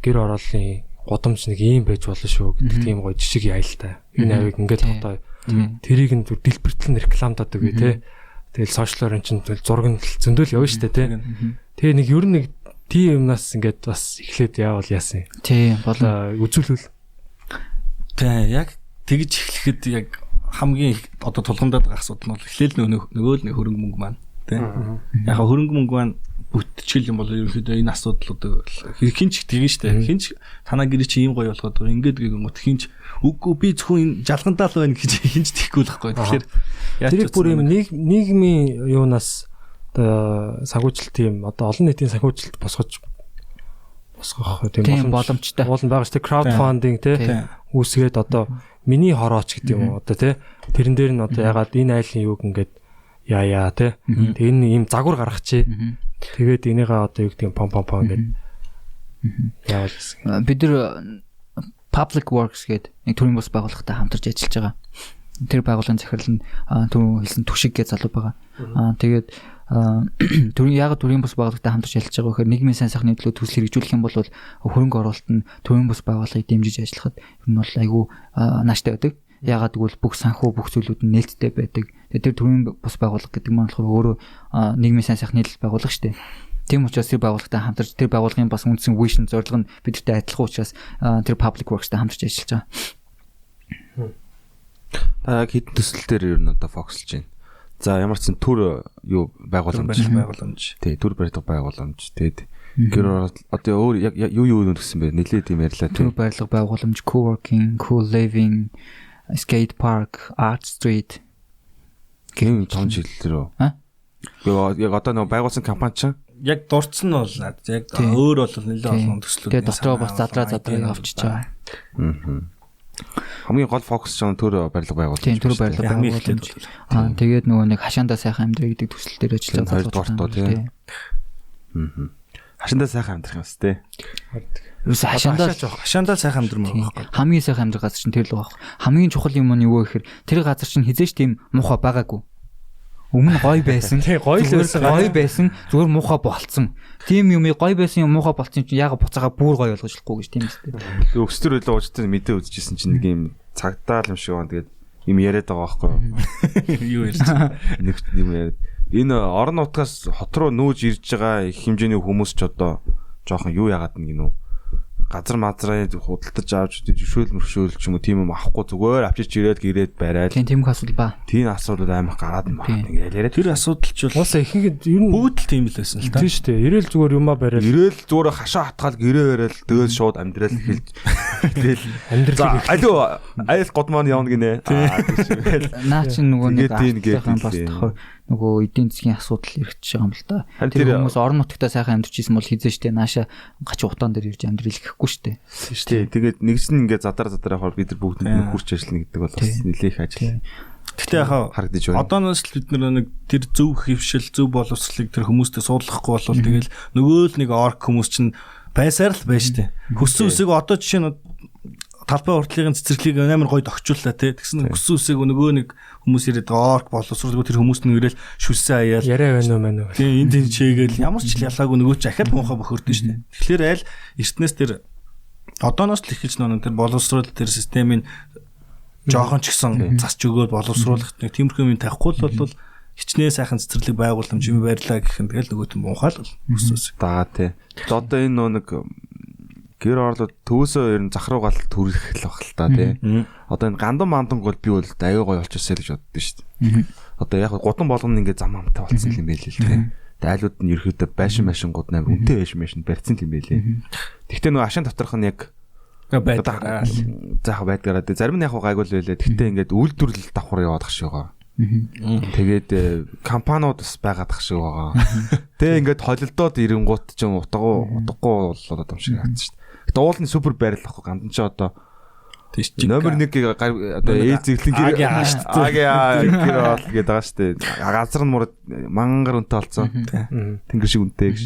гэр орооллын гудамж нэг юм байж болно шүү гэдэг тийм гоё жишг яйл та энэ авиг ингээд тогтоо тэрийг нь дэлбэртэл рекламад өгөө те тэгэл сошиалор эн чин зураг нь зөндөл явна штэ те тэгээ нэг ер нь нэг тийм юмнаас ингээд бас эхлээд яавал яасан тий болоо үзүүлвэл тий яг тэгж эхлэхэд яг хамгийн одоо тулгамдаад байгаа асуудал нь бол эхлээл нөгөө л нэг хөрөнгө мөнгө маань тий. Яг хөрөнгө мөнгө маань бүтчихэл юм бол ерөнхийдөө энэ асуудлууд хинч тэгэн штэ. Хинч танаа гэрээ чи ийм гоё болгоод байгаа. Ингээд гэгмөт хинч үгүй би зөвхөн энэ жалгандаа л байна гэж хинч тэхгүй л байхгүй. Тэгэхээр яг бүр юм нийгмийн юунаас одоо санхүүжилт тийм одоо олон нийтийн санхүүжилт босгох тийм боломжтой болно байгаа шүү дээ. Краудфандинг тий үүсгээд одоо миний хорооч гэдэг юм уу одоо тий тэрэн дээр нь одоо ягаад энэ айлын юг ингээд яа тий тэг энэ ийм загвар гаргачих. Тэгээд энийгээ одоо юу гэдэг пом ингээд яавал гэсэн. Бид нар Public Works гэдэг нэг төрийн бус байгууллагатай хамтарч ажиллаж байгаа. Тэр байгууллагын захирал нь түрүү хэлсэн Түшиг гэж залуу байгаа. Тэгээд төрийн бус байгууллагатай хамтарч ажиллаж байгаа гэхээр нийгмийн сайн сайхны төлөө төсөл хэрэгжүүлэх юм бол хөрөнгө оруулалт нь төрийн бус байгууллагыг дэмжиж ажиллахад энэ бол айгүй нааштай байдаг. Ягаад гэвэл бүх санхүү бүх зүйлүүд нь нээлттэй байдаг. Тэр төрийн бус байгууллага гэдэг маань болохоор өөрөө нийгмийн сайн сайхны байгууллага шүү дээ. Тийм учраас тэр байгууллагатай хамтарч тэр байгууллагын бас үндсэн vision зорилго нь бидэртэй адилхан учраас тэр public works-тай хамтарч ажиллаж байгаа. Та хэдэн төсөл дээр ер нь одоо фокуслж байна. За ямар ч төр юу байгууламж. Тий, төр барьдаг байгууламж. Тэгээд гэр одоо өөр яг юу гэсэн бэ? Нилээд юм ярьлаа тий. Төр барилга байгууламж, co-working, co-living, skate park, art street гэм том жилдэр үү? Яг одоо нэг байгуулсан компани чинь яг дурдсан нь бол яг өөр бол нэлээд олон төслүүд. Тэгээд дотроо бас задраа авчиж байгаа. Хамгийн гол фокус нь төр барилга байгуулалт. Тийм, төр барилга байгуулалт. Тэгээд нөгөө нэг хашаандаа сайхан амьдрах гэдэг төсөл дээр ажиллаж байгаа тийм. Хашаандаа сайхан амьдрах юм шүү дээ. Хашаандаа сайхан амьдрах юм байна. Хамгийн сайхан амьдрах газар чинь тэр л байгаа. Хамгийн чухал юм нь юу вэ гэхээр тэр газар чинь хизээч тийм муухай байгаагүй. Өмнө гоё байсан. Гоё байсан. Зүгээр муухай болцсон. Тийм юм гоё байсан юм муухай болцсон чинь яага буцаага бүр гоё болгож болохгүй гэж тийм үстэй. Өкстөр үлээ уучтай мэдээ үзчихсэн чинь нэг юм цагтаал юм шиг байна. Тэгээд юм яриад байгаа байхгүй юу? Юу ярьж байгаа? Нэг юм яриад. Энэ орон нутгаас хот руу нүүж ирж байгаа их хэмжээний хүмүүс ч одоо жоохон юу яагаад нэг юм газар мазраа худалдаж авч жишөөл ч юм уу тийм юм авахгүй зүгээр авчиж ирээд гэрээд бариад тийм асуудал ба. Тийм асуудал амар гараад юм байна. Ингээд яриад тэр асуудал ч бол уусаа ихэнх ер нь бүгд л тийм л байсан л та. Тийм шүү дээ. Ирээл зүгээр юмаа бариад. Ирээл зүгээр хашаа хатгаал гэрээ бариад дөөс шууд амьдрал эхэлж тэгэл амьдрал алуу айл годмон явна гинэ. Наа чи нөгөө нэг ахтайхан бас тохоо нөгөө эдийн засгийн асуудал ирчихэж байгаа юм л да. Тэр хүмүүс орон нутгатаа сайхан амьдарч исэн бол хизээштэй нааша гач утаан дээр ирж амьдрал гэхгүй шүү дээ. Тий. Тэгээд нэгс нь ингээд задар явахаар бид нар бүгд нэг хурц ажиллана гэдэг бол бас нэлээх ажил. Гэхдээ яхаа харагдаж байна. Одооноос л бид нэг тэр зөв хөвшил зөв боловсролыг тэр хүмүүстэй суулгахгүй болвол тэгэл нөгөө л нэг орк хүмүүс чинь байсаар л байж тээ. Хүссэн үсэг одоо жишээ нь талбай уртлын цэцэрлэгийг амар гоё тогтчууллаа тий. Тэгсэн хүссэн үсэг нөгөө нэг хүмүүс ирээд орк боловсролгүй тэр хүмүүс нь ирээл шүссэн аяал яриа байна уу мэн үү. Тий энд чигээл ямар ч ялгаагүй нөгөө ч ахад муухай бохордсон шүү дээ. Тэгэхээр аль эртнээс тэр одооноос л эхэлж нэг тэр боловсрол тэр системийн жоохон ч гэсэн засч өгөөд боловсруулах нэг тиймэрхүү юм тавихгүй бол хичнээн сайхан цэцэрлэг байгууламж юм байрлаа гэх юм тэгэл нөгөөт нь муухай л өсөөс. Даа тий. Одоо энэ нэг гэр орлоод төвөөсөө ер нь зах руу галт төрөх л баг л та тий. Одоо энэ гандан манданг бол би бол аюу гоё болчихсоо л гэж боддоо шүү дээ. Одоо яг гудам болгоно ингээд зам амтай болсон юм байл л тий. Айлууд нь ерөөдөө байшин машингууд нээр үнэтэй байшин барьсан юм байлээ. Тэгтээ нөгөө ашин доторх нь яг байдгаа заах байдгаараа зарим нь яг гайгүй л байлээ. Тэгтээ ингээд үйлдвэрлэл давхар яваад ах шиг байгаа. Тэгээд компаниуд бас байгаад ах шиг байгаа. Тэгээ ингээд холилдоод ирэнгуут ч юм утгагүй болоод юм шиг харагдсан шүү дээ. Гэтэ уулын супер байрлал ахгүй гандан ч одоо номер 1-ийг одоо зэглэн гэр бол гээд байгаа шүү дээ. Газар нь мурад мангар үнэтэй болсон. Тэнгэр шиг үнэтэй гэж.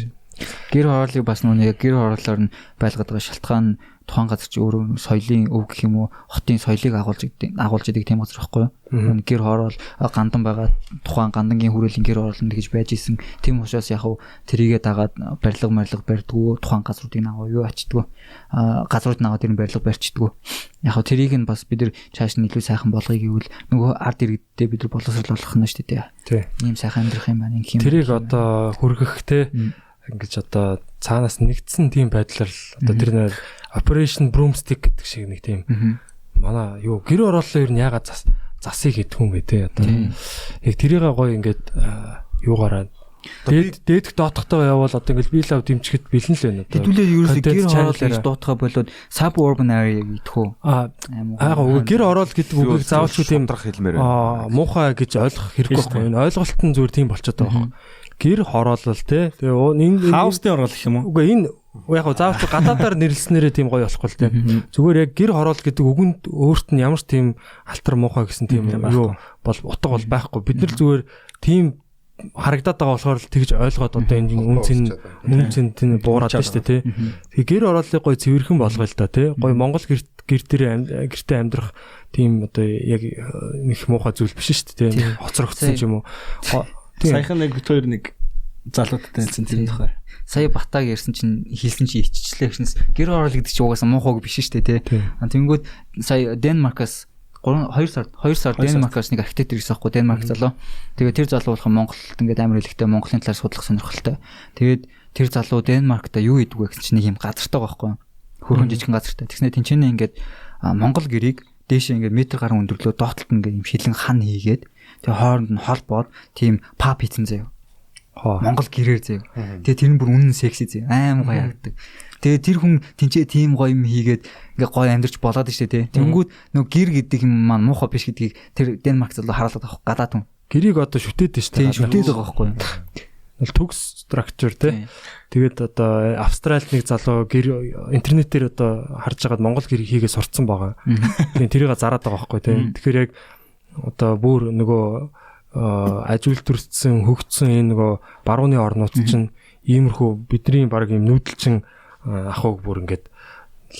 Гэр хорооллыг бас нүг гэр хорооллоор нь байлгаад байгаа шалтгаан тухайн газар чи өөрөө соёлын өв гэх юм уу хотын соёлыг агуулж идэг тийм газар байхгүй юу? Гэр хороол гандан байгаа тухайн гандангийн хүрээлэн гэр хороолнд гэж байж исэн. Тийм учраас яг хав тэрийгээ дагаад барилга барьдгүү тухайн газруудыг аваа юу ачдгүү. Газрууд наваад тэр барилга барьчдгүү. Яг хав тэрийг нь бас бид нар цааш нь илүү сайхан болгоё гэвэл нөгөө ард иргэдтэй бид нар боловсруулах нь шүү дээ. Тийм. Ийм сайхан амьдрах юм байна гэх юм. Тэрийг одоо хүргэх те ингэж одоо цаанаас нэгдсэн тийм байдлаар одоо тэр нэр operation broomstick гэдэг шиг нэг тийм манай юу гэр орооллоо ер нь ягаад засыг гэдэг юм бэ те одоо яг тэрийг гоё ингээд юугаараа дээдх доотхтой явбал одоо ингээл бие лав дэмжихэд бэлэн л байна одоо хэдүүлээ ерөөсөө гэр орооллоо доотхоо болоод suburban area гэдэг хөө гэр ороол гэдэг үгийг заавалчгүй тийм муухай гэж ойлгох хэрэггүй байхгүй энэ ойлголт нь зүгээр тийм болчиход байгаа байхгүй гэр хороолол те. Тэгээ энэ хаусны орол гэх юм уу? Үгүй энэ яг заавч гадаадаар нэрлснээрээ тийм гоё болохгүй те. Зүгээр яг гэр хороол гэдэг үгэнд өөрт нь ямар ч тийм алтар муухай гэсэн тийм юу бол утга бол байхгүй. Бид нар зүгээр тийм харагдаад байгаа болохоор л тэгж ойлгоод одоо энэ үнцэн буураад байна шүү дээ те. Тэгээ гэр хорооллыг гоё цэвэрхэн болгоё л да те. Гоё Монгол гэртээ амьдрах тийм одоо яг нэг муухай зүйл биш шүү дээ те. Хоцрогдсон ч юм уу. Саяхан нэг хоёр нэг залуудтай хэлсэн тэр нөхөр. Сая батаг ярьсан чинь хэлсэн чинь иччлээ гэхнээс гэр орол гэдэг чинь угаасаа муухайг биш шүү дээ тий. Тэнгүүд сая Денмаркаас 2 сар Денмаркаас нэг архитектор ирсэн байхгүй Денмарк залуу. Тэгээд тэр залуу болох Монголд ингээд амар хэлэхтэй Монголын талаар судлах сонирхолтой. Тэгээд тэр залуу Денмаркта юу хийдэг вэ гэсэн чинь нэг юм газартай байхгүй. Хөргөн жижигхэн газартай. Тэгснэ тэнцэнэ ингээд Монгол гэрийг дээшээ ингээд метр гаруй өндөрлөө доотлолт ингээд юм шилэн хан хийгээд тэгээд хооронд нь холбоод тийм пап хийсэн заяа. Монгол гэрээр заяа. Тэгээд тэр нь бүр үнэн секси заяа. Аим гоё харагдаг. Тэгээд тэр хүн тэнцээ тийм гоё юм хийгээд ингээ гоё амьдарч болоод штэ тий. Тэнгүүд нөгөө гэр гэдэг юм маань муухай биш гэдгийг тэр Денмарк залуу хараалаад авах гадаад хүн. Гэрийг одоо шүтээд штэ. Шүтээд байгаа байхгүй. Төгс structure тий. Тэгээд одоо Австралид нэг залуу гэр интернетээр одоо харж байгаад Монгол гэр хийгээ сурцсан байгаа. Тэгээд тэрийг зараад байгаа байхгүй тий. Тэгэхээр яг одоо бүр нөгөө ажил төрсөн хөгцсөн энэ нөгөө барууны орнууд чинь иймэрхүү бидний баг юм нүүдэлчин ахыг бүр ингээд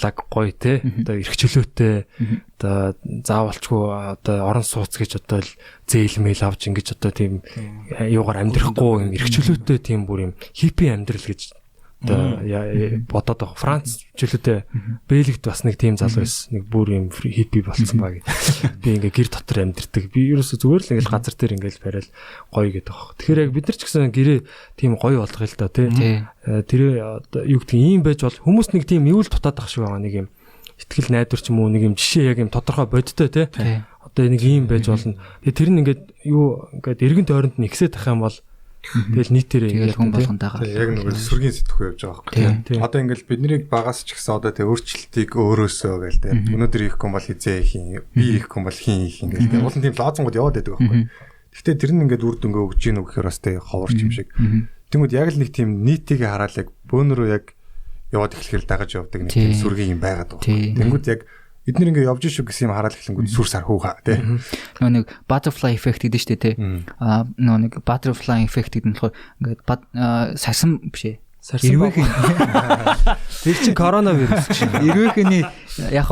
лаг гоё те одоо эрх чөлөөтэй одоо заавалчгүй одоо орон сууц гэж одоо зээлмэл авч ингэж одоо тийм юугаар амьдрахгүй юм эрх чөлөөтэй тийм бүр юм хиппи амьдрал гэж одоо бодоод байгаа. Франц чөлөөтэй Бэлгт бас нэг тийм залуу байсан. Нэг бүр юм хиппи болсон баг. Би ингээ гэр дотор амьдэрдэг. Би ерөөсө зүгээр л ингээл газар дээр ингээл барайл гоё гэдэг баг. Тэгэхээр яг бид нар ч гэсэн гэрээ тийм гоё болгоё л да тий. Тэр одоо юу гэдэг ийм байж бол хүмүүс нэг тийм юу л дутаад ах шиг байгаа нэг юм итгэл найдвар ч юм уу нэг юм жишээ яг юм тодорхой бодтой тий. Одоо нэг ийм байж болно. Тэгээ тэр нь ингээд юу ингээд эргэн тойронд нь ихсээд тах юм бол тэгэл нийтээрээ тэгэл хүн болгонтойгоо яг нэг сүргийн сэтгхүү явж байгаа байхгүй. Одоо ингээл биднийг багаас ч гэсэн одоо тэг өөрчлөлтийг өөрөөсөө гээл тэг. Өнөөдөр хийхгүй бол хизээ их юм. Би хийхгүй бол хин их юм гээл тэг. Уулын тийм лоозонгууд яваад байдаг байхгүй. Гэхдээ тэр нь ингээд үр дүнгээ өгж гин үг гэхээр бас тэг ховорч юм шиг. Тэнгүүд яг л нэг тийм нийтийг хараал яг бөөнөрөө яг яваад эхлэхээр дагаж явдаг нэг тийм сүргийн юм байгаад байгаа. Тэнгүүд яг бид нэр ингээ явж шүү гэсэн юм хараал эхлэнгүүд сүр сар хүүхаа тий. Нөгөө нэг butterfly effect гэдэг шүү дээ тий. Нөгөө нэг butterfly effect гэдэг нь болохоор ингээд сарсан биш ээ. Сарсан баг. Тэр чинь коронавирус чинь. Ирвэхний яг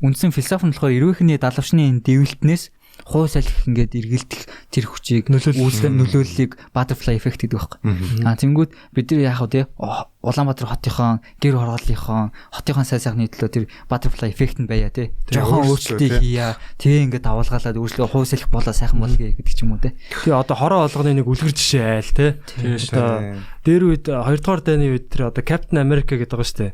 үндсэн философи нь болохоор ирвэхний далавчны дэвлэлтнээс хуу салхи ингээд эргэлдэх тэр хүчийг нөлөөллийг butterfly effect гэдэг байхгүй. Тэнгүүд бид нар яг тий Улаанбаатар хотынхон гэр хотынхон сайхны төлөө тэр butterfly effect нь байя тий. Жохон өөрчлөлтийг хийя. Тий ингээд давалгаалаад өөрчлөлөө хуу салхи болоо сайхан болгоё гэдэг ч юм уу тий. Тий одоо хороо олгоны нэг үлгэр жишээ айл тий. Одоо дээр үед 2 дугаар дайны үед тэр одоо Captain America гэдэг байгаа шүү дээ.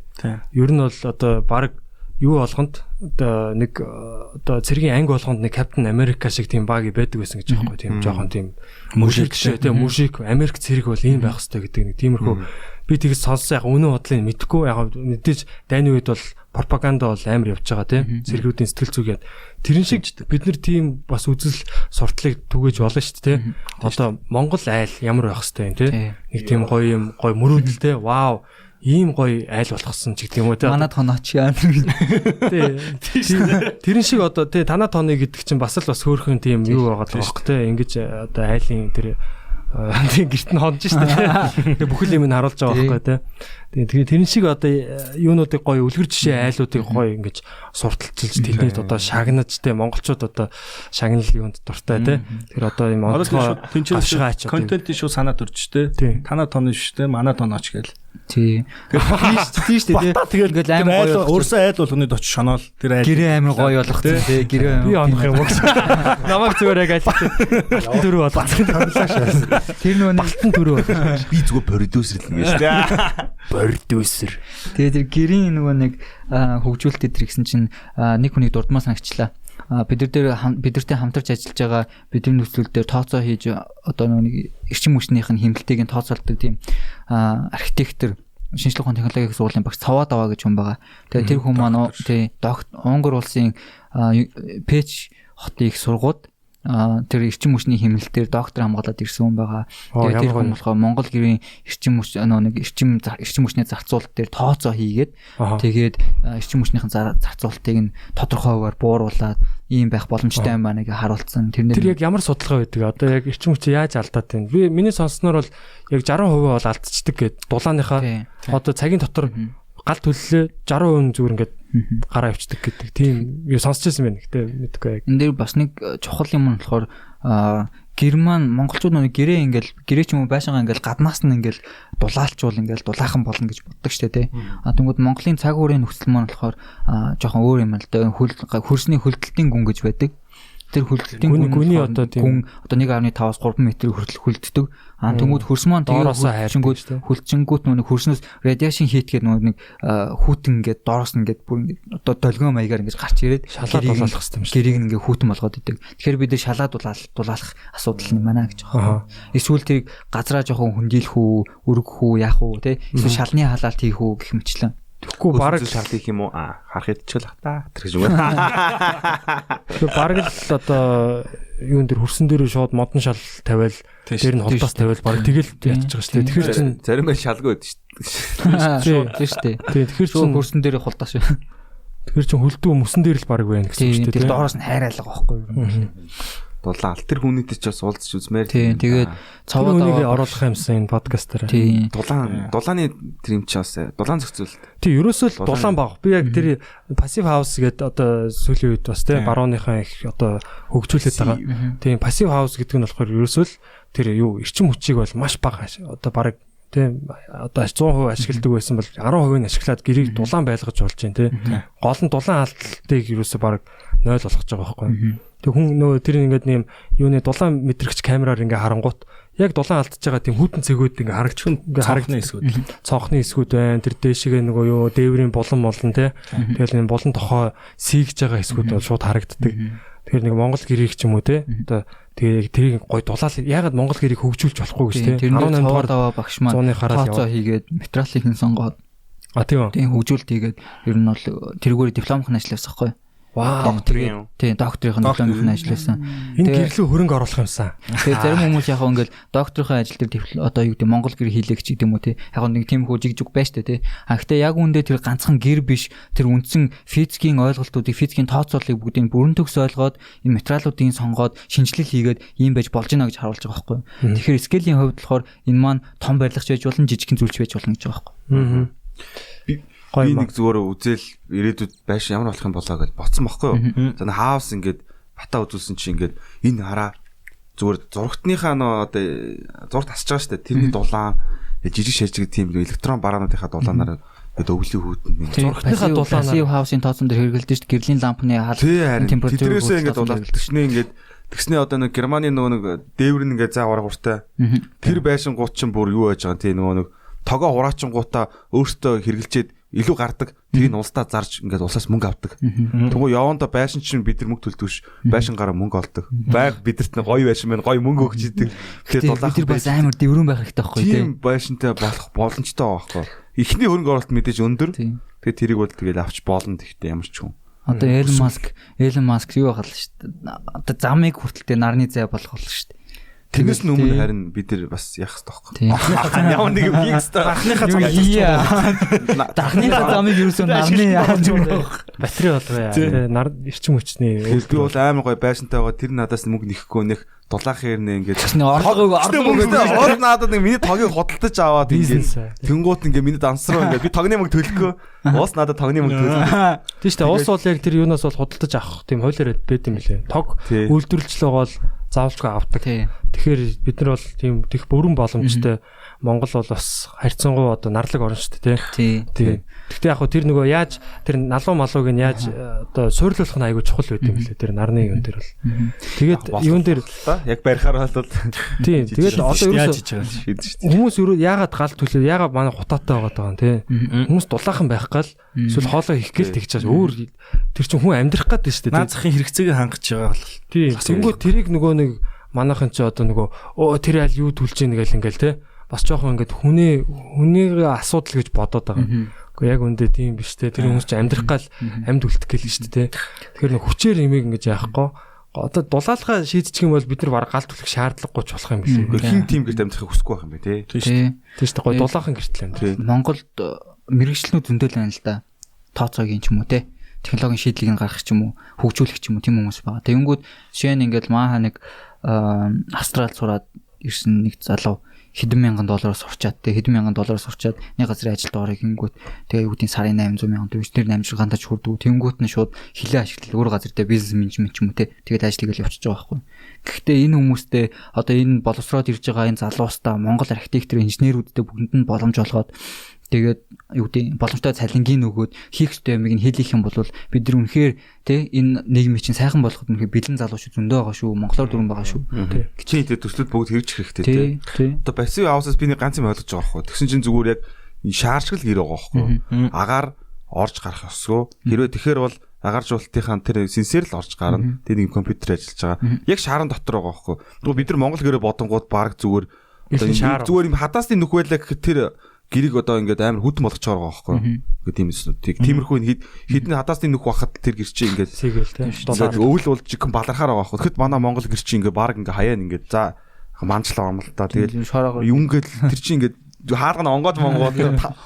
Ер нь бол одоо баг юу болгонд одоо нэг одоо цэргийн анги болгонд нэг Captain America шиг тийм баг байдаг байсан гэж байгаа байхгүй тийм жоохон тийм мужик шиг тийм мужик Америк цэрэг бол ийм байх хэрэгтэй гэдэг нэг тиймэрхүү би тэгж сонссон яг үнэн бодлыг мэдэхгүй яг мэдээж дайны үед бол пропаганда бол амар явж байгаа тийм цэргүүдийн сэтгэл зүгээд тэрэн шиг бид нар тийм бас үзэл сурталыг түгэж болно шүү дээ тийм одоо Монгол айл ямар байх хэрэгтэй юм тийм нэг тийм гоё юм гоё мөрөөдөлтэй вау ийм гоё айл болгосон ч гэдэг юм уу те. Манад хонооч яа. Тэрэн шиг одоо те танаа тооны гэдэг чинь бас л бас хөөрхөн тийм юу байгаа л байхгүй те. Ингэж одоо айлын тэр гэрт нь хонж штэ те. Бүхэл юм нь харуулж байгаа байхгүй те. Тэгээ тэрэн шиг одоо юунуудыг гоё үлгэр жишээ айлуудыг гоё ингэж сурталчилж тэднийд одоо шагнаж те монголчууд одоо шагнал юунд дуртай те. Тэр одоо юм онцгой тэнцээс контентын шүү санаад өрч те. Танаа тооны шүү те. Манаа тооноч гээл. Тий. Тийм шүү дээ. Тэгэл ингээл амар гоё өөрсөө айл бол хүнийд очиж шоноол тэр айл гэрээ амар гоё болгоцсон тий. Гэрээ би онох юм уу. Намайг зүгээр яг айл дөрөв болгоцсон. Тэр нөгөө балтан дөрөв болгоцсон. Би зүгээр продюсер л юм шүү дээ. Продюсер. Тэгээ тэр гэрийн нөгөө нэг хөгжүүлэлт дээр гэсэн чинь нэг хүний дурдмаа санагчлаа. Бидэртэй хамтарч ажиллаж байгаа бидний нөхцөл дээр тооцоо хийж одоо нэг эрчим хүчнийх нь хэмнэлтийг тооцоолдог тийм архитектор шинжлэх ухааны технологийн сургуулийн багш Цаваад аваа гэж хүн байгаа. Тэгээ тэр хүн маань Унгар улсын Печ хотын их сургууль тэр эрчим хүчний хэмнэлтээр доктор хамгаалаад ирсэн хүн байгаа. Тэгээ тэр хүн болохоор Монгол гэрийн эрчим хүч нэг эрчим хүчний зарцуулалт дээр тооцоо хийгээд тэгээд эрчим хүчнийхэн зарцуулалтыг нь тодорхой хуваар бууруулад ийм байх боломжтой юм байна гэж харуулсан. Тэр яг ямар судалгаа байдаг? Одоо яг эрчим хүчийг яаж алдаад байна? Би миний сонссноор бол яг 60% бол алдчихдаг гэд дулааныхаа одоо цагийн дотор гал төллөө 60% зүгээр ингээд гараа явчихдаг гэдэг тийм юу сонсч байсан байна. Гэтэ мэдгүй яг. Энд дээр бас нэг чухал юм нь болохоор Герман монголчууд нэг гэрээ ч юм уу байшингаа ингээл гаднаас нь ингээл дулаалчвал ингээл дулаахан болно гэж боддог штэ тий. Тэнгүүд Монголын цаг уурын нөхцөл маань болохоор жоохон өөр юм л да. Хөрсний хөлдөлтийн гүн гэж байдаг. Тэр хөлдөлтийн гүний одоо тийм 1.5-аас 3 м хүртэл хөлддөг. Тэнгүүд хөрс маань тэгээ хөлчингүүт нэг хөрснөөс радиашн хийт гэдэг нэг хүүтэн ингээд доороос нь ингээд бүр ингээд одоо долгион маягаар ингээд гарч ирээд шалаад дулаалах хэрэгтэй юм шиг. Гэрийг ингээд хүүтэн болгоод идэг. Тэгэхээр бид нэр шалаад дулаалах асуудал нь манай гэж байгаа. Эсвэл тэрийг газраа жоохон хөндийлэх үү, өргөх үү, яах үү те. Эсвэл шалны халаалт хийх үү гэх мэтлэн. Тэгэхгүй бараг шал хийх юм уу? Харах идчихэл ах та. Тэр гэж юм байна. Тэгээ бараг л одоо юун дээр хөрсөн дээр шууд модон шал тавиал дээр нь холдоос тавиал бараг тэгэл ятж байгаа шүү дээ. Тэгэхээр чин зарим бай шалгүй байдаг шүү дээ. Тийм шүү дээ. Тэгэхээр чин хөрсөн дээр холдоос шүү. Тэгэхээр чин хөлдөө мөсөн дээр л бараг байна гэсэн үг шүү дээ. Тэр доороос нь хайраалга байхгүй юу? Дулаан алт тэр хүнийтэй ч бас уулзч үзмээр. Тийм тэгээд цаваагаа оруулах юмсан энэ подкастаараа. Тийм. Дулааны тэр юм чи бас дулаан зохицуулт. Тийм ерөөсөө л дулаан баг. Би яг тэр пассив хаус гэдэг одоо сүүлийн үед бас тийм барууныхаа их одоо хөгжүүлээд байгаа. Тийм пассив хаус гэдэг нь болохоор ерөөсөө л тэр юу эрчим хүчийг бол маш бага одоо бараг тийм одоо 100% ашигладаг байсан бол 10% нь ашиглаад гэрийг дулаан байлгаж болж байна тийм. Гол нь дулаан алдалтыг ерөөсөө бараг 0 болгож байгаа байхгүй. Тэг хүн нөгөө тэр ингээд нэм юуны дулаан мэдрэгч камераар ингээ харангуут яг дулаан алдчихж байгаа тийм хүйтэн цэгүүд ингээ харагдчих ингээ харагдана эсгүүд. Цонхны эсгүүд байна. Тэр дээшгээ нөгөө юу дээврийн булан молон те. Тэгэл энэ булан тохоо сийгж байгаа эсгүүд бол шууд харагддаг. Тэгэхээр нэг Монгол гэрийг ч юм уу те. Одоо тэгээ тэрийг гой дулаал ягаад Монгол гэрийг хөгжүүлж болохгүй гэж те. 18 дугаар багш маань зууны хараад яваа хийгээд материалыг хэн сонгоод тийм хөгжүүлэлт хийгээд ер нь бол тэргээр дипломын ажилласан байхгүй. Вау. Тийм докторийн дипломын ажилласан. Энэ гэрлүү хөрөнгө оруулах юмсан. Тэгээ зарим хүмүүс яг ингээд докторийн ажил дээр одоо юу гэдэг Монгол гэр хийлэгч гэдэг юм уу те. Яг нэг тийм хөө жигжиг байж тээ те. Гэхдээ яг үүндээ тэр ганцхан гэр биш тэр үндсэн физикийн ойлголтуудыг физикийн тооцооллыг бүгдийг бүрэн төгс ойлгоод энэ материалуудыг сонгоод шинжилэл хийгээд ийм байж болж байна гэж харуулж байгаа байхгүй. Тэгэхээр скелийн хувьд болохоор энэ маань том барилгач байж болно жижигхэн зүйлч байж болно гэж байгаа байхгүй. Би нэг зүгээр үзэл ирээдүйд байшин ямар болох юм болоо гэж боцсон байхгүй юу. За хаус ингээд бата үзүүлсэн чи ингээд энэ хараа зүгээр зурагтныхаа нөө одоо зураг тасч байгаа шүү дээ. Тэрний дулаан жижиг шажиг тийм электрон бараануудынхаа дулаанаар ингээд өвлийн хүүдэн зурагтныхаа дулаанаар пассив хаусын тооцоон дээр хэрэглэдэг шүү дээ. Гэрлийн лампны температур тэрээсээ ингээд дулаалтчихнээ ингээд тэгснээ одоо нэг Германы нөгөө нэг дээвэр нь ингээд заа урагуртай. Тэр байшин гут чинь бүр юу байж байгаа тийм нөгөө нэг тогоо хураачингуудаа өөртөө хэрэгэлчээд илүү гардаг. Тэрийг улсдаа зарж ингээд улсаас мөнгө авдаг. Тэгвэл явандаа байшин чинь бид нар мөнгө төлдөг ш. Байшин гараа мөнгө олдог. Байг бидэрт нэг гоё байшин байна, гоё мөнгө өгч идэг. Тэгэхээр дулаах бид бас амар дэврэн байх хэрэгтэй байхгүй тийм байшинтай болох боломжтой байхгүй. Эхний хөрөнгө оруулалт мэдээж өндөр. Тэгээд тэрийг бол тэгээд авч болно гэхдээ ямар ч хүн. Одоо Elon Musk юу байхал ш. Одоо замыг хүртэлтэй нарны зай болох болно ш. Тэрнээс өмнө харин бид нар бас яах хэрэгтэй байхгүй. Ямар нэг юм хийх хэрэгтэй. Дахныхаа замыг юусэн нарны батарей болгоё. Нар эрчим хүчний. Би бол амар гоё байшинтай байгаа. Тэр надаас мөнгө нэхэхгүй нэх дулаах хэрнээ ингээд орлого надад нэг миний тогийг хөдөлтөж аваад ингээд тэнгуут ингээд миний дансруу ингээд би тогны мөнгө төлөхгүй. Уус надад тогны мөнгө төлөө. Тийм шүү дээ. Уус бол яг тэр юунаас бол хөдөлтөж авах тийм хойлоор байд юм лээ. Тог үйлдвэрлэлчлээ бол заавалжгүй авдаг. Тэгэхээр бид нар бол тийм тех бүрэн боломжтой. Монгол бол бас харьцангуй одоо нарлаг орн шүү дээ тий. Гэхдээ яг хөө тэр нөгөө яаж тэр налуу малууг нь яаж одоо суйрлуулах нь айгүй чухал байт юм лээ. Тэр нарны юм дээр бол. Тэгээд юун дээр яг барихаар бол тий. Тэгээд одоо хүмүүс яагаад гал төлөө яагаад манай хутаатай байгаа юм тий. Хүмүүс дулаахан байх гал эсвэл хоолой хийх гээл тэгчихээс өөр тэр чинь хүн амьдрах гээд шүү дээ. Наад захын хэрэгцээг хангаж байгаа бол. Тий. Тэнгүү тэрийг нөгөө нэг манайхан ч одоо нөгөө тэр аль юу төлж ийн гээл ингээл тий. Бас жоохон ингээд хүнийг асуудал гэж бодоод байгаа. Гэхдээ яг үндэ тийм биш те. Тэр хүмүүс чинь амьдрах гал амьд үлдэх гээл шүү дээ те. Тэгэхээр нэг хүчээр имийг ингэж яахгүй. Одоо дулаалгаа шийдчих юм бол бид нар бараг гал түлхэх шаардлагагүй ч болох юм билээ. Хин тийм гэрт амьдрахыг хүсэхгүй байх юм бэ те. Тийм шүү дээ. Гой дулаахан гэртэл амьдрах. Монголд мэрэгчлэнүүд зөндөл байна л да. Тооцоогийн ч юм уу те. Технологийн шийдлийг гаргах ч юм уу, хөгжүүлэх ч юм уу тийм хүмүүс байгаа. Тэгэнгүүт жишээ нь ингээд мааха нэг австрал сураад ирсэн нэг залуу хэдэн мянган доллараас сурчаад хэдэн мянган доллараас сурчаад нэг газрын ажилд орё гингүүт тэгээ юу гэдэг сарын 800 мянган төгрөг тэр 800 гантаж хүрдэг. Тэнгүүт нь шууд хилээ ашиглал өөр газар дээр бизнес менежмент ч юм уу те тэгээд ажлыг л явуулчихж байгаа байхгүй. Гэхдээ энэ хүмүүстэй одоо энэ боловсроод ирж байгаа энэ залуустаа Монгол архитектор инженерүүдтэй бүгдэнд нь боломж олгоод тэгээд юу гэдэг боломжтой цалингийн өгөөд хийх ёстой юмыг нь хэлэх юм бол бид нар үнэхээр тий энэ нийгмийг чинь сайхан болгоход үнэхээр бэлэн залуучууд зөндөө байгаа шүү. Монголоор дөрвөн байгаа шүү. Кичийн хэдэ төслүүд бүгд хэрэгжих хэрэгтэй тий. Одоо пассив хаусаас би нэг ганц юм ойлгож байгаа байхгүй. Тэгсэн чинь зүгээр яг шаарчгал гэр байгаа байхгүй. Агаар орж гарах ёсгүй. Хэрвээ тэгэхээр бол агааржуулалтынхаа тэр сенсор л орж гарна. Тэр нэг компьютер ажиллаж байгаа. Яг шааран дотор байгаа байхгүй. Тэгвэл бид нар Монгол гэрээ бодонгууд баг зүгээр зүгээр юм хадаасны нүх байлаа гэхэд тэр гэрийг одоо ингээд амар хүдэн болгож байгаа байхгүй. Ингээд тийм эсүүдийг тиймэрхүү хідэн хадаасны нүх бахад тэр гэр чинь ингээд сэгээл өвөл болж жигэн балархаар байгаа байхгүй. Тэгэхэд манай Монгол гэр чинь ингээд баг ингээд хаяа ингээд за манчлаа амлалтаа тэгээд юм ингээд тэр чинь ингээд хаалгана онгоод монгоод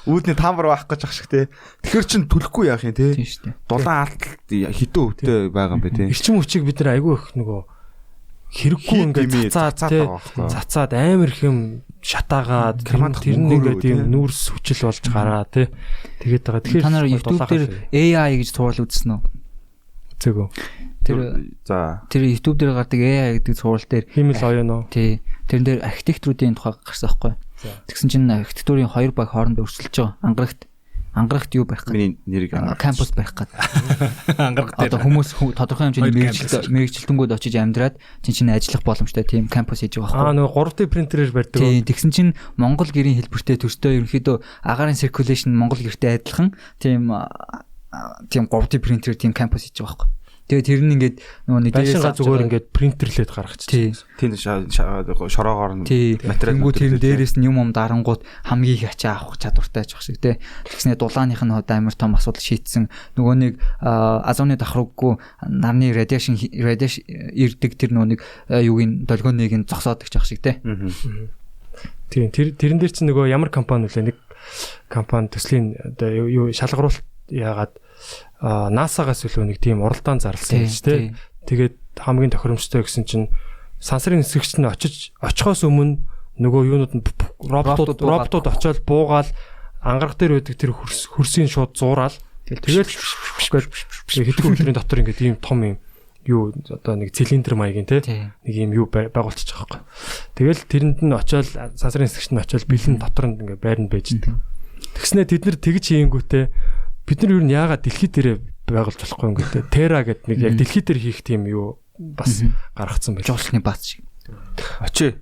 үүдний тамбар байх гэж ах шиг те. Тэгэхэр чин төлөхгүй яах юм те. Дулаан алт хитэн өвтэй байгаа юм бэ те. Эрчим хүчийг бид нар айгүй их нөгөө хэрэггүй ингээд цацаад амар их юм шатаагаад тэр нь ингээд тийм нүүрс хүчил болж гараа тий. Тэгээд байгаа. Тэгэхээр та нар YouTube дээр AI гэж цуврал үзсэн үү? Үзээгүй. Тэр YouTube дээр гардаг AI гэдэг цуврал дээр химэл оён уу? Тий. Тэрэн дээр архитектуруудын тухай гарсан байхгүй. Тэгсэн чинь архитектурын хоёр баг хоорондоо өрсөлдөж байгаа. Ангарагт юу байх гэдэг? Миний нэрийг кампус байх гэдэг. Ангараг дээр одоо хүмүүс тодорхой хэмжээний мэрэгчлэлтэнгүүд очиж амьдраад чинь ажиллах боломжтой тийм кампус хийж байгаа байхгүй. Нөгөө 3D принтерээр барьдаг. Тийм. Тэгсэн чинь Монгол гэрийн хэлбэртэй төстэй ерөнхийдөө агаарын circulation Монгол гэртэй адилхан тийм 3D принтерээр тийм кампус хийж байгаа байхгүй. Тэгээ тэр нь ингээд нөгөө нэг дээрээс зүгээр ингээд принтерлээд гаргачих. Тийм шороогоор материал. Тэнгүү тэр дээрээс нь юм дарангууд хамгийн их ачаа авах чадвартай ч баг шиг тий. Тэгснэ дулааных нь одоо амар том асуудал шийдсэн. Нөгөө нэг азууны давхраггүй нарны радиашн ирдэг тэр нөгөө нэг юугийн долгионыг нь зогсоод их ч баг шиг тий. Тийм тэрэн дээр чинь нөгөө ямар компани үлээ нэг компани төслийн одоо юу шалгаруулалт яагаад NASA-гаас илүү нэг тийм уралдаан зарласан гэж тий. Тэгээд хамгийн тохиромжтой гэсэн чинь сансрын нисгэгч нь очихоос өмнө нөгөө юунууд нь роботууд очиод буугаал ангараг дээр байдаг тэр хөрсийн шууд зуурал тэгээд хэдхэн өдрийн дотор ингээд ийм том юм юу одоо нэг цилиндр маягийн тий нэг юм юу байгуулчих байгаа байхгүй. Тэгэл тэрэнд нь очиод сансрын нисгэгч нь очиод бэлэн дотор нь ингээд байранд байж идэг. Тэгснэ тэд нар тэгж хийнгүүтээ бид нар юу н яагаад дэлхий дээрээ байгуулж болохгүй юм гэдэг. Тера гэдэг нэг яг дэлхий дээр хийх тийм юу бас гаргацсан байл. Жуулчны бац шиг. Очих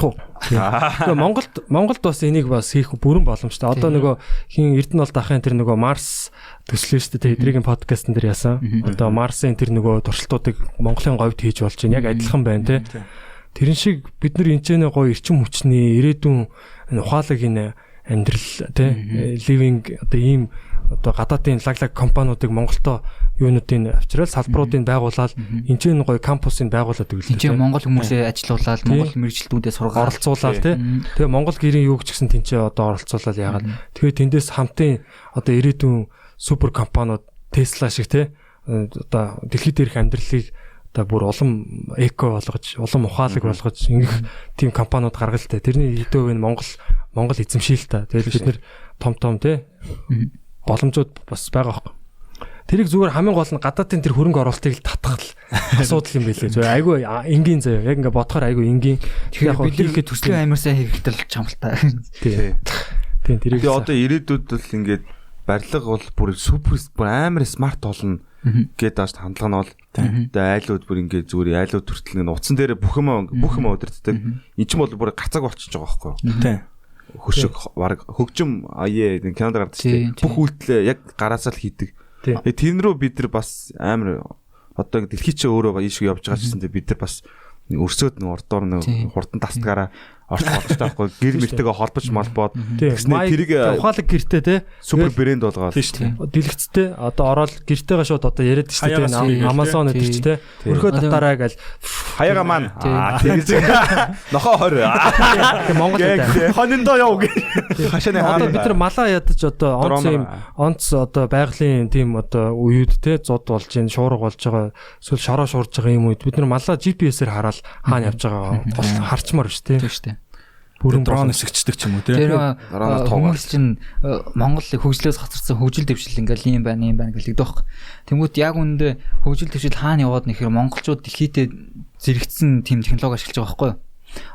уу. Тэгээ Монголд бас энийг бас хийх бүрэн боломжтой. Одоо нөгөө хин Эрдэнэ бол дахын тэр нөгөө Марс төслөө шүү дээ. Эдрийн подкастн дээр яасан. Одоо Марсын тэр нөгөө туршилтуудыг Монголын говьд хийж болж байна. Яг адилхан байна те. Тэрэн шиг бид нар энэ ч нэ гоё эрчим хүчний ирээдүйн ухаалаг энэ амьдрал те living одоо ийм одоо гадаадын лаглаг компаниудыг Монголдо юунуудын авчрал салбаруудыг байгуулаад энэ ч гоё кампусыг байгуулад өгөлтэй. Энд Монгол хүмүүсээ ажилуулаад Монгол мэрэгчлүүдээ сургаад оролцуулаад тий. Тэгээ Монгол гэрийн юуг ч гэсэн тэнцээ одоо оролцуулаад яагаад. Тэгээ тэндээс хамтын одоо ирээдүйн супер компаниуд Tesla шиг тий. Одоо дэлхийд дээрх амьдралыг одоо бүр улам эко болгож, улам ухаалаг болгож ингэх тийм компаниуд гаргалтай. Тэрний хэдөө энэ Монгол эзэмшил та. Тэгээд бид нэр том тий боломжууд бас байгаа байхгүй. Тэрийг зүгээр хамгийн гол нь гадаадын тэр хөрөнгө оруулалтыг л татах асуудал юм байлээ. Зүгээр айгүй энгийн заяа. Яг ингээ бодохоор айгүй энгийн. Тэгэхээр яг хийхэд төслийн амарсаа хэрэгтэй л чамлтаа. Тийм тэрийг одоо ирээдүйд бол ингээд барилга бол бүр супер амар смарт болно гэдэг дааш хандлага нь бол тэгээ айлууд бүр ингээд зүгээр айлууд хүртэл нэг утсан дээр бүх юм удирддаг. Энд ч бол бүр гацаг болчихж байгаа байхгүй юу? Тийм. Хөшиг баг хөгжим нэг кинонд гардаг шүү дээ. Бүх үйлдэл яг гараасаа л хийдэг. Тэр рүү бид нар бас амар одоо дэлхий чи өөрөө ийшгүй явж байгаа ч гэсэн бид нар бас өрсөөд нэг урдуур нэг хурдан тасдгаараа орч болохтой байхгүй гэр мэртэйгээ холбож малбоод тэгснэ тэрийг ухаалаг гэртэй те супер брэнд болгоод дэлгэцтэй одоо ороод гэртэйгээ шууд одоо яриад шүү дээ Amazon гэдэг чи те өрхөө татаараа гээл хаяга маань тэгж нохоо хорь Монголд хониндоо яв гэ хашааны одоо бид нар малаа ядаж одоо онц одоо байгалийн тийм одоо уюуд те зод болж гин шуурга болж байгаа эсвэл шороо шуурж байгаа юм үед бид нар малаа GPS-ээр хараад хаана явж байгаа харчмаар шүү дээ. бүрэн дрон эсэгчдэг ч юм уу тий. Тэр хүмүүс чинь Монголыг хөгжлөөс хацарсан хөгжил дэвшил ингээл юм байна гэдэг дөх. Тэнгүүт яг үүндээ хөгжил дэвшил хаана яваад нэхэр монголчууд дэлхийдээ зэрэгцсэн тийм технологи ашиглаж байгаа байхгүй юу?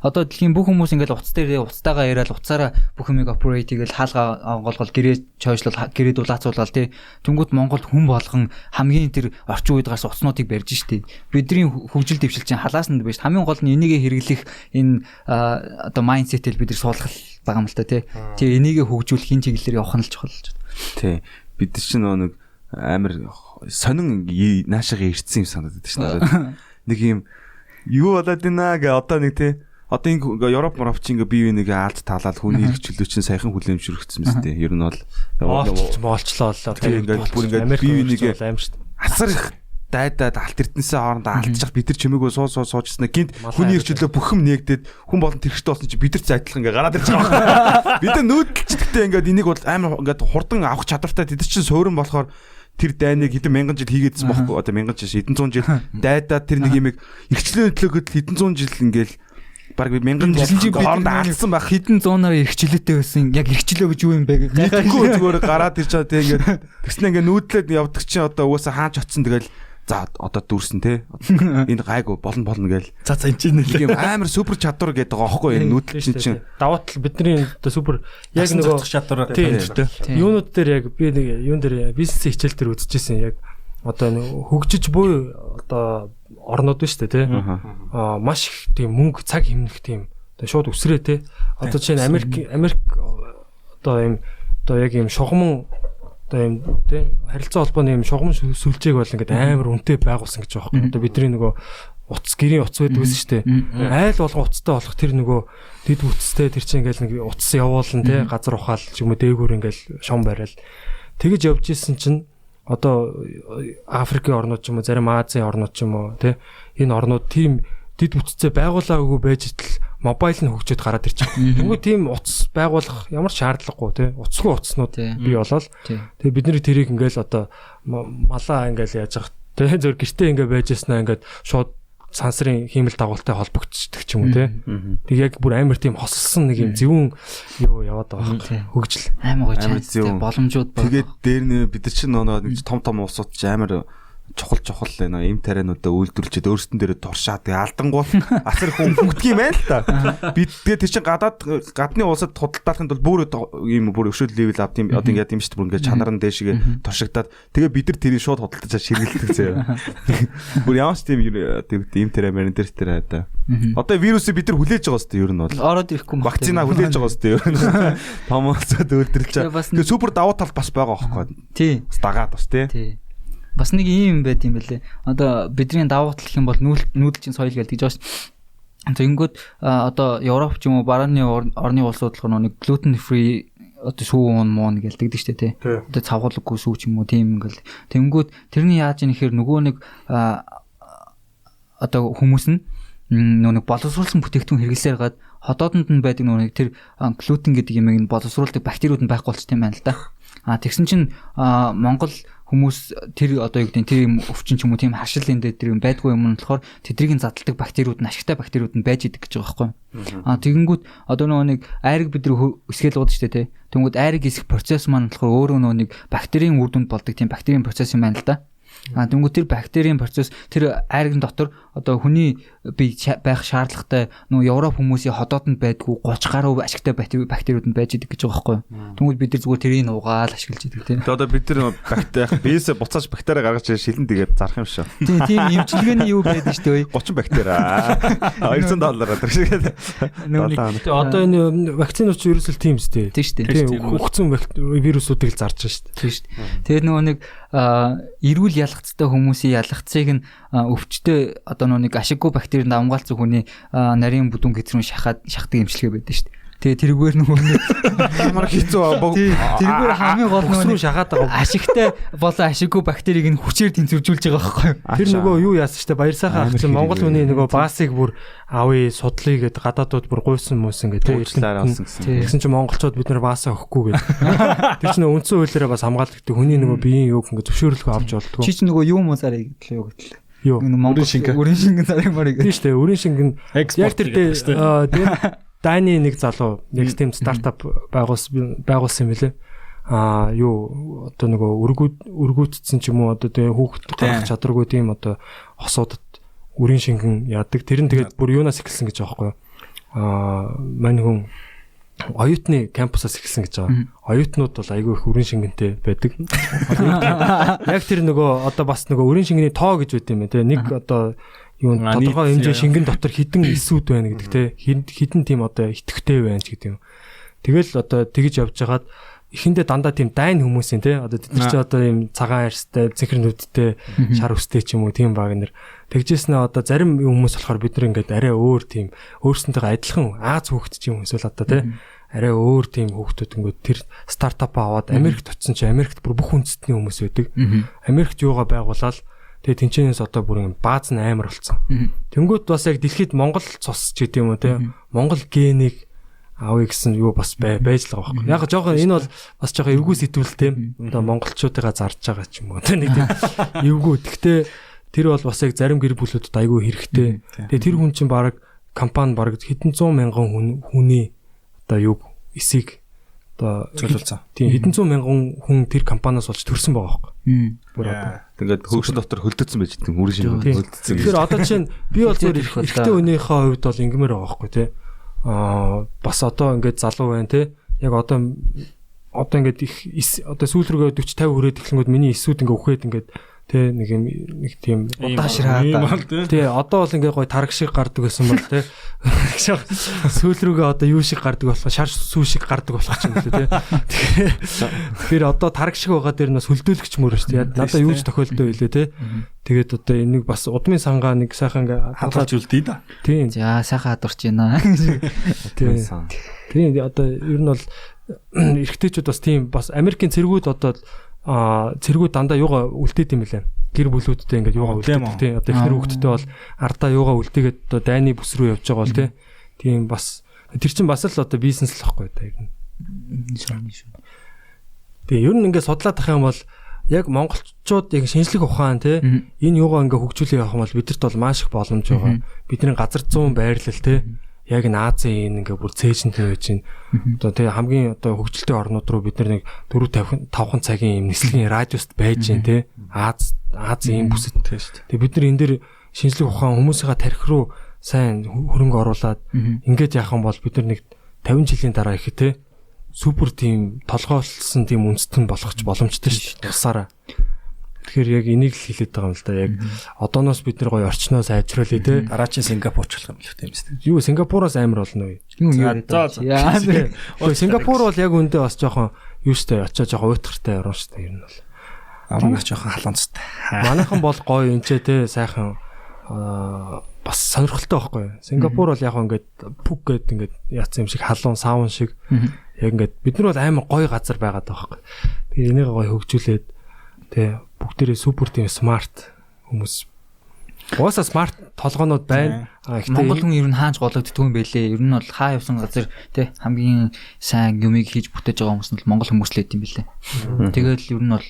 Одоо дэлхийн бүх хүмүүс ингээд уцтайгаа яриад уцаараа бүх юмыг operate хийгээл хаалга голгол гэрээ чойшлол гэрээ дулаацуулаад тий. Тэнгүүт Монголд хүн болгон хамгийн тэр орчин үед гарсан уцнуудыг барьж штий. Бидний хөгжил дэвшил чинь халаас нь биш. Хамгийн гол нь энийгээ хэрэглэх энэ одоо майндсетэл бид нар суулгах байгаа юм л та тий. Тэгээ энийгээ хөгжүүлэх энэ чиглэлээр явах нь л чухал л. Тий. Бид чинь нэг амар сонин наашаага ирсэн юм санагдаад байна. Нэг юм юу болоод байна гэ одоо нэг тий. Одоо ингээ Европ чи ингээ бие биенийг аалж таалаад хүний хэрэгчлөө чинь сайхан хүлээмжшөрөгдсөн мэт тий. Ер нь бол боолчлоо боллоо. Тий ингээ бүр ингээ бие биенийг асар их дайдаад алт эрдэнэсээ хоорондоо алдчих бид нар чимээгөө суужснаа гинт хүний хэрэгчлөө бүх юм нээгдээд хүн болон тэрхтээ болсон чи бид нар зайдлах ингээ гараад ирж байгаа. Бид нар нүүдэлчдэгтэй ингээ энийг бол амар ингээ хурдан авах чадвартай тэд чинь суурин болохоор тэр дайныг хэдэн мянган жил хийгээдсэн бохоо одоо мянган жил хэдэн зуун жил дайдаад тэр нэг юмыг эрхчлөөний төлөөхөд хэдэн зуун жил ингээл баг би мянган жил хооронд алдсан байх хэдэн зуунаар эрхчлөөтэй байсан яг эрхчлөө гэж юу юм бэ гэхгүй зүгээр гараад ирж байгаа тийм ингээд тэгснэ ингээд нүүдлээд явдаг чинь одоо угаасаа хаач очсон тэгэл за одоо дүүрсэн те энэ гайгүй болно гээл за энэ чинь нэг юм амар супер чадвар гэдэг байгаа аахгүй энэ нүүдэл чинь давуу тал бидний одоо супер яг нөгөө чадвар тийм юунууд дээр яг би нэг юун дээр бизнес хичээл дээр үзчихсэн яг одоо хөгжиж буй одоо орнууд нь шүү дээ тий маш их тийм мөнгө цаг хэмнэх тийм одоо шууд өсрөө тий одоо чинь Америк одоо юм одоо яг юм шугамн одоо юм тий харилцаа холбооны юм шугам сүлжээг бол ингээд амар үнэтэй байгуулсан гэж байгаа юм. Одоо бидний нөгөө гэрийн утас байдаг байсан шүү дээ. Айл болгон утастай болох тэр нөгөө дэд утастай тэр чинь ингээд нэг утас явуулна тий газар ухаал ч юм уу дээгүүр ингээд шом барайл тэгэж явж исэн чинь одоо Африкийн орнууд ч юм уу зарим Азийн орнууд ч юм уу тий энэ орнууд тийм дэд утастай байгуулаагүй байж тал мобайл нь хөгжөөд гараад ирчих. Тэгвэл тийм утас байгуулах ямар шаардлагагүй тий утасгүй утаснууд бий болол. Тэгээ бидний тэрийг ингээл одоо малаа ингээл яаж явах тий зөв гэртээ ингээ байж яснаа ингээд шууд сансрын хиймэл дагуултай холбогдчихдаг ч юм уу тий. Тэг яг бүр амар тийм хосолсон нэг юм зөвүүн юу яваад байгаа хэрэг хөгжил амар гоё боломжууд байна. Тэгээд дээр нэ бид нар чинь нэг том улсууд ч амар чухал байна. Им тариануудаа үйлдвэрлэжээд өөрсдөн дээрээ туршаад тэгээ алдангуул асар хүн бүгдгийм байл та. Бид тэгээ тэр чинь гадны улсад худалдаахын тулд бүр өшөөл левел ап тийм одоо ингээд юм шүү дээ. Бүр ингээд чанар нь дээшгээ туршигдаад тэгээ бид нар тэрийг шууд худалдаж ширгэлдэг заяа. Бүр ямар ч тийм им тариан дээр тэр хадаа. Одоо вирусыг бид нар хүлээж байгаа шүү дээ. Ер нь бол ороод ирэхгүй вакцина хүлээж байгаа шүү дээ. Ер нь том улсад үйлдвэрлэж байгаа. Тэгээ супер давуу тал бас байгаа байхгүй. Тий. Дагаад бас тий. Бас нэг юм байт юм бэлээ. Одоо бидний давуу тал гэх юм бол нүүдэлчин соёл гэдэг жоо ш. Тэгэнгүүт одоо Европ ч юм уу барааны орны улсууд болохоор нэг gluten free одоо сүү муун гэлдэгдэг штэ тий. Одоо цавгуулггүй сүү ч юм уу тийм ингээл. Тэгэнгүүт тэрний яаж юм нэхэр нөгөө нэг одоо хүмүүс нь нөгөө боловсруулсан бүтээгдэхүүн хэрэглэсээр гад хотоодонд нь байдаг нөгөө тэр глютен гэдэг юмыг нь боловсруулдаг бактериуд нь байхгүй болчих тийм байна л да. Тэгсэн чинь Монгол хүмүүс тэр одоо юу гэдэг тэр юм өвчин ч юм уу тийм харшил энэ дээр юм байдгүй юм нь болохоор тэдрийг задалдаг бактериуд нь ашигтай бактериуд нь байж идэг гэж байгаа байхгүй. Тэгэнгүүт одоо нөгөө нэг айрыг бид нар өсгөл уудаж штэ тий. Тэнгүүд айрыг эсэх процесс маань болохоор өөрөө нөгөө нэг бактерийн үр дүнд болдог тийм бактерийн процесс юм байна л да. Тэнгүүд тэр бактерийн процесс тэр айргийн дотор одоо хүний бие байх шаардлагатай нөгөө Европ хүмүүсийн ходоодонд байдгүй 30 гаруй ашигтай бактериуд нь байж идэг гэж байгаа байхгүй. Тэнгүүд бид нар зүгээр тэрийг угаал ашиглаж идэг тийм. Тэгээ одоо бид нар бактери биесээ буцааж бактери гаргаж шилэн тэгээд зарах юм шүү. Тийм эмчилгээний юу байдаг шүү дээ. 30 бактери $200 тэр шиг. Одоо энэ вакцинууд ч ерөөсөө тийм шүү дээ. Тийм шүү дээ. Хөгцсөн вирусуудыг л зарж шүү дээ. Тийм шүү дээ. Тэгээд нөгөө нэг эрүүл ялгцтай хүмүүсийн ялгцыг нь өвчтөе одоо нэг ашиггүй бактерид амгаалцсан хүний нарийн бүдүүн гэтрүүн шахдаг эмчилгээ байдаг шүү дээ. Тэгээ тэрүүгээр нөгөө ямар хэцүү тэрүүгээр хамгийн гол нөгөө шахаад байгаа ашигтай болон ашиггүй бактерийг нь хүчээр тэнцвэржүүлж байгаа байхгүй. Тэр нөгөө юу яасан шүү дээ баяр сайхан ах чинь Монгол хүний нөгөө баасыг бүр авъя судлыг гэд гадаадууд бүр гуйсан мөсөн гэдэг тэгсэн чинь монголчууд бид нар баасаа өгөхгүй гэдэг. Тэр чинь үндсэн хуулиараа бас хамгаалагддаг хүний нөгөө биеийн юг ингээд зөвшөөрлөгөө авч болдгоо. Чи чинь нөгөө юу мозарыг гэтлээ юу гэтлээ. Юу Монгол өрийн шингэн зарим марыг. Тийм шүү дээ өрийн шингэн яг тэр Дайны нэг залуу нэг тийм стартап байгуулсан юм билээ. Юу одоо нөгөө өргүүдсэн ч юм уу одоо тэгээ хүүхэд гарах чадваргүй тийм одоо хосуудад үрийн шингэн яадаг. Тэр нь тэгээд бүр юунаас эхэлсэн гэж байгаа байхгүй. Мань хүн оюутны кампусаас эхэлсэн гэж байгаа. Оюутнууд бол айгүй их үрийн шингэнтэй байдаг. Яг тэр нөгөө одоо бас нөгөө үрийн шингэний тоо гэж байт юм те. Нэг одоо юу тодорхой хэмжээ шингэн дотор хідэн эсүүд байна гэдэг те. Хідэн тийм одоо итгэвтэй байна ч гэдэг юм. Тэгэл одоо тэгж явж хагаад эхэндээ дандаа тийм дайн хүмүүсийн те одоо тэд нар чи одоо ийм цагаан арьстай цэнхэр нүдтэй шар өстэй ч юм уу тийм баг нэр тэгжээснээ одоо зарим хүмүүс болохоор бид нар ингээд арай өөр тийм өөрсөнтэйгээ адилхан Аз хүүхэд ч юм эсвэл одоо те арай өөр тийм хүүхдүүд ингээд тэр стартап аваад Америкт очсон чи Америкт бүр бүх үндэстний хүмүүс байдаг. Америкт юугаа байгуулаад тэгээ тэнцэнээс одоо бүр ингээд бааз нь амар болсон. Тэнгүүд бас яг дэлхийд Монгол цус ч гэдэг юм уу те Монгол генийг авъя гэсэн юу бас байж л байгаа байхгүй. Яг жоохон энэ бол бас жоохон эвгүй сэтгүүлтэй. Одоо монголчуудыгаа зарж байгаа ч юм уу. Тэ нэг тийм эвгүй. Гэхдээ тэр бол бас яг зарим гэр бүлүүдэд айгүй хэрэгтэй. Тэгээ тэр хүн чинь баг компани баг хэдэн 100 мянган хүний одоо юу эсийг одоо цуглуулсан. Тийм хэдэн 100 мянган хүн тэр компаниас болж төрсэн байгаа байхгүй. Бүр одоо тэгээд хөгжил дотор хөлдөгдсөн байж байгаа үр шимэг хөлдөгдсөн. Тэгэхээр одоо чинь би бол зөв эрэгтэй хүнийхээ хувьд бол ингэмээр байгаа байхгүй тий. Бас одоо ингээд залуу байна те яг одоо ингээд их одоо сүүл рүүгээ 40 50 хүрээд эхлэнгүүд миний эсүүд ингээд үхээд ингээд те нэг тийм удаашраа те одоо бол ингээд гой тараг шиг гардаг гэсэн бол те сүүл рүүгээ одоо юу шиг гардаг болох шар сүү шиг гардаг болох юм лээ те тэгэхээр одоо тараг шиг байгаа дээр нас хөлдөөлөгч мөр шүү те надаа юу ч тохиолдоо илээ те тэгээд одоо энийг бас удмын сангаа нэг сайхан ингээд хадгалж үлдээ да. Тийм. За сайхан хадварч байна. Тийм одоо ер нь бол эрэгтэйчүүд бас тийм бас Америкийн цэргүүд одоо цэргүүд дандаа юугаа үлдээд юм лээ. Гэр бүлүүдтэй ингээд юугаа үлдээд тийм одоо ихнэр хүүхдтэй бол ардаа юугаа үлдээгээд одоо дайны бүс рүү явж байгаа бол тийм бас тэр чинь бас л одоо бизнес л واخгүй та ер нь. Тэгээ ер нь ингээд судлаад ах юм бол яг монголчууд яг шинжлэх ухаан те энэ юугаа ингээ хөгжүүлэх явах юм бол бидэрт бол маш их боломж байгаа. Бидний газар зүүн байрлал те яг энэ Азийн ингээ бүр цээжинтэй байж гин. Одоо тэгээ хамгийн одоо хөгжилтэй орнууд руу бид нэг 4-5 цагийн юм нислэгийн радиуст байж гин те Азийн бүсэд те шүү дээ. Тэгээ бид нар энэ дэр шинжлэх ухаан хүмүүсийнхаа тарих руу сайн хөрөнгө оруулад ингээд яах юм бол бид нар нэг 50 жилийн дараа их те супер тим толгойлсон тим үндэстэн болгоч боломжтой шүү дээ. Тусаараа. Тэгэхээр яг энийг л хэлээд байгаа юм л да. Яг одооноос бид нар гоё орчноо сайжруулъя те. Дараа чинь Сингапур очих юм л тийм үстэй. Юу Сингапураас амар болно уу? Сингапур бол яг үндэ бас жоохон юу штэ очоо жоохон уйтгартай орно штэ ер нь бол. Манайх жоохон халуунцтай. Манайхан бол гоё энчээ те сайхан бас сонирхолтой байхгүй. Сингапур бол яг ингээд пүк гэд ингээд яатсан юм шиг халуун саун шиг яг ингээд бид нар бол амар гоё газар байгаад байгаа байхгүй. Тэгээ энийг гоё хөгжүүлээд тэ бүгдээрээ супер тийм смарт хүмүүс. Уусаа смарт толгоонууд байна. Монгол хүн ер нь хаанч гологддгүй юм бэлээ. Ер нь бол хаа явсан газар тэ хамгийн сайн юмыг хийж бүтээж байгаа хүмүүс нь Монгол хүмүүс л байт юм бэлээ. Тэгэл ер нь бол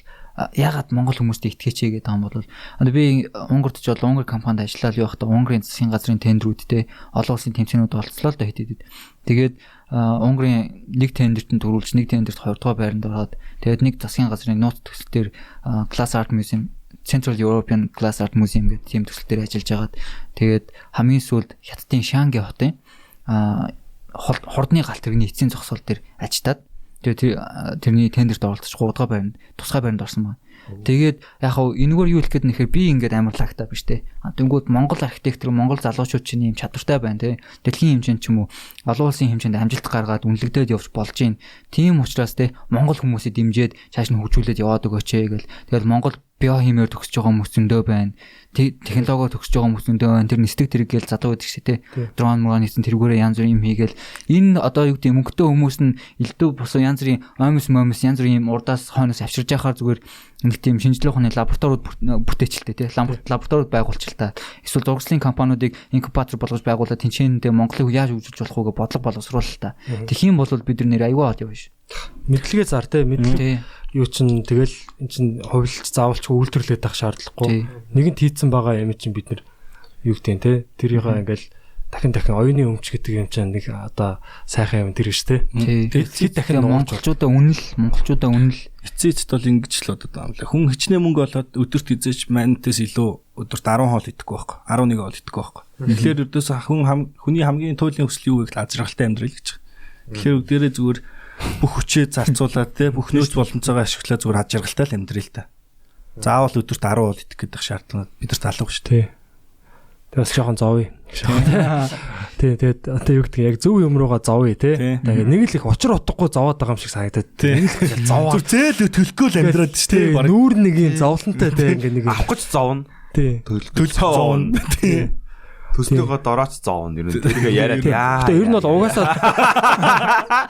ягаад Монгол хүмүүстэй итгэж гэдэг юм бол одоо би Унгарт ч бол Унгар компанид ажиллаад явахдаа Унгарийн засгийн газрын тендерүүдтэй олон улсын тэмцээнүүд олцлоо л да хэдийд. Тэгээд Унгарийн нэг тендерт нь төрүүлж нэг тендерт 2 дугаар байранд ороод тэгээд нэг засгийн газрын нууц төсөл дээр Glass Art Museum Central European Glass Art Museum гэдэг тийм төсөл дээр ажиллаж агаад тэгээд хамгийн сүүлд Хятадын Шанхай хотын хордны галт тэрний эцсийн зогсоол дээр ажиллаад тэгээд тэрний тендерт оролцож 3 дугаар байранд тусгай байранд орсон байна. Тэгээд яг хав энэгээр юу хэлэх гээд нэхэр би ингээд амар лагтаа биш те. Тэнгүүд Монгол архитектор Монгол залуучууд чинь юм чадвартай байна те. Дэлхийн хэмжээнд ч юм уу олон улсын хэмжээнд амжилт гаргаад үнэлэгдээд явж болж байна. Тийм учраас те Монгол хүмүүсийг дэмжиж цааш нь хөгжүүлээд яваад өгөөч гэл. Тэгэл Монгол биохимиэр төгсөж байгаа хүмүүс зөндөө байна. Технологиор төгсөж байгаа хүмүүс зөндөө байна. Тэр нисдэг тэрэг гээл задуу байдаг шээ те. Дрон мураа нийцэн тэргүүрээ янз бүрийн юм хийгээл энэ одоо юу гэдэг мөнгөтэй хүмүүс нь элдв босоо янз бүрийн момс янз бүрийн юм урдаас хойноос авчирж яхаар зүгээр нэг тийм шинжлэх ухааны лабораториуд бүтээчилтэй те. Лабораториуд байгуулчихлаа. Эсвэл зурагчлалын компаниудыг инкубатор болгож байгуулаад тэнцэнэндээ Монголыг яаж хөгжүүлж болох уу гэж бодлого боловсруулалтаа. Тэгэх юм бол бид нэр аюул аваад явна ш. Мэдлэгээ зар те мэдлэг юу чин тэгэл эн чин хувилж заавалч үйлдвэрлээд авах шаардлагагүй. Нэгэнт хийцэн байгаа юм чин бид нар юу гэдэг те тэрийгээ ингээл дахин оюуны өмч гэдэг юм чинь нэг одоо сайхан юм тэр шүү дээ. Тэгээд дахин монголчуудаа үнэл эцээцт бол ингэж л бодод байгаа юм лээ. Хүн хичнээн мөнгө олоод өдөрт эзэж манитээс илүү өдөрт 10 хоол идэхгүй байхгүй. 11 хоол идэхгүй байхгүй. Тэгэхээр өдөөс хүний хамгийн туйлын хүсэл юу вэ гэвэл азаргалтай амьдрал гэж. Тэгэхээр бүгдээрээ зүгээр бүх хүчээ зарцуулаад те бүх нөөц боломжоогоо ашиглаад зүгээр азаргалтай л амьдрал та. Заавал өдөрт 10 хоол идэх гэдэг шаардлага бидэрт залууг шүү дээ. Тэгээ бас жоохон зовъё. Тэгээд одоо юу гэдэг яг зөв юм руугаа зовъё те. Тэгээд нэг л их учир утгагүй зовоод байгаа юм шиг санагдаад. Нэг л зовоо. Зээл төлөхгүй л амьдраад шүү дээ. Нүүр нэг юм зовлонтой те ингээ нэг авах гэж зовно. Төлж зовно. Төснөөгөө дорооч зовно. Тэрийг яриад яа. Гэтэ ер нь бол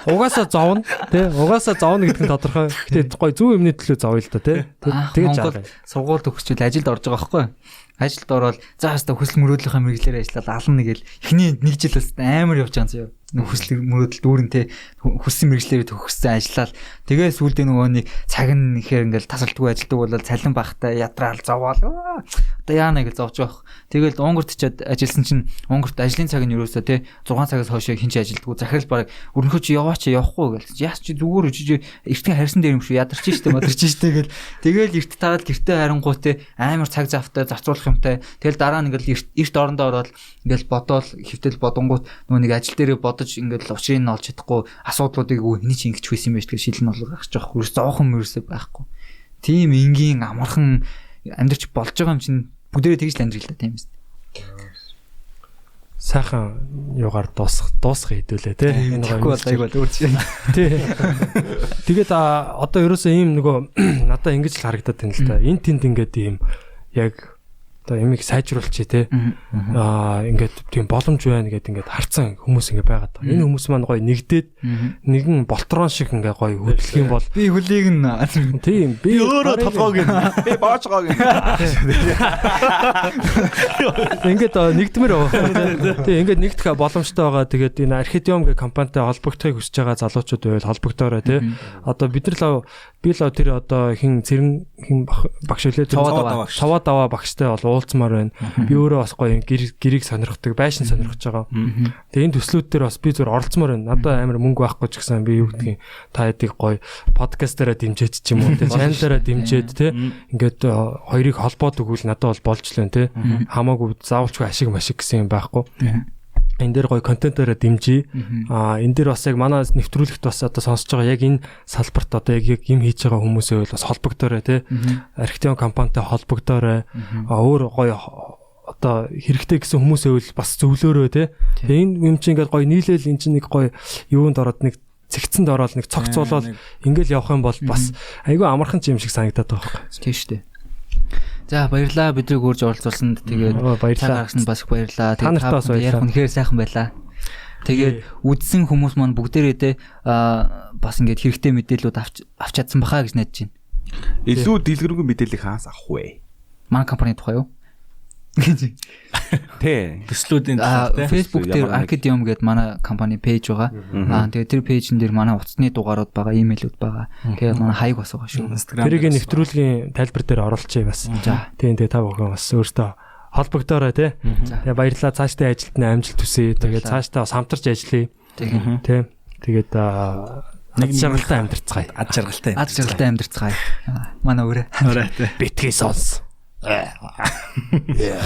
угаасаа зовно те. Угаасаа зовно гэдэг нь тодорхой. Гэтэ гоё зөв юмны төлөө зовъё л да те. Тэгээд Монгол сургууль төгсчүүл ажилд орж байгаа байхгүй. Ажилд ороод за хаста хүсэл мөрөөдлийнхаа мэрэгчлэр ажиллаад ална нэгэл эхний нэг жил бас амар явж байгаа юм. Хүсэл мөрөөдөл дүүрэнтэй хүссэн мэрэгчлэрээ төгссөн ажиллаад тэгээ сүүлдээ нөгөө нэг цаг нь ихээр ингээл тасалдгүй ажилдаг бол цалин багтай ядраал зовоол. Одоо яана гэж зовж байх. Тэгэл Унгарт ч ажилласан чинь Унгарт ажлын цаг нь ерөөсөө те 6 цагаас хойш хинч ажилдгүй захирал баг өрнөхөө чи яваач явахгүй гэл. Яас чи зүгээр чи эртний харьсан дээр юм шүү ядарч штэ модэрч штэ гэл. Тэгэл эрт тараад гэртээ харангуй те амар цаг завтай зарцуулах юмтай. Тэгэл дараа нь ингээл эрт орондоо ороод ингээл бодоол хөвтөл бодонгууд нөгөө нэг ажил дээрээ бодож ингээл учрыг нь олж чадахгүй асуудлуудыг хэний ч ингэж хүйсэн байж тэгээ шилэн болгох гарч байгаа хөрс зоохон мөрөөсөө байхгүй. Тийм энгийн амархан амьдрч болж байгаа юм чинь бүгдээрээ тэгж л амьдрал та тийм ээ. Сайхан юугаар дуусгах хэдүүлээ те. Энэ гоё айгуу өөрчн. Тий. Тэгээд одоо ерөөсөө ийм нөгөө надаа ингэж л харагдаад байна л да. Энд тэнд ингээд ийм яг одоо ямиг сайжруулчих те. Ингээд тийм боломж байна гэд ингээд харцсан хүмүүс ингээд байгаад байгаа. Энэ хүмүүс маань гоё нэгдээд нэгэн болтрон шиг ингээд гоё хөдөлгөх юм бол би хөлийг нь тийм би өөрөө толгоог нь би боочгоог ингээд нэгдмэр байгаа. Тийм ингээд нэгдэх боломжтой байгаа. Тэгээд энэ Архидиум гэх компанитай холбогдохыг хүсэж байгаа залуучууд байвал холбогдоорой те. Одоо бид нар би л тэр одоо хин багш үлээ цаваад аваа багштай бол уулзмаар байна. Би өөрөө бас гоё гэрийг сонирхдаг, байшин сонирхож байгаа. Тэгээ энэ төслүүд дээр бас би зөв оролцмоор байна. Надад амар мөнгө байхгүй ч гэсэн би юу гэдгийг та хэдийг гоё подкастаараа дэмжиж ч юм уу, тэгээ чаналаараа дэмжиж те. Ингээд хоёрыг холбоод өгвөл надад бол болж л байна те. Хамаагүй заавалчгүй ашиг машиг гэсэн юм байхгүй. Энэ дээр гоё контентаараа дэмжиж энэ дээр бас яг манай нэвтрүүлэгт бас одоо сонсож байгаа яг энэ салбарт одоо яг юм хийж байгаа хүмүүсээ бол бас холбогдоорой те. Архитектур компанитай холбогдоорой. Өөр гоё одоо хэрэгтэй гэсэн хүмүүсээ бол бас зөвлөөрөө те. Энэ юм чинь ингээд гоё нийлээл эн чинь нэг гоё юунд ороод нэг цэгцэнд ороод нэг цогцоолол ингээл явах юм бол бас айгүй амархан юм шиг санагдаад байгаа байхгүй. Тийм шүү дээ. За баярлаа бидрийг үрж оролцуулсанд тэгээд баярлалаа гаргасан бас их баярлаа. Та нарт бас баярлалаа. Үнэхээр сайхан байлаа. Тэгээд үдсэн хүмүүс маань бүгдээрээ те бас ингээд хэрэгтэй мэдээлүүд авч чадсан бахаа гэж найдаж байна. Илүү дэлгэрэнгүй мэдээллийг хаас авах вэ? Манай компани тухай юу? Тэ. Төслүүдийн Facebook дээр Archidium гэдэг манай компани пэйж байгаа. Тэгээд тэр пэйжэн дээр манай утасны дугаарууд байгаа, имэйлүүд байгаа. Тэгээд манай хаяг бас байгаа шүү. Тэрийг нэвтрүүлгийн тайлбар дээр оруулчихъя бас. Тийм та бүхэн бас өөртөө холбогдоорой те. Тэгээ баярлалаа цаашдаа ажилд нь амжилт хүсье. Тэгээд цаашдаа бас хамтарч ажиллая. Тийм. Тэгээд нэг жаргалтай амьдарцгаая. Ад жаргалтай амьдарцгаая. Манай өрөө. Битгий сонс. Yeah.